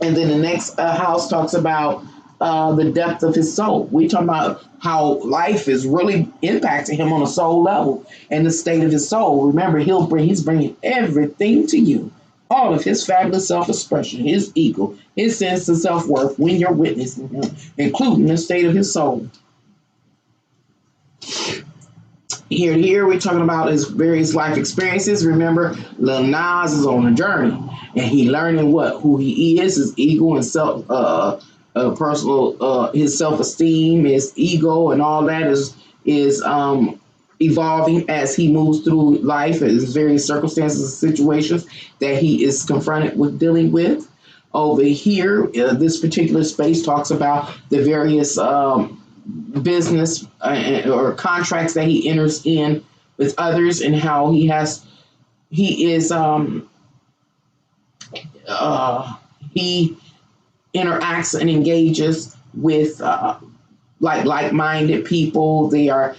And then the next house talks about the depth of his soul. We talk about how life is really impacting him on a soul level and the state of his soul. Remember, he's bringing everything to you. All of his fabulous self-expression, his ego, his sense of self-worth when you're witnessing him, including the state of his soul. Here we're talking about his various life experiences. Remember, Lil Nas is on a journey, and he learning who he is, his ego and self, personal, his self-esteem, his ego, and all that is evolving as he moves through life, his various circumstances and situations that he is confronted with dealing with. Over here, this particular space talks about the various business or contracts that he enters in with others, and how he interacts and engages with like-minded people. They are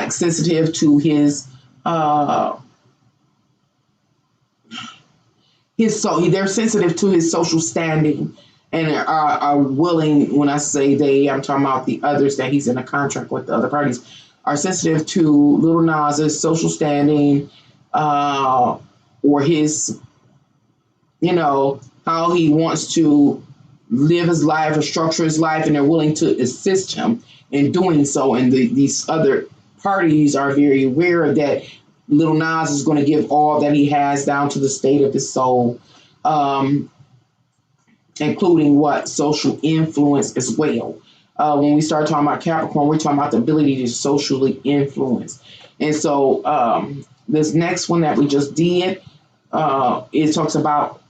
sensitive to his his so they're sensitive to his social standing and are willing. When I say they, I'm talking about the others that he's in a contract with. The other parties are sensitive to Lil Nas's social standing, or his, how he wants to live his life or structure his life, and they're willing to assist him in doing so. And these other parties are very aware that Lil Nas is going to give all that he has down to the state of his soul, including what social influence as well. When we start talking about Capricorn, we're talking about the ability to socially influence. And so this next one that we just did, it talks about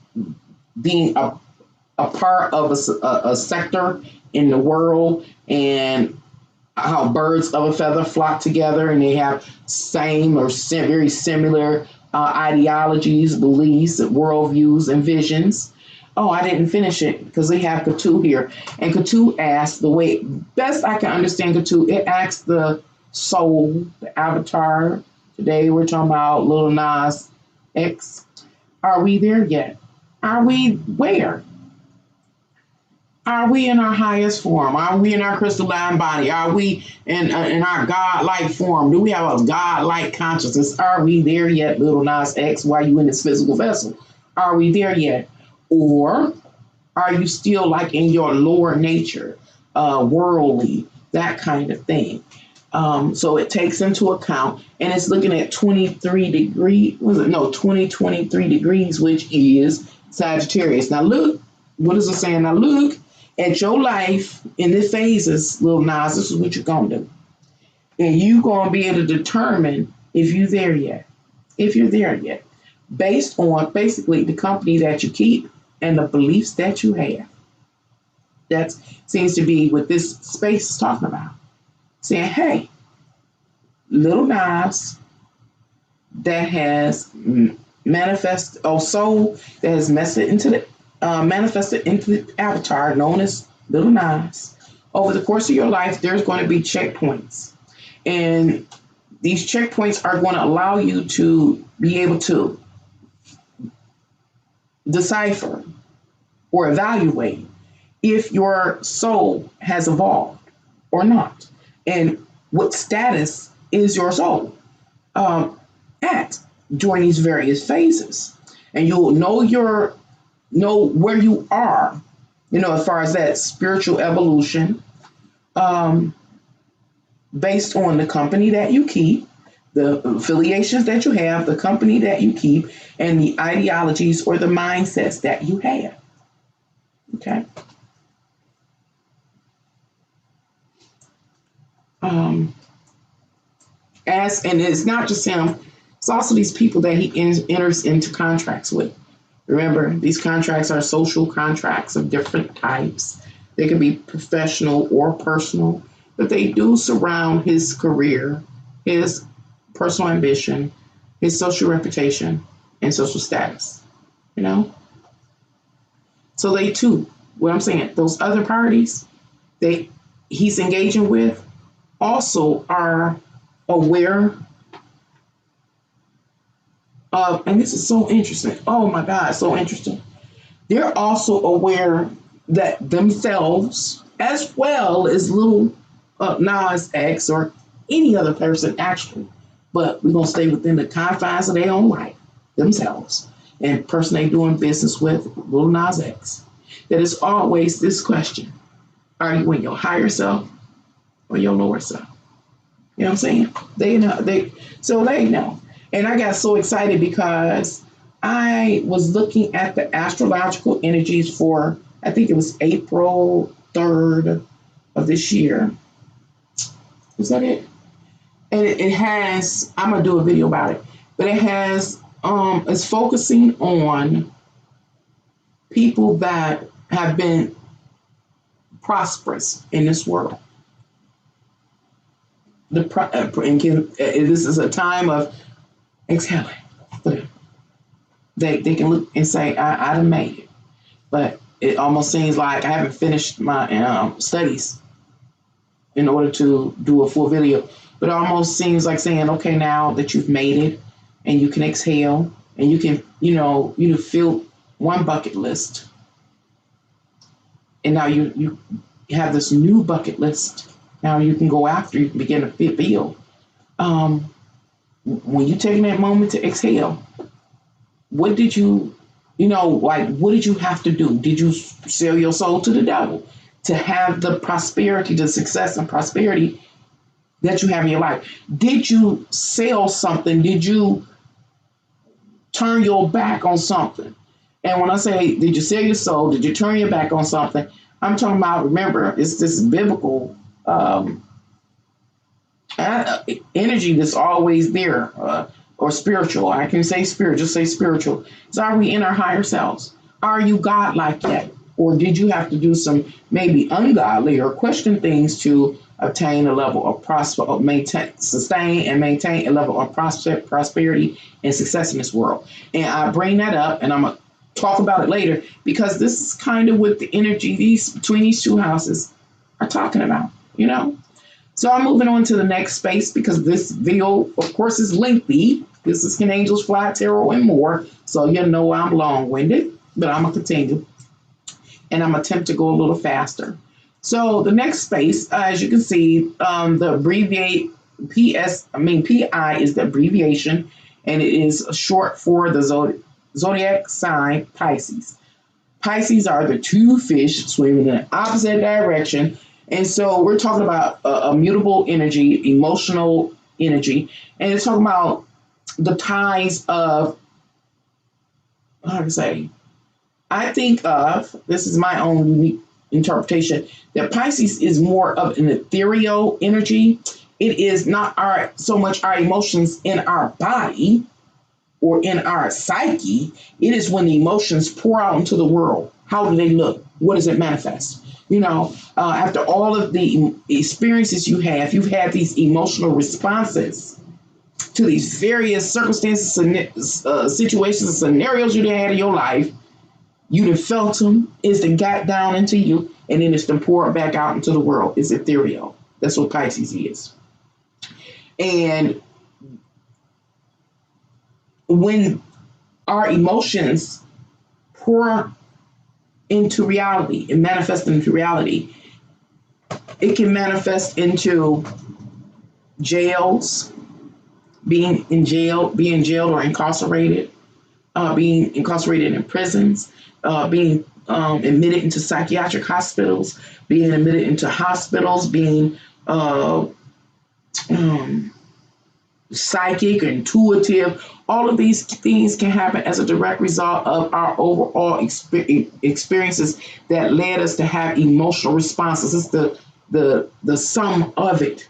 being a part of a sector in the world, and how birds of a feather flock together, and they have same or very similar ideologies, beliefs, worldviews, and visions. Oh, I didn't finish it because they have Katu here. And Katu asks, the way best I can understand Katu, it asks the soul, the avatar. Today we're talking about Lil Nas X. Are we there yet? Are we where? Are we in our highest form? Are we in our crystalline body? Are we in our God-like form? Do we have a God-like consciousness? Are we there yet, Lil Nas X? Why are you in this physical vessel? Are we there yet? Or are you still like in your lower nature, worldly, that kind of thing? So it takes into account, and it's looking at 23 degrees, 2023 degrees, which is Sagittarius. Now look, what is it saying? Now look at your life in the phases, Lil Nas. This is what you're going to do. And you're going to be able to determine if you're there yet. If you're there yet. Based on basically the company that you keep and the beliefs that you have. That seems to be what this space is talking about. Saying, hey, Lil Nas that has manifested, or soul that has manifested into the avatar known as Lil Nas. Over the course of your life, there's going to be checkpoints. And these checkpoints are going to allow you to be able to decipher or evaluate if your soul has evolved or not, and what status is your soul at during these various phases. And you'll know where you are, as far as that spiritual evolution, based on the company that you keep, the affiliations that you have, the company that you keep, and the ideologies or the mindsets that you have. Okay. And it's not just him, it's also these people that he enters into contracts with. Remember, these contracts are social contracts of different types. They can be professional or personal, but they do surround his career, his personal ambition, his social reputation, and social status. So they too, what I'm saying, those other parties he's engaging with also are aware of, and this is so interesting. Oh my God, so interesting. They're also aware that themselves, as well as Lil Nas X or any other person actually, but we're going to stay within the confines of their own life, themselves, and person they doing business with, Lil Nas X. That is always this question: are you in your higher self or your lower self? You know what I'm saying? They know. They know. And I got so excited because I was looking at the astrological energies for, I think it was April 3rd of this year. Is that it? And it has, I'm going to do a video about it, but it has, it's focusing on people that have been prosperous in this world. This is a time of exhaling. They can look and say, I done made it. But it almost seems like I haven't finished my studies in order to do a full video. But it almost seems like saying, okay, now that you've made it and you can exhale and you can, you feel one bucket list, and now you have this new bucket list. Now you can go after. You can begin to feel. When you taking that moment to exhale, what did you, what did you have to do? Did you sell your soul to the devil to have the prosperity, the success and prosperity that you have in your life? Did you sell something? Did you turn your back on something? And when I say, did you sell your soul? Did you turn your back on something? I'm talking about, remember, it's this biblical energy that's always there, or spiritual. I can say spiritual, just say spiritual. So are we in our higher selves? Are you God like that? Or did you have to do some maybe ungodly or question things to obtain a level of sustain and maintain a level of prosperity and success in this world? And I bring that up, and I'm going to talk about it later, because this is kind of what the energy between these two houses are talking about, So I'm moving on to the next space, because this video, of course, is lengthy. This is Can Angels Fly, Tarot, and More. So I'm long-winded, but I'm going to continue. And I'm going to attempt to go a little faster. So the next space, as you can see, the abbreviate PI is the abbreviation, and it is short for the zodiac sign Pisces. Pisces are the two fish swimming in the opposite direction. And so we're talking about a mutable energy, emotional energy, and it's talking about the ties of, I think of, this is my own unique interpretation, that Pisces is more of an ethereal energy. It is not so much our emotions in our body or in our psyche. It is when the emotions pour out into the world. How do they look? What does it manifest? After all of the experiences you've had these emotional responses to these various circumstances, situations, and scenarios you had in your life. You'd have felt them, it's then got down into you, and then it's then poured back out into the world. It's ethereal. That's what Pisces is. And when our emotions pour into reality and manifest into reality, it can manifest into jails, being jailed or incarcerated, being incarcerated in prisons, being admitted into psychiatric hospitals, being admitted into hospitals, being psychic, intuitive. All of these things can happen as a direct result of our overall experiences that led us to have emotional responses. It's the sum of it.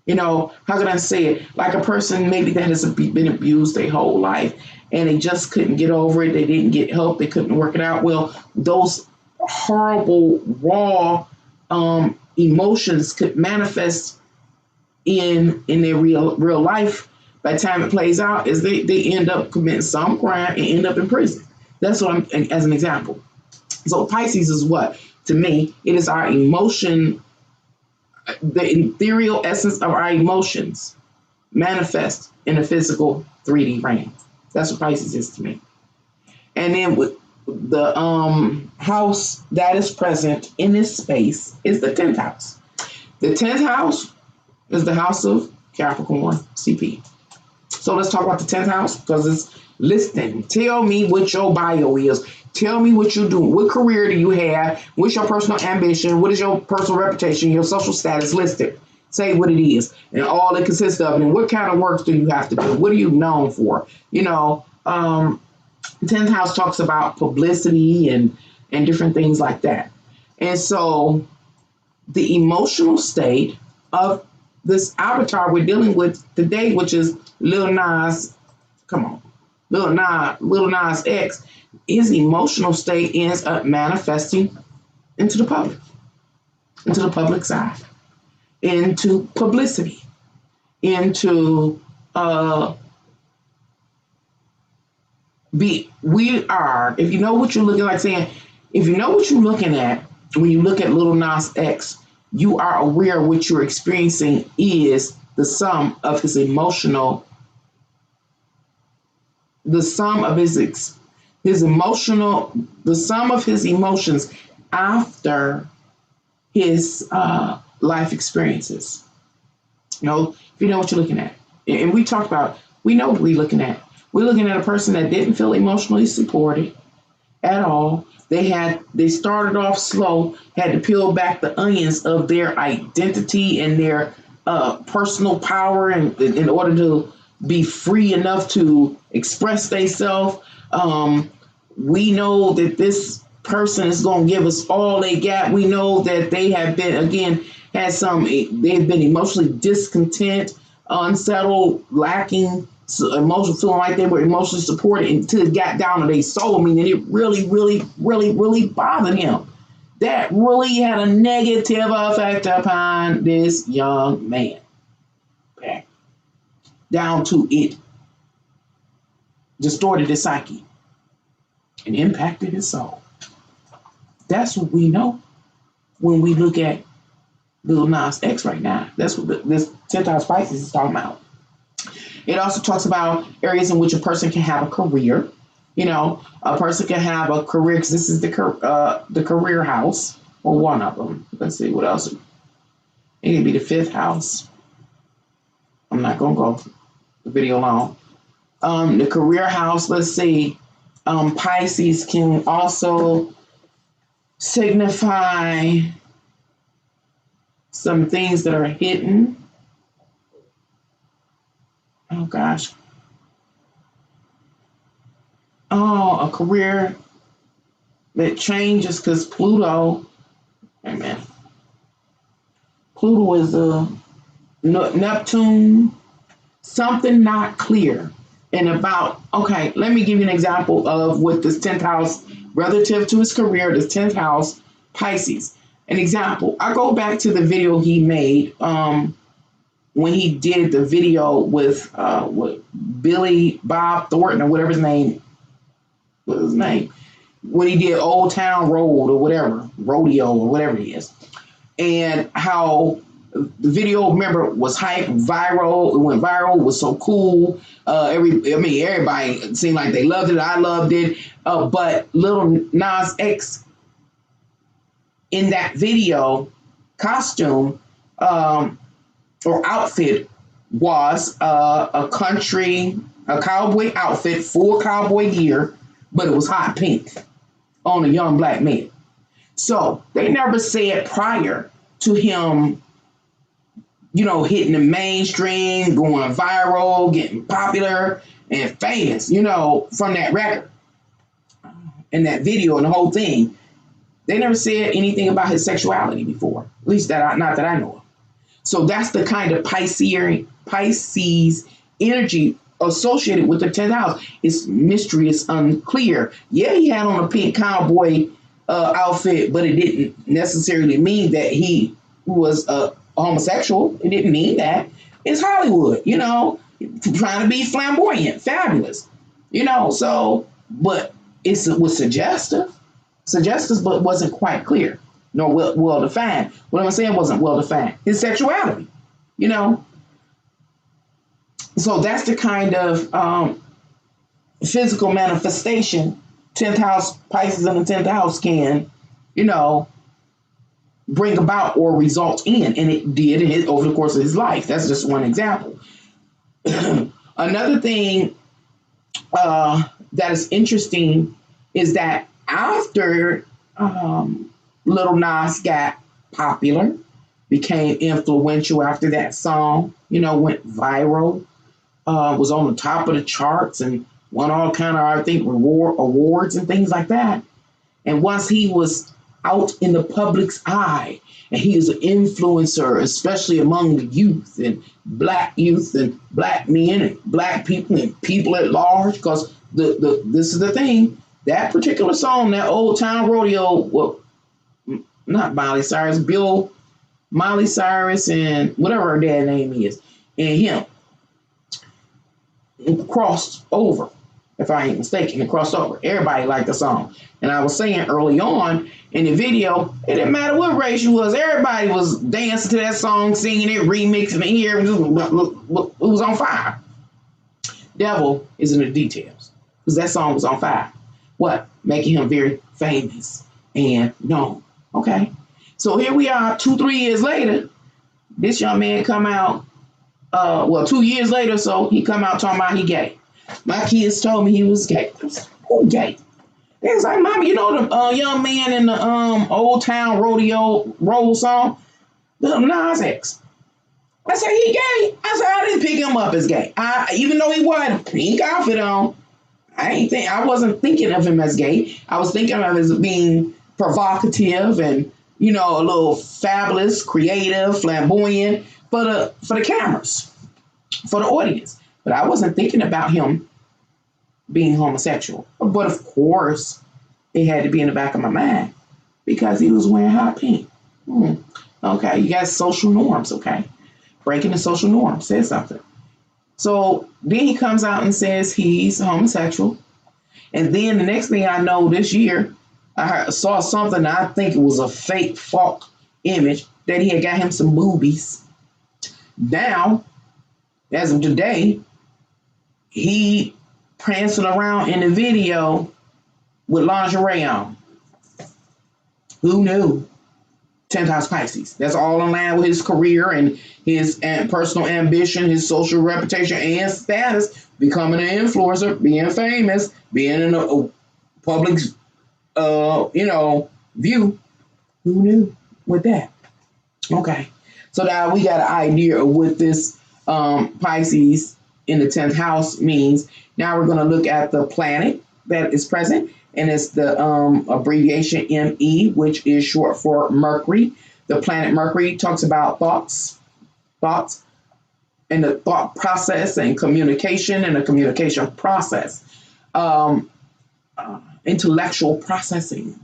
How can I say it? Like a person maybe that has been abused their whole life and they just couldn't get over it. They didn't get help. They couldn't work it out. Well, those horrible, raw emotions could manifest in their real life. By the time it plays out, is they end up committing some crime and end up in prison. That's what I'm, as an example. So Pisces is what? To me, it is our emotion, the ethereal essence of our emotions manifest in the physical 3D realm. That's what Pisces is to me. And then with the house that is present in this space is the 10th house. The 10th house is the house of Capricorn, CP. So let's talk about the 10th house, because it's listing. Tell me what your bio is. Tell me what you're doing. What career do you have? What's your personal ambition? What is your personal reputation? Your social status listed. Say what it is and all it consists of. And what kind of works do you have to do? What are you known for? 10th house talks about publicity and different things like that. And so the emotional state of this avatar we're dealing with today, which is Lil Nas X, his emotional state ends up manifesting into the public side, into publicity, into if you know what you're looking like, saying, if you know what you're looking at when you look at Lil Nas X, you are aware what you're experiencing is the sum of his emotional, the sum of his the sum of his emotions after his life experiences. You know, if you know what you're looking at. And we talked about, we know what we're looking at. We're looking at a person that didn't feel emotionally supported at all. They started off slow, had to peel back the onions of their identity and their personal power in order to be free enough to express themselves. We know that this person is going to give us all they got. We know that they have been, again, they've been emotionally discontent, unsettled, lacking emotional, feeling like they were emotionally supported until it got down to their soul. I mean, and it really, really, really, really bothered him. That really had a negative effect upon this young man. Okay. Down to it distorted his psyche and impacted his soul. That's what we know when we look at Lil Nas X right now. That's what this 10th house Pisces is talking about. It also talks about areas in which a person can have a career. You know, a person can have a career, because this is the career house, or one of them. Let's see what else. It could be the 5th house. I'm not going to go the video long. The career house, let's see. Pisces can also signify some things that are hidden. Oh gosh. Oh, a career that changes because Pluto, amen. Pluto is a Neptune, something not clear. And about, okay, let me give you an example of what this 10th house, relative to his career, this 10th house, Pisces. An example, I go back to the video he made when he did the video with Billy Bob Thornton, or whatever his name was, when he did Old Town Road or whatever, rodeo or whatever it is, and how the video, remember, was hype, viral. It went viral. It was so cool. Everybody seemed like they loved it. I loved it. But Lil Nas X in that video costume or outfit was a cowboy outfit, full cowboy gear, but it was hot pink on a young black man. So they never said prior to him, you know, hitting the mainstream, going viral, getting popular and famous, you know, from that record and that video and the whole thing. They never said anything about his sexuality before, at least not that I know of. So that's the kind of Pisces energy associated with the 10th house. It's mystery, it's unclear. Yeah, he had on a pink cowboy outfit, but it didn't necessarily mean that he was homosexual. It didn't mean that. It's Hollywood, you know, trying to be flamboyant, fabulous, you know. So, but it was suggestive, but wasn't quite clear, nor well defined. What I'm saying wasn't well defined. His sexuality, you know. So that's the kind of physical manifestation 10th house Pisces in the 10th house can, you know, bring about or result in, and it did over the course of his life. That's just one example. Another thing that is interesting is that after Lil Nas got popular, became influential after that song, you know, went viral, was on the top of the charts and won all kind of, I think, awards and things like that. And once he was out in the public's eye, and he is an influencer, especially among the youth and black men and black people and people at large, because this is the thing, that particular song, that Old Town Rodeo, well, not Miley Cyrus, Miley Cyrus and whatever her dad's name is, and him crossed over. If I ain't mistaken, it crossed over. Everybody liked the song. And I was saying early on in the video, it didn't matter what race you was. Everybody was dancing to that song, singing it, remixing it here. It was on fire. Devil is in the details, because that song was on fire. what? Making him very famous and known. Okay. So here we are 2-3 years later. This young man come out, 2 years later, so he come out talking about he gay. My kids told me he was gay. Who gay? They was like, Mommy, you know the young man in the Old Town Rodeo roll song? Lil Nas X. I said, he gay? I said, I didn't pick him up as gay. Even though he wore a pink outfit on, I wasn't thinking of him as gay. I was thinking of him as being provocative and, you know, a little fabulous, creative, flamboyant for the cameras, for the audience. But I wasn't thinking about him being homosexual. But of course, it had to be in the back of my mind because he was wearing hot pink. Okay, you got social norms, okay? Breaking the social norm, says something. So then he comes out and says he's homosexual. And then the next thing I know this year, I saw something, I think it was a fake false image, that he had got him some boobies. Now, as of today, he prancing around in the video with lingerie on. Who knew? 10th house Pisces. That's all in line with his career and his personal ambition, his social reputation and status, becoming an influencer, being famous, being in a public, view. Who knew with that? Okay. So now we got an idea of what this Pisces in the 10th house means. Now we're going to look at the planet that is present, and it's the abbreviation ME, which is short for Mercury. The planet Mercury talks about thoughts, and the thought process and communication and the communication process. Intellectual processing,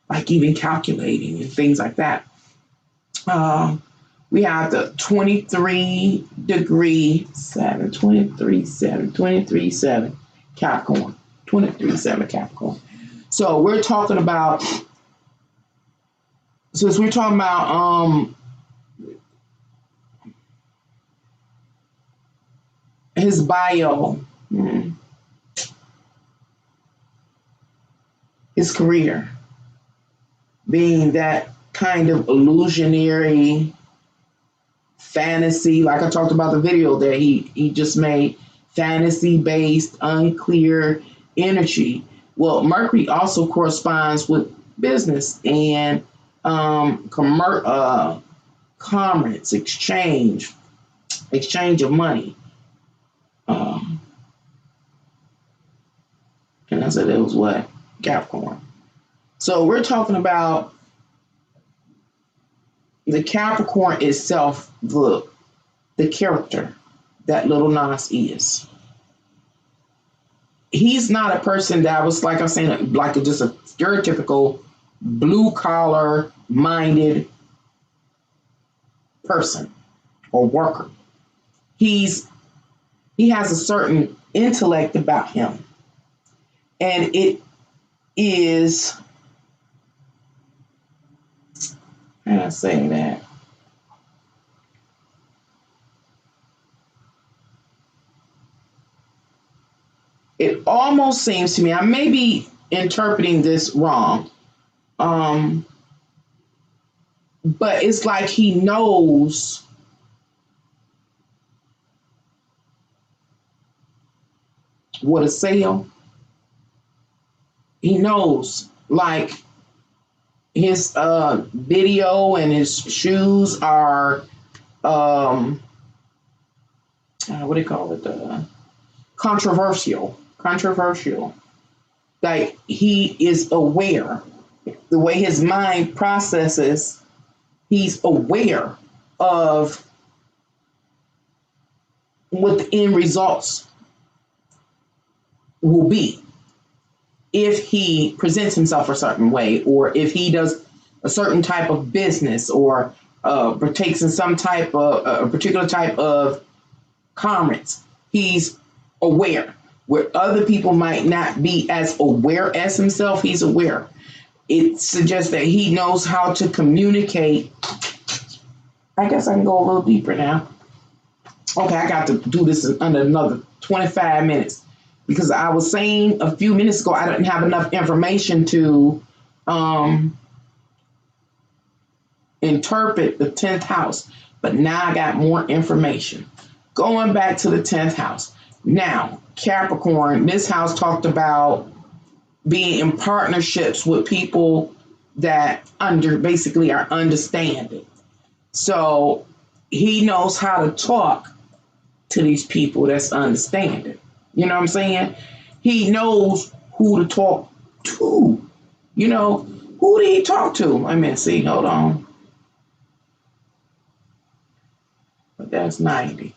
like even calculating and things like that. We have the 23/7 Capricorn. 23/7 Capricorn. So we're talking about, since we're talking about his bio, his career, being that kind of illusionary fantasy, like I talked about the video that he just made, fantasy-based, unclear energy. Well, Mercury also corresponds with business and commerce, exchange of money. And I said it was what? Capricorn. So we're talking about the Capricorn itself, the character that Lil Nas is. He's not a person that was, like I'm saying, like just a stereotypical blue collar minded person or worker. He has a certain intellect about him, and it is, how do I say that? It almost seems to me, I may be interpreting this wrong, but it's like he knows what to sell. He knows, like, his video and his shoes are, what do you call it? Controversial. Like, he is aware. The way his mind processes, he's aware of what the end results will be if he presents himself a certain way, or if he does a certain type of business, or partakes in some type of a particular type of commerce. He's aware. Where other people might not be as aware as himself, he's aware. It suggests that he knows how to communicate. I guess I can go a little deeper now. Okay, I got to do this in under another 25 minutes. because I was saying a few minutes ago I didn't have enough information to interpret the 10th house, but now I got more information. Going back to the 10th house. Now, Capricorn, this house talked about being in partnerships with people that basically are understanding. So he knows how to talk to these people that's understanding. You know what I'm saying? He knows who to talk to. You know, who did he talk to? I mean, see, hold on. But that's 90.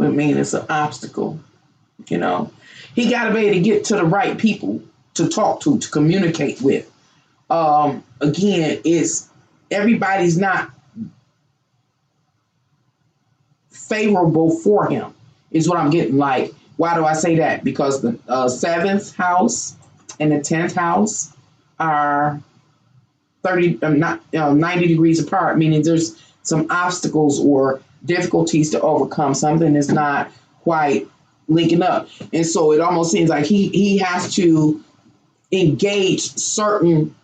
I mean, it's an obstacle. You know, he got to be able to get to the right people to talk to communicate with. Again, it's everybody's not favorable for him, is what I'm getting. Like, why do I say that? Because the 7th house and the 10th house are 90 degrees apart, meaning there's some obstacles or difficulties to overcome. Something is not quite linking up. And so it almost seems like he has to engage certain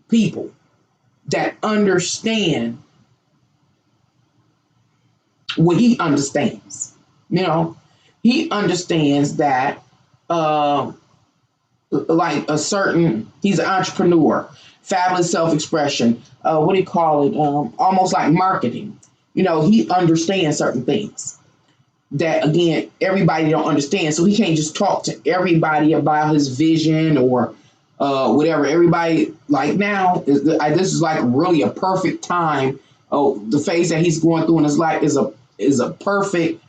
people that understand what he understands. You know, he understands that like a certain, he's an entrepreneur, fabulous self-expression, what do you call it? Almost like marketing. You know, he understands certain things that, again, everybody don't understand. So he can't just talk to everybody about his vision or whatever. Everybody, like now, this is like really a perfect time. Oh, the phase that he's going through in his life is a perfect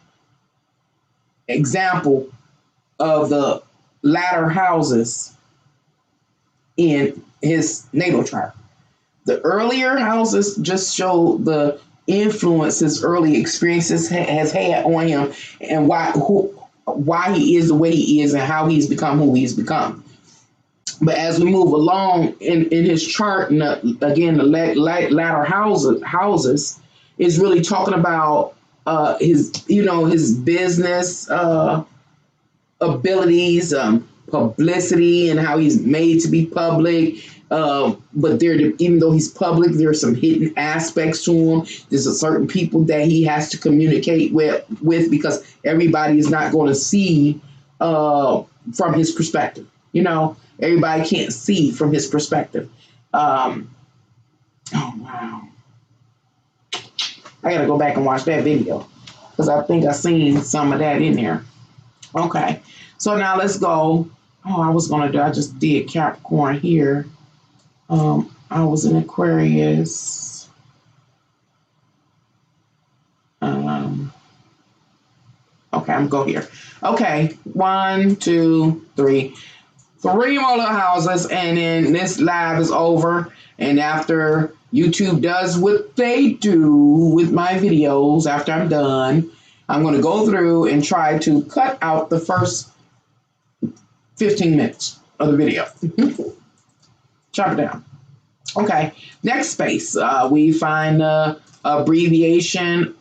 example of the latter houses in his natal chart. The earlier houses just show the influence his early experiences has had on him, and why he is the way he is and how he's become who he's become. But as we move along in his chart, and again, the latter houses is really talking about his business abilities, publicity, and how he's made to be public. But even though he's public, there are some hidden aspects to him. There's a certain people that he has to communicate with because everybody is not going to see from his perspective. You know, everybody can't see from his perspective. Oh, wow. I got to go back and watch that video because I think I seen some of that in there. Okay. So now let's go. I just did Capricorn here. I was in Aquarius. Okay, I'm going here. Okay, 1, 2, 3. 3 more little houses, and then this live is over. And after YouTube does what they do with my videos, after I'm done, I'm going to go through and try to cut out the first 15 minutes of the video. Chop it down. Okay, next space, we find the abbreviation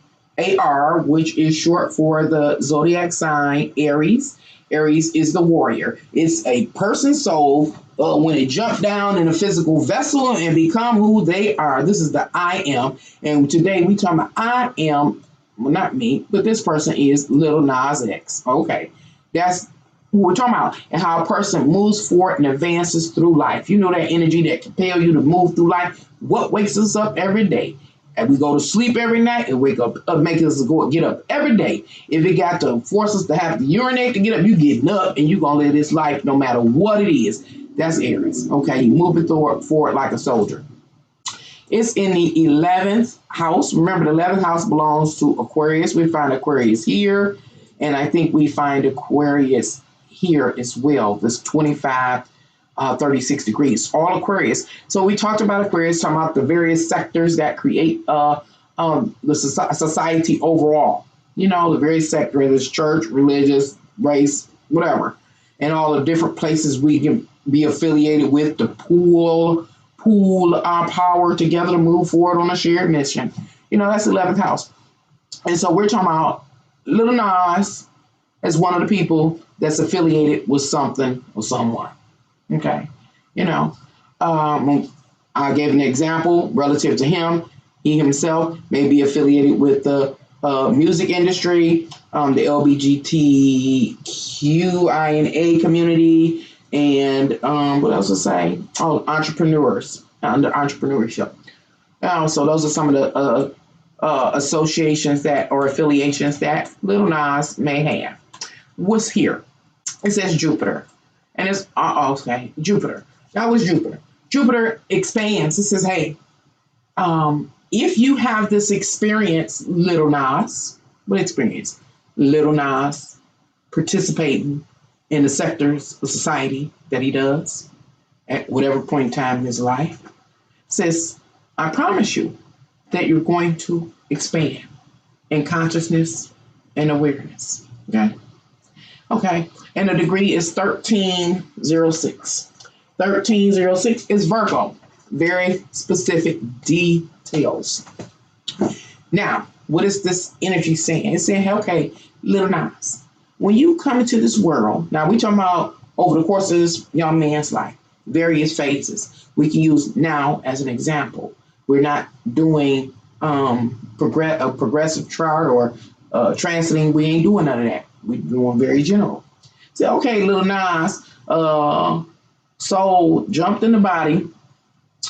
AR, which is short for the zodiac sign Aries. Aries is the warrior. It's a person's soul when it jumped down in a physical vessel and become who they are. This is the I am. And today we talk about I am, well, not me, but this person is Lil Nas X. Okay, that's what we're talking about, and how a person moves forward and advances through life. You know, that energy that compels you to move through life. What wakes us up every day? And we go to sleep every night and wake up, make us get up every day. If it got to force us to have to urinate to get up, you getting up and you gonna live this life no matter what it is. That's Aries. Okay, you moving forward like a soldier. It's in the 11th house. Remember, the 11th house belongs to Aquarius. We find Aquarius here, and I think we find Aquarius here as well. This 25, 36 degrees, all Aquarius. So we talked about Aquarius, talking about the various sectors that create the society overall. You know, the various sectors, church, religious, race, whatever, and all the different places we can be affiliated with to pool our power together to move forward on a shared mission. You know, that's the 11th house. And so we're talking about Lil Nas as one of the people that's affiliated with something or someone. Okay. You know, I gave an example relative to him. He himself may be affiliated with the music industry, the LGBTQIA community, and what else to say? Oh, entrepreneurs, under entrepreneurship. So those are some of the associations that or affiliations that Lil Nas may have. What's here? It says Jupiter, and it's okay. Jupiter. That was Jupiter. Jupiter expands. It says, hey, if you have this experience, Lil Nas, what experience? Lil Nas participating in the sectors of society that he does at whatever point in time in his life, says, I promise you that you're going to expand in consciousness and awareness. Okay? Okay. And the degree is 1306. 1306 is Virgo. Very specific details. Now, what is this energy saying? It's saying, okay, Lil Nas, when you come into this world, now we're talking about over the course of this young man's life, various phases. We can use now as an example. We're not doing a progressive chart or transiting. We ain't doing none of that. We're doing very general. Say, okay, Lil Nas, soul jumped in the body.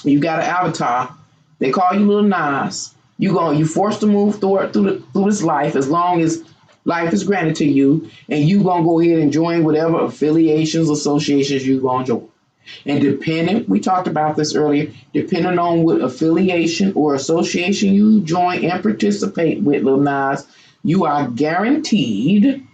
You got an avatar. They call you Lil Nas. You forced to move through this life as long as life is granted to you, and you gonna go ahead and join whatever affiliations, associations you gonna join. And depending, we talked about this earlier, depending on what affiliation or association you join and participate with, Lil Nas, you are guaranteed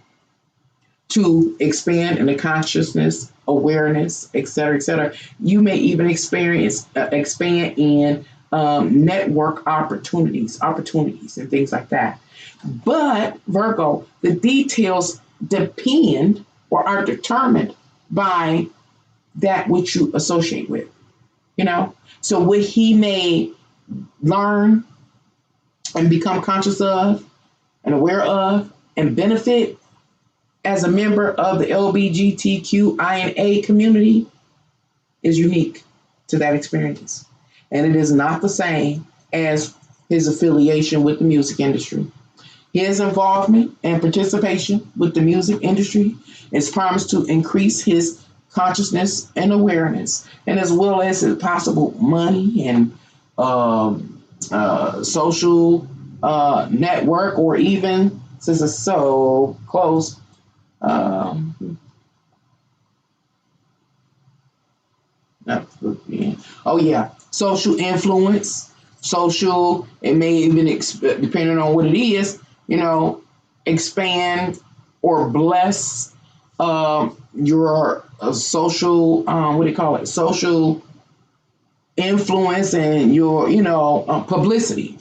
to expand in the consciousness, awareness, et cetera, et cetera. You may even expand in network opportunities and things like that. But Virgo, the details depend or are determined by that which you associate with, So what he may learn and become conscious of and aware of and benefit as a member of the LGBTQIA community is unique to that experience. And it is not the same as his affiliation with the music industry. His involvement and participation with the music industry is promised to increase his consciousness and awareness, and as well as possible money and social network, or even, since it's so close, social influence, it may even, depending on what it is, expand or bless your social, social influence and your, publicity.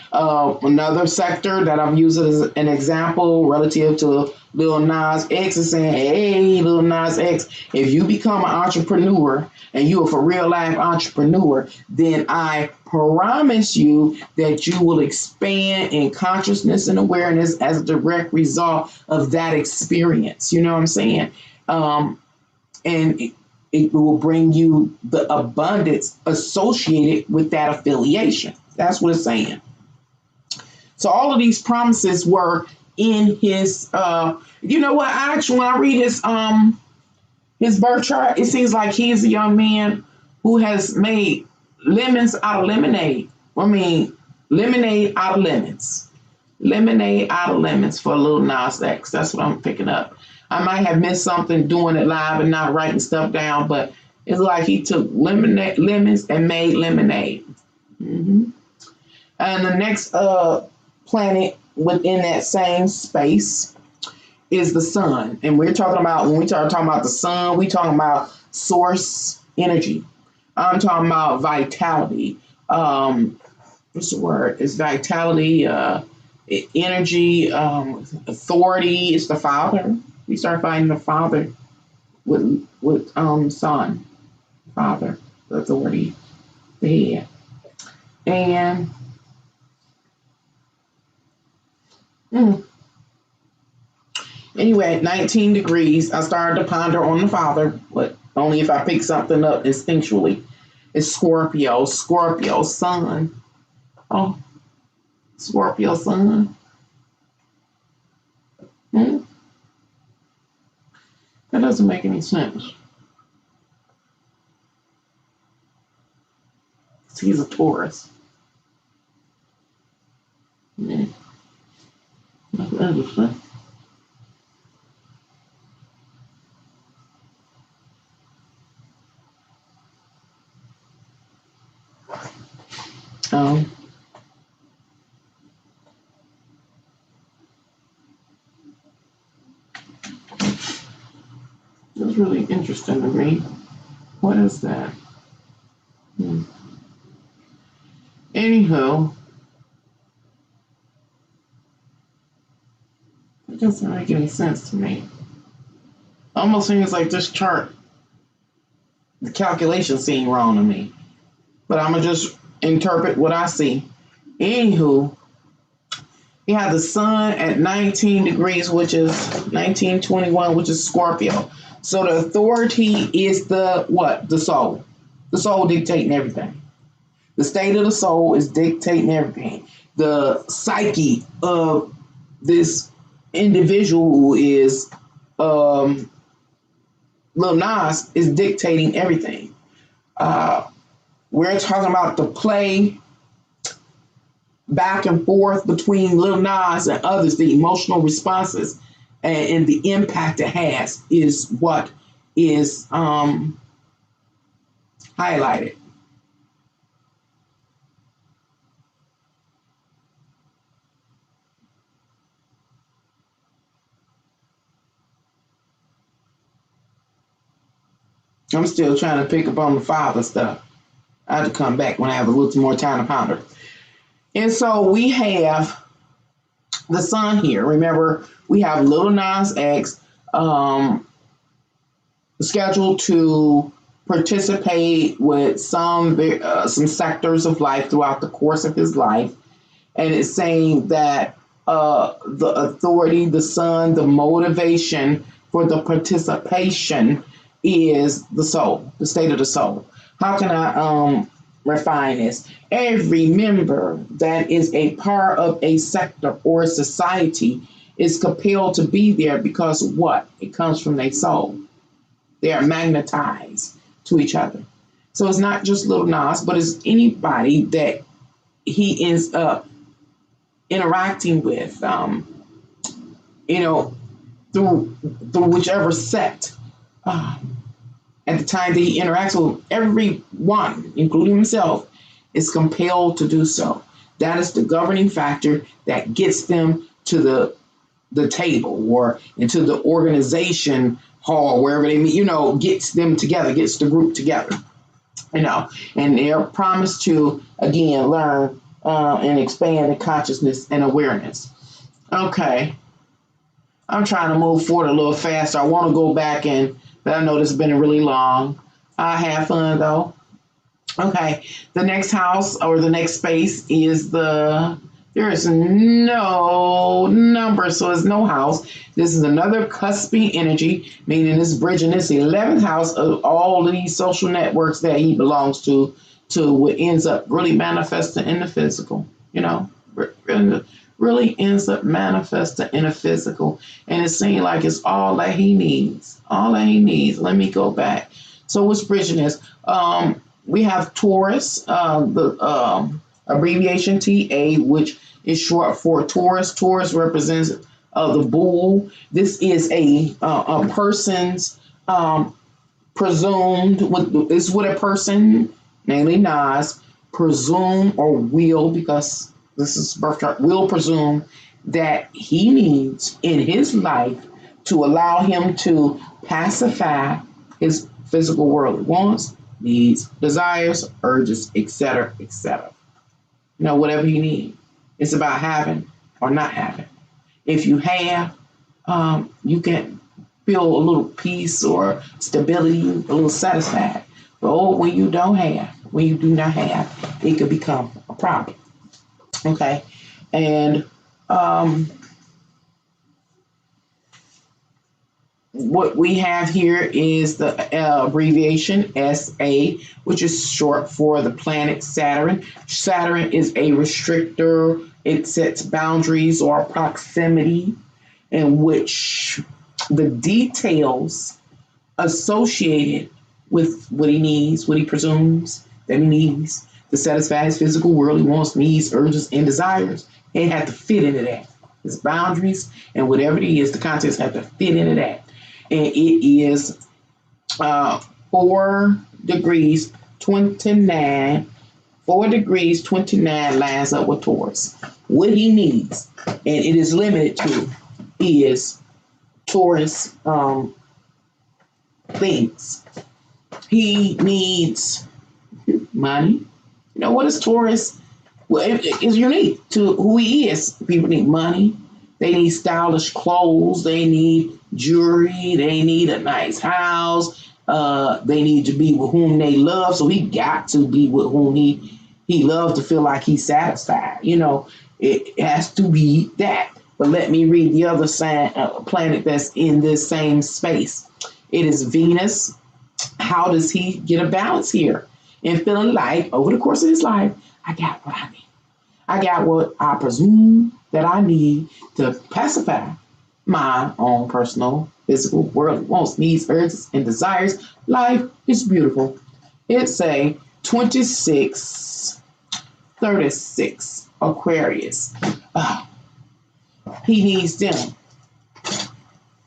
Another sector that I've used as an example relative to Lil Nas X is saying, hey, Lil Nas X, if you become an entrepreneur and you are for real life entrepreneur, then I promise you that you will expand in consciousness and awareness as a direct result of that experience. You know what I'm saying? And it will bring you the abundance associated with that affiliation. That's what it's saying. So all of these promises were in his, when I read his birth chart, it seems like he is a young man who has made lemons out of lemonade. Lemonade out of lemons. Lemonade out of lemons for Lil Nas X. That's what I'm picking up. I might have missed something doing it live and not writing stuff down, but it's like he took lemons and made lemonade. Mm-hmm. And the next planet within that same space is the sun. And when we start talking about the sun, we're talking about source energy. I'm talking about vitality. What's the word? It's vitality, energy, authority. It's the father. We start finding the father with son. Father, the authority, the head. And Mm. Anyway, at 19 degrees, I started to ponder on the father, but only if I pick something up instinctually. It's Scorpio, Scorpio sun. Oh, Scorpio sun. Hmm? That doesn't make any sense. He's a Taurus. Yeah. That's interesting. Um, it's really interesting to me. What is that? Hmm. Anywho, it doesn't make any sense to me. Almost seems like this chart, the calculations seem wrong to me. But I'm gonna just interpret what I see. Anywho, you have the sun at 19 degrees, which is 1921, which is Scorpio. So the authority is the what? The soul. The soul dictating everything. The state of the soul is dictating everything. The psyche of this individual who is Lil Nas is dictating everything. We're talking about the play back and forth between Lil Nas and others, the emotional responses and the impact it has is what is highlighted. I'm still trying to pick up on the father stuff. I have to come back when I have a little more time to ponder. And so we have the sun here. Remember, we have Lil Nas X scheduled to participate with some sectors of life throughout the course of his life, and it's saying that the authority, the sun, the motivation for the participation is the soul, the state of the soul. How can I refine this? Every member that is a part of a sector or society is compelled to be there because what? It comes from their soul. They are magnetized to each other. So it's not just Lil Nas, but it's anybody that he ends up interacting with, you know, through whichever sect. At the time that he interacts with everyone, including himself, is compelled to do so. That is the governing factor that gets them to the table or into the organization hall, wherever they meet, gets them together, gets the group together, and they're promised to, again, learn and expand in consciousness and awareness. Okay. I'm trying to move forward a little faster. I want to go back but I know this has been really long. I have fun though. Okay. The next house or the next space is there is no number, so it's no house. This is another cuspy energy, meaning it's bridging this 11th house of all of these social networks that he belongs to what ends up really manifesting in the physical, really ends up manifesting in the physical. And it seems like it's all that he needs. All that he needs. Let me go back. So what's bridging this? We have Taurus, the abbreviation TA, which is short for Taurus. Taurus represents the bull. This is a person's presumed, is what a person, namely Nas, presume or will, because this is birth chart, will presume that he needs in his life to allow him to pacify his physical world wants, needs, desires, urges, etc., etc. Whatever you need. It's about having or not having. If you have, you can feel a little peace or stability, a little satisfied. But when you don't have, when you do not have, it could become a problem. Okay. And what we have here is the abbreviation SA, which is short for the planet Saturn. Saturn is a restrictor. It sets boundaries or proximity in which the details associated with what he needs, what he presumes that he needs to satisfy his physical worldly wants, needs, urges, and desires. It had to fit into that. His boundaries and whatever it is, the context have to fit into that. And it is 4 degrees 29. 4 degrees 29 lines up with Taurus. What he needs, and it is limited to, is Taurus things. He needs money. You know what is Taurus? Well, it is unique to who he is. People need money. They need stylish clothes. They need jewelry. They need a nice house. They need to be with whom they love. So he got to be with whom he loves to feel like he's satisfied. You know, it has to be that. But let me read the other planet that's in this same space. It is Venus. How does he get a balance here? And feeling like over the course of his life, I got what I need. I got what I presume that I need to pacify my own personal, physical, worldly wants, needs, urges, and desires. Life is beautiful. It's a 2636 Aquarius. He needs them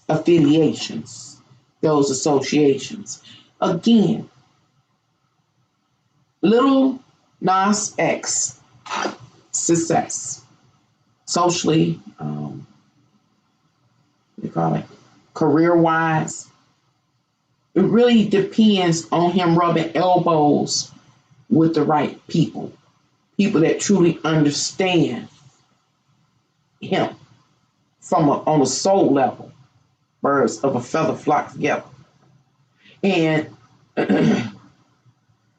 affiliations, those associations. Again, Lil Nas X, success, socially, you call it, career-wise. It really depends on him rubbing elbows with the right people that truly understand him on a soul level. Birds of a feather flock together. And it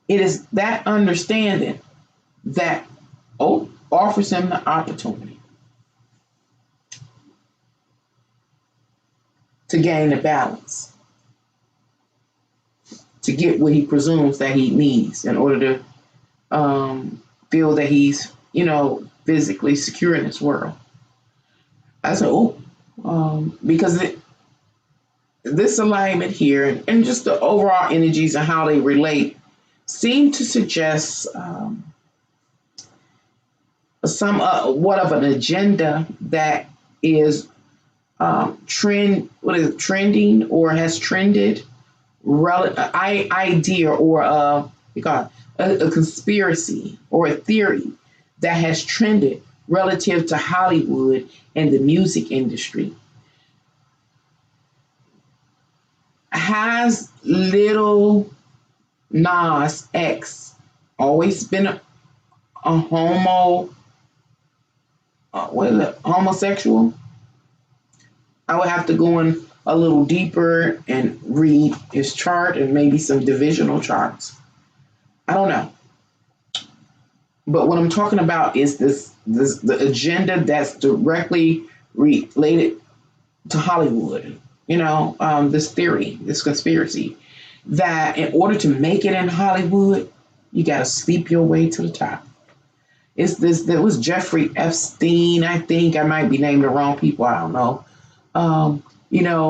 is that understanding that offers him the opportunity to gain the balance, to get what he presumes that he needs in order to feel that he's, physically secure in this world. I said, because this alignment here and just the overall energies and how they relate seem to suggest somewhat of an agenda that is trending or has trended idea or a conspiracy or a theory that has trended relative to Hollywood and the music industry. Has Lil Nas X always been a homosexual? I would have to go in a little deeper and read his chart and maybe some divisional charts. I don't know. But what I'm talking about is the agenda that's directly related to Hollywood. This theory, this conspiracy, that in order to make it in Hollywood, you got to sleep your way to the top. There was Jeffrey Epstein, I think. I might be naming the wrong people. I don't know.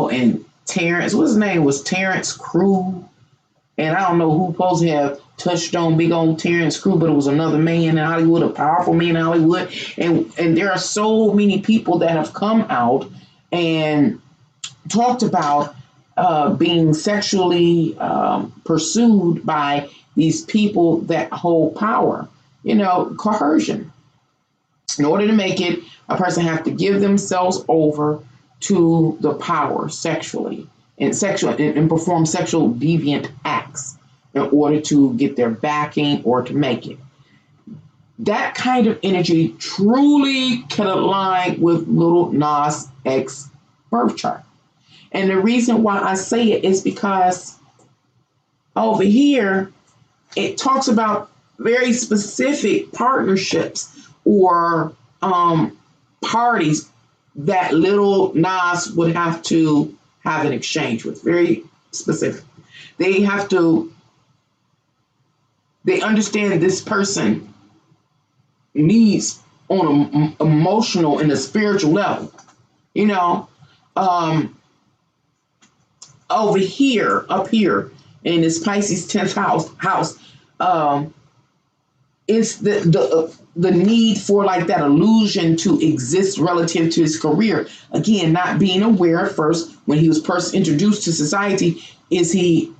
And Terrence, what's his name? Was Terrence Crew. And I don't know who supposed to have touched on big old Terrence Crew, but it was another man in Hollywood, a powerful man in Hollywood. And there are so many people that have come out and talked about being sexually pursued by these people that hold power, coercion. In order to make it, a person have to give themselves over to the power sexually and perform sexual deviant acts in order to get their backing or to make it. That kind of energy truly can align with Lil Nas X birth chart. And the reason why I say it is because over here, it talks about very specific partnerships or parties that Lil Nas would have to have an exchange with. Very specific. They understand this person needs on an emotional and a spiritual level. You know, over here, up here in this Pisces 10th house, it's the need for like that illusion to exist relative to his career. Again, not being aware at first when he was first introduced to society. Is he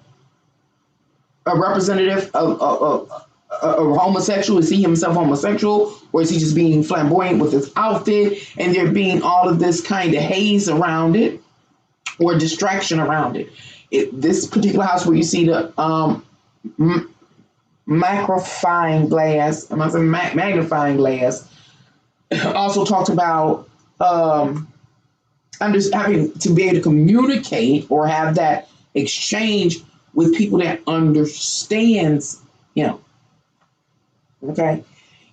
a representative of a homosexual? Is he himself homosexual, or is he just being flamboyant with his outfit, and there being all of this kind of haze around it or distraction around it? This particular house where you see the magnifying glass also talked about having to be able to communicate or have that exchange with people that understands him. Okay.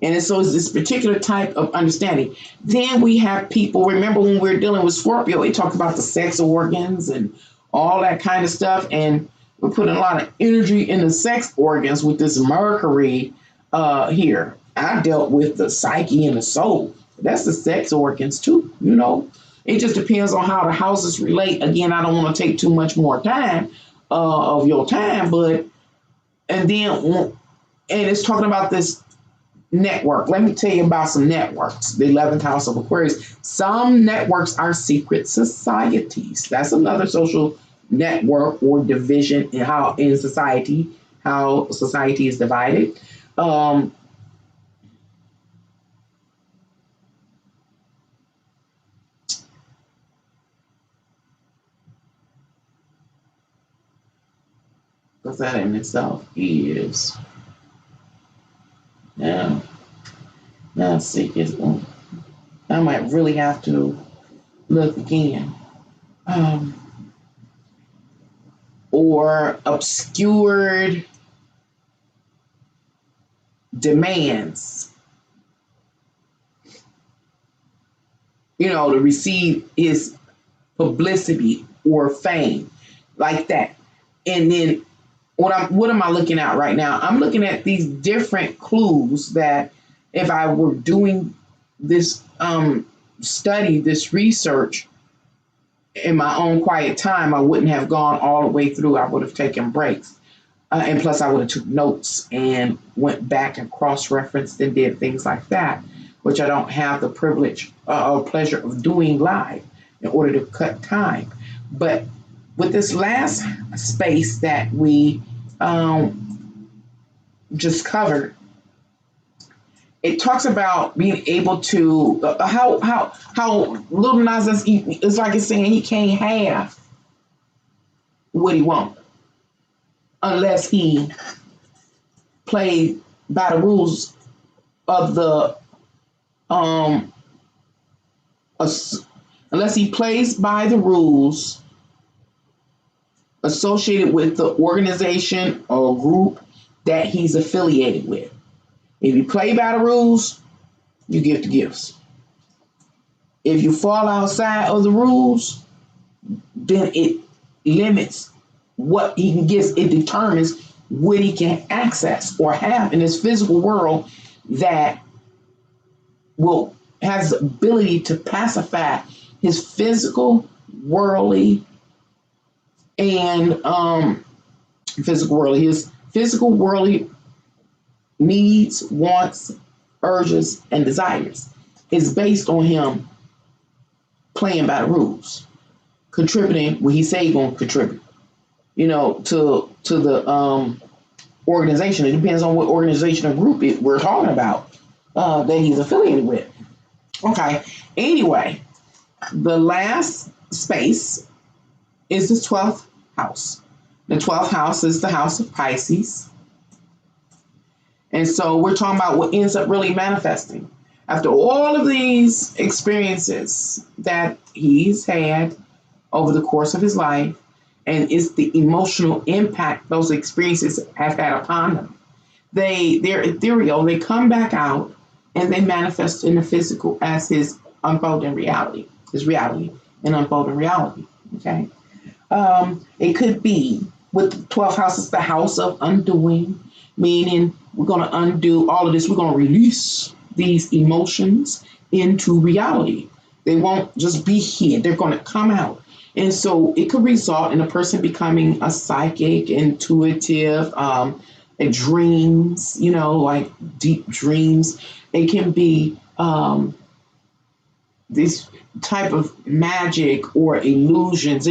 And so it's this particular type of understanding. Then we have people, remember when we were dealing with Scorpio, it talked about the sex organs and all that kind of stuff. And we're putting a lot of energy in the sex organs with this Mercury here. I dealt with the psyche and the soul. That's the sex organs too, you know. It just depends on how the houses relate. Again, I don't want to take too much more time of your time, and it's talking about this network. Let me tell you about some networks. The 11th house of Aquarius. Some networks are secret societies. That's another social network or division in how society is divided. Because that in itself is now let's see. I might really have to look again. Or obscured demands, you know, to receive his publicity or fame, like that. And then what am I looking at right now? I'm looking at these different clues that if I were doing this study, this research in my own quiet time, I wouldn't have gone all the way through. I would have taken breaks. And plus I would have took notes and went back and cross-referenced and did things like that, which I don't have the privilege or pleasure of doing live in order to cut time. But with this last space that we just covered, it talks about being able to how Lil Nas X is like it's saying he can't have what he wants unless he plays by the rules of the unless he plays by the rules associated with the organization or group that he's affiliated with. If you play by the rules, you get the gifts. If you fall outside of the rules, then it limits what he can get. It determines what he can access or have in his physical world that will has the ability to pacify his physical, worldly, and his physical, worldly needs, wants, urges, and desires is based on him playing by the rules, contributing what he say he's going to contribute, you know, to the organization. It depends on what organization or group we're talking about that he's affiliated with. Okay. Anyway, the last space is the 12th house. The 12th house is the house of Pisces. And so we're talking about what ends up really manifesting. After all of these experiences that he's had over the course of his life, and it's the emotional impact those experiences have had upon them. They're ethereal. They come back out and they manifest in the physical as his unfolding reality, his reality and unfolding reality. Okay. It could be with the 12th house is the house of undoing, meaning we're going to undo all of this. We're going to release these emotions into reality. They won't just be here. They're going to come out. And so it could result in a person becoming a psychic, intuitive, dreams, like deep dreams. It can be this type of magic or illusions.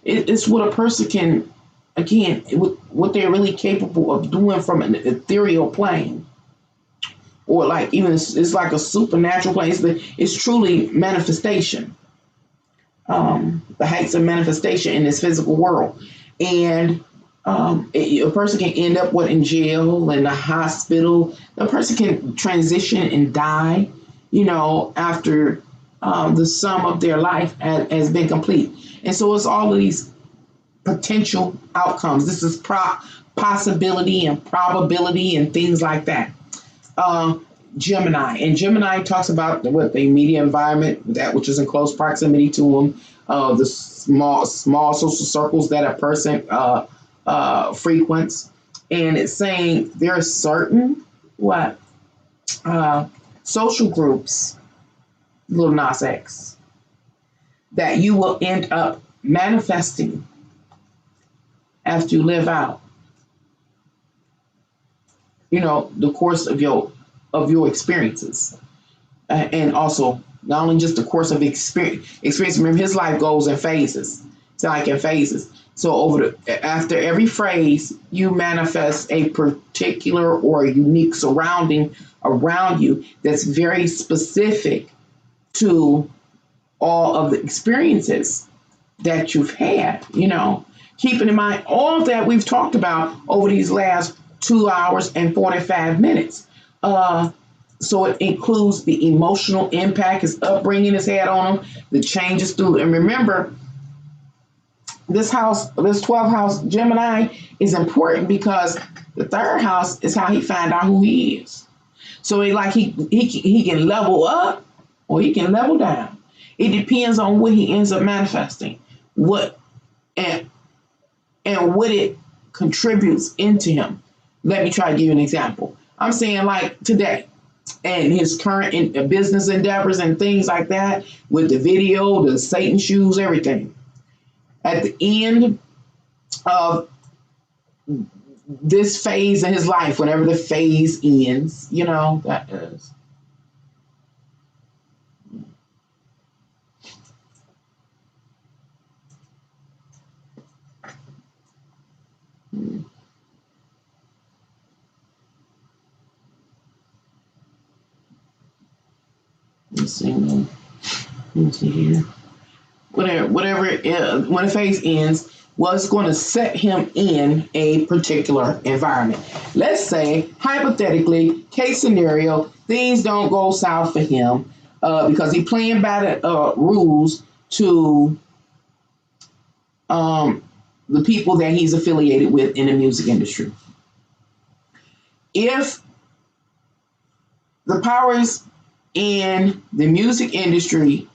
It's what a person can, again, what they're really capable of doing from an ethereal plane. Or like even it's like a supernatural plane. It's truly manifestation. The heights of manifestation in this physical world. And a person can end up in jail, in the hospital. A person can transition and die, after the sum of their life has been complete. And so it's all of these potential outcomes. This is possibility and probability and things like that. Gemini. And Gemini talks about the immediate environment, that which is in close proximity to them, the small social circles that a person frequents. And it's saying there are certain social groups, Lil Nas X, that you will end up manifesting after you live out, the course of your experiences. And also not only just the course of experience. Remember, his life goes in phases. It's like in phases. So after every phase, you manifest a particular or a unique surrounding around you that's very specific to all of the experiences that you've had, keeping in mind all that we've talked about over these last 2 hours and 45 minutes. So it includes the emotional impact his upbringing has had on him, the changes through. And remember, this 12th house Gemini is important because the third house is how he find out who he is. So he can level up or he can level down. It depends on what he ends up manifesting, and what it contributes into him. Let me try to give you an example. I'm saying like today and his current business endeavors and things like that with the video, the Satan shoes, everything. At the end of this phase in his life, whenever the phase ends, that is. Let's see here. Whatever when the phase ends, what's going to set him in a particular environment. Let's say, hypothetically, case scenario, things don't go south for him because he's playing by the rules to the people that he's affiliated with in the music industry. If the powers in the music industry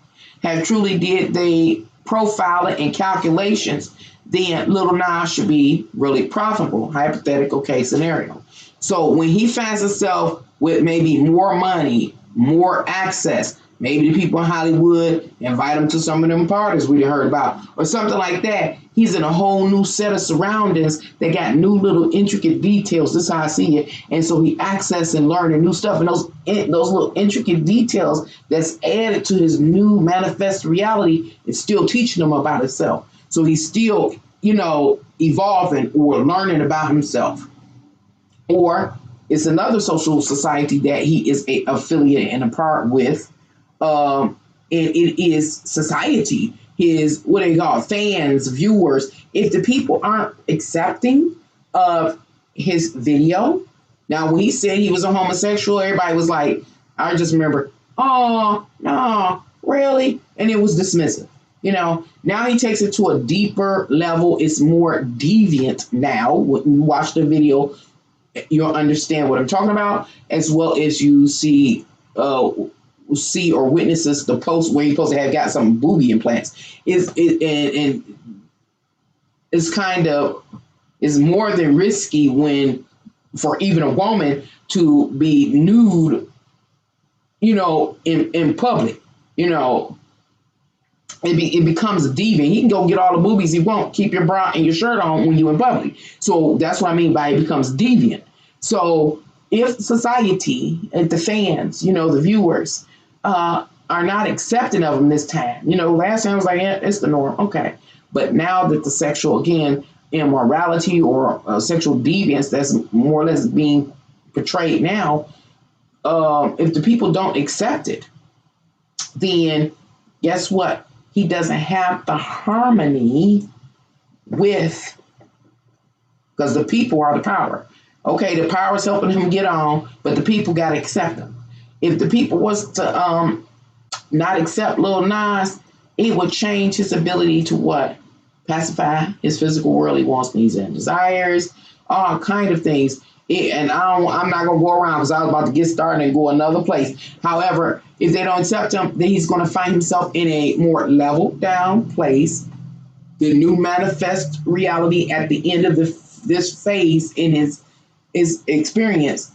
have truly did they profiling and calculations, then Lil Nas should be really profitable. Hypothetical case scenario. So when he finds himself with maybe more money, more access, maybe the people in Hollywood invite him to some of them parties we heard about, or something like that. He's in a whole new set of surroundings that got new little intricate details. This is how I see it. And so he accessing and learning new stuff. And those little intricate details that's added to his new manifest reality is still teaching him about himself. So he's still, evolving or learning about himself. Or it's another social society that he is a affiliate and a part with. And it is society, his, what they call fans, viewers. If the people aren't accepting of his video, now when he said he was a homosexual, everybody was like, I just remember, oh, no, really? And it was dismissive. Now he takes it to a deeper level. It's more deviant now. When you watch the video, you'll understand what I'm talking about, as well as you see or witnesses the post where you're supposed to have got some booby implants. And is more than risky when for even a woman to be nude, in public. It becomes a deviant. He can go get all the boobies he wants, keep your bra and your shirt on when you're in public. So that's what I mean by it becomes deviant. So if society and the fans, the viewers, are not accepting of him this time, last time I was like, yeah, it's the norm, okay. But now that the sexual, again, immorality or sexual deviance that's more or less being portrayed now, if the people don't accept it, then guess what? He doesn't have the harmony because the people are the power. Okay, the power is helping him get on, but the people got to accept him. If the people was to not accept Lil Nas, it would change his ability to what? Pacify his physical world, wants, needs, and desires, all kind of things. I'm not going to go around because I was about to get started and go another place. However, if they don't accept him, then he's going to find himself in a more leveled down place. The new manifest reality at the end of this phase in his experience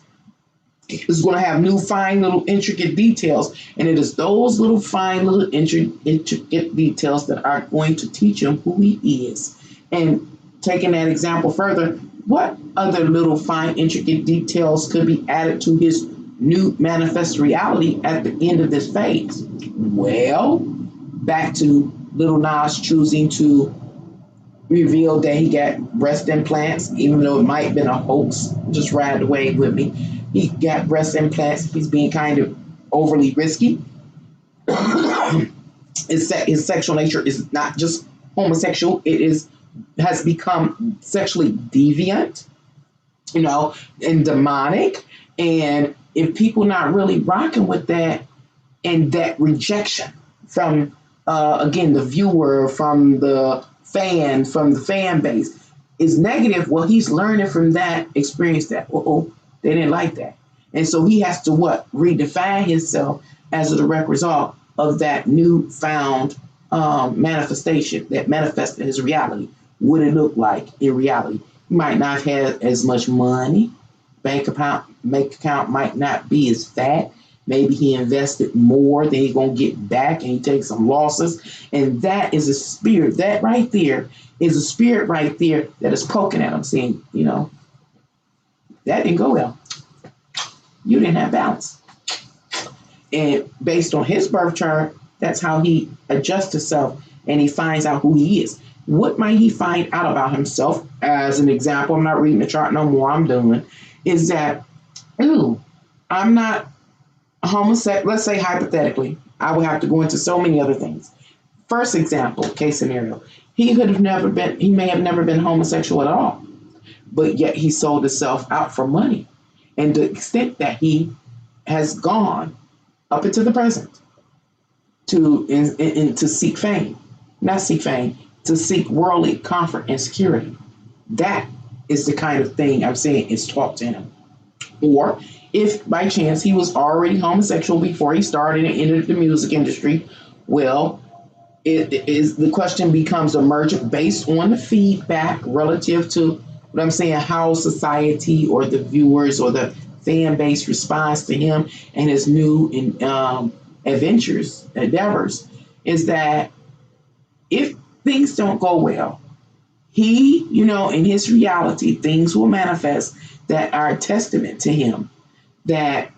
is going to have new fine little intricate details. And it is those little fine little intricate details that are going to teach him who he is. And taking that example further, what other little fine intricate details could be added to his new manifest reality at the end of this phase? Well, back to Lil Nas choosing to reveal that he got breast implants, even though it might have been a hoax. Just ride the wave with me. He got breast implants. He's being kind of overly risky. His sexual nature is not just homosexual. Has become sexually deviant, and demonic. And if people not really rocking with that, and that rejection from, again, the viewer, from the fan base is negative, well, he's learning from that experience that, they didn't like that. And so he has to redefine himself as a direct result of that newfound manifestation that manifested his reality. What it looked like in reality. He might not have as much money. Bank account might not be as fat. Maybe he invested more than he's going to get back and he takes some losses. And that is a spirit. That right there is a spirit right there that is poking at him saying, that didn't go well. You didn't have balance. And based on his birth chart, that's how he adjusts himself and he finds out who he is. What might he find out about himself? As an example, I'm not reading the chart no more. I'm doing is that, I'm not homosexual. Let's say hypothetically, I would have to go into so many other things. First example, case scenario, he may have never been homosexual at all, but yet he sold himself out for money. And the extent that he has gone up into the present to seek fame, not seek fame, to seek worldly comfort and security. That is the kind of thing I'm saying is taught to him. Or if by chance he was already homosexual before he started and entered the music industry, well, the question becomes emergent based on the feedback relative to what I'm saying, how society or the viewers or the fan base responds to him and his new endeavors, is that if things don't go well, he, in his reality, things will manifest that are a testament to him that,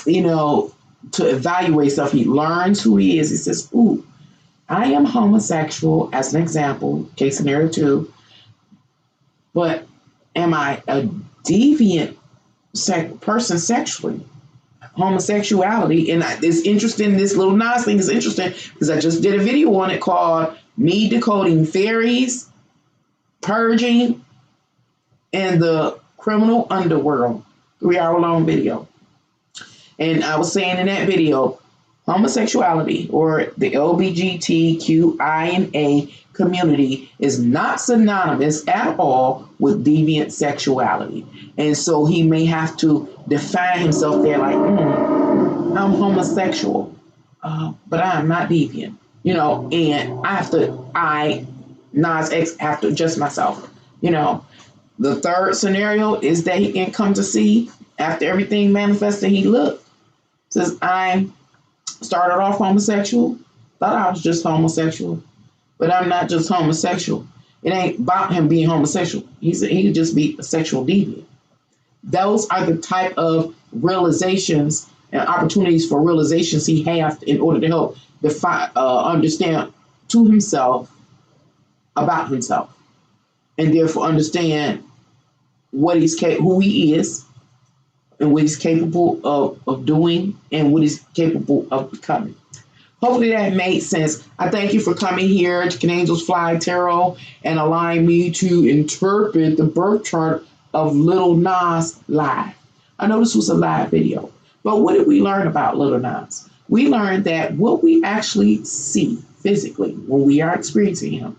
to evaluate stuff. He learns who he is. He says, I am homosexual, as an example, case scenario 2, but am I a deviant person sexually? Homosexuality, and it's interesting, this Lil Nas thing is interesting because I just did a video on it called Me Decoding Fairies, Purging, and the Criminal Underworld, 3-hour long video. And I was saying in that video, homosexuality or the LGBTQIA community is not synonymous at all with deviant sexuality. And so he may have to define himself there like, I'm homosexual, but I'm not deviant, and I Nas X have to adjust myself. You know, the third scenario is that he can come to see after everything manifested. He looked, says, I started off homosexual, thought I was just homosexual, but I'm not just homosexual. It ain't about him being homosexual. He could just be a sexual deviant. Those are the type of realizations and opportunities for realizations he has in order to help define, understand to himself about himself, and therefore understand what who he is, and what he's capable of doing, and what he's capable of becoming. Hopefully that made sense. I thank you for coming here to Can Angels Fly Tarot and allowing me to interpret the birth chart of Lil Nas live. I know this was a live video, but what did we learn about Lil Nas? We learned that what we actually see physically when we are experiencing him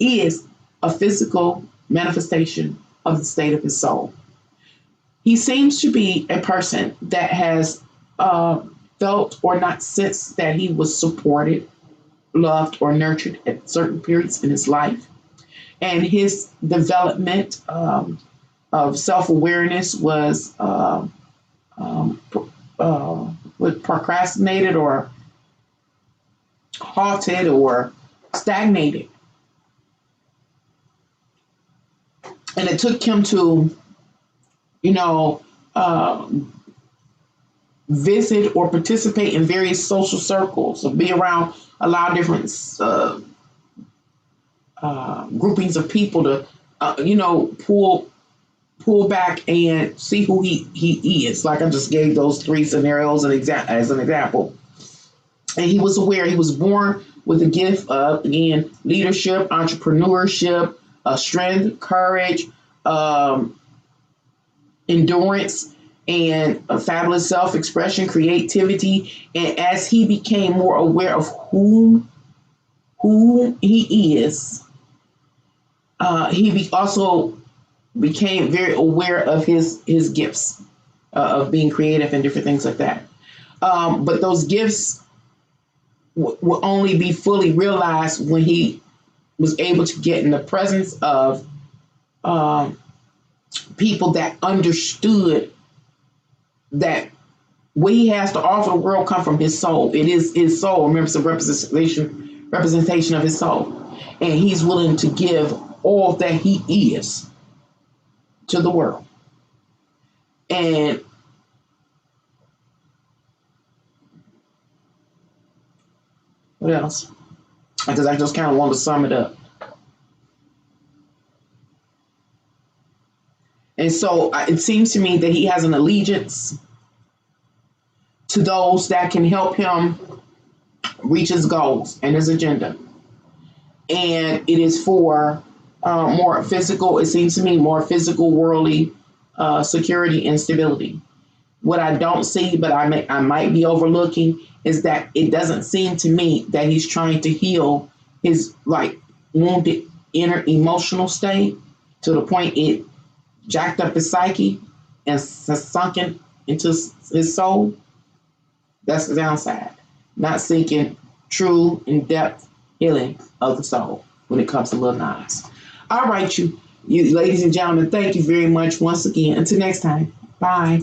is a physical manifestation of the state of his soul. He seems to be a person that has felt or not sensed that he was supported, loved, or nurtured at certain periods in his life. And his development of self-awareness was procrastinated or halted or stagnated. And it took him to, visit or participate in various social circles, or be around a lot of different groupings of people to, pull back and see who he is. Like I just gave those three scenarios as an example. And he was aware. He was born with a gift of, again, leadership, entrepreneurship, strength, courage, endurance, and a fabulous self-expression, creativity. And as he became more aware of who he is, he also became very aware of his gifts of being creative and different things like that. But those gifts will only be fully realized when he was able to get in the presence of people that understood that what he has to offer the world come from his soul. It is his soul. Remember, it's a representation of his soul. And he's willing to give all that he is to the world. And what else? Because I just kind of want to sum it up. And so it seems to me that he has an allegiance to those that can help him reach his goals and his agenda. And it is for more physical, it seems to me, more physical, worldly security and stability. What I don't see, but I might be overlooking, is that it doesn't seem to me that he's trying to heal his wounded inner emotional state to the point it jacked up his psyche and has sunken into his soul. That's the downside. Not seeking true, in-depth healing of the soul when it comes to Lil Nas. All right, you ladies and gentlemen, thank you very much once again. Until next time, bye.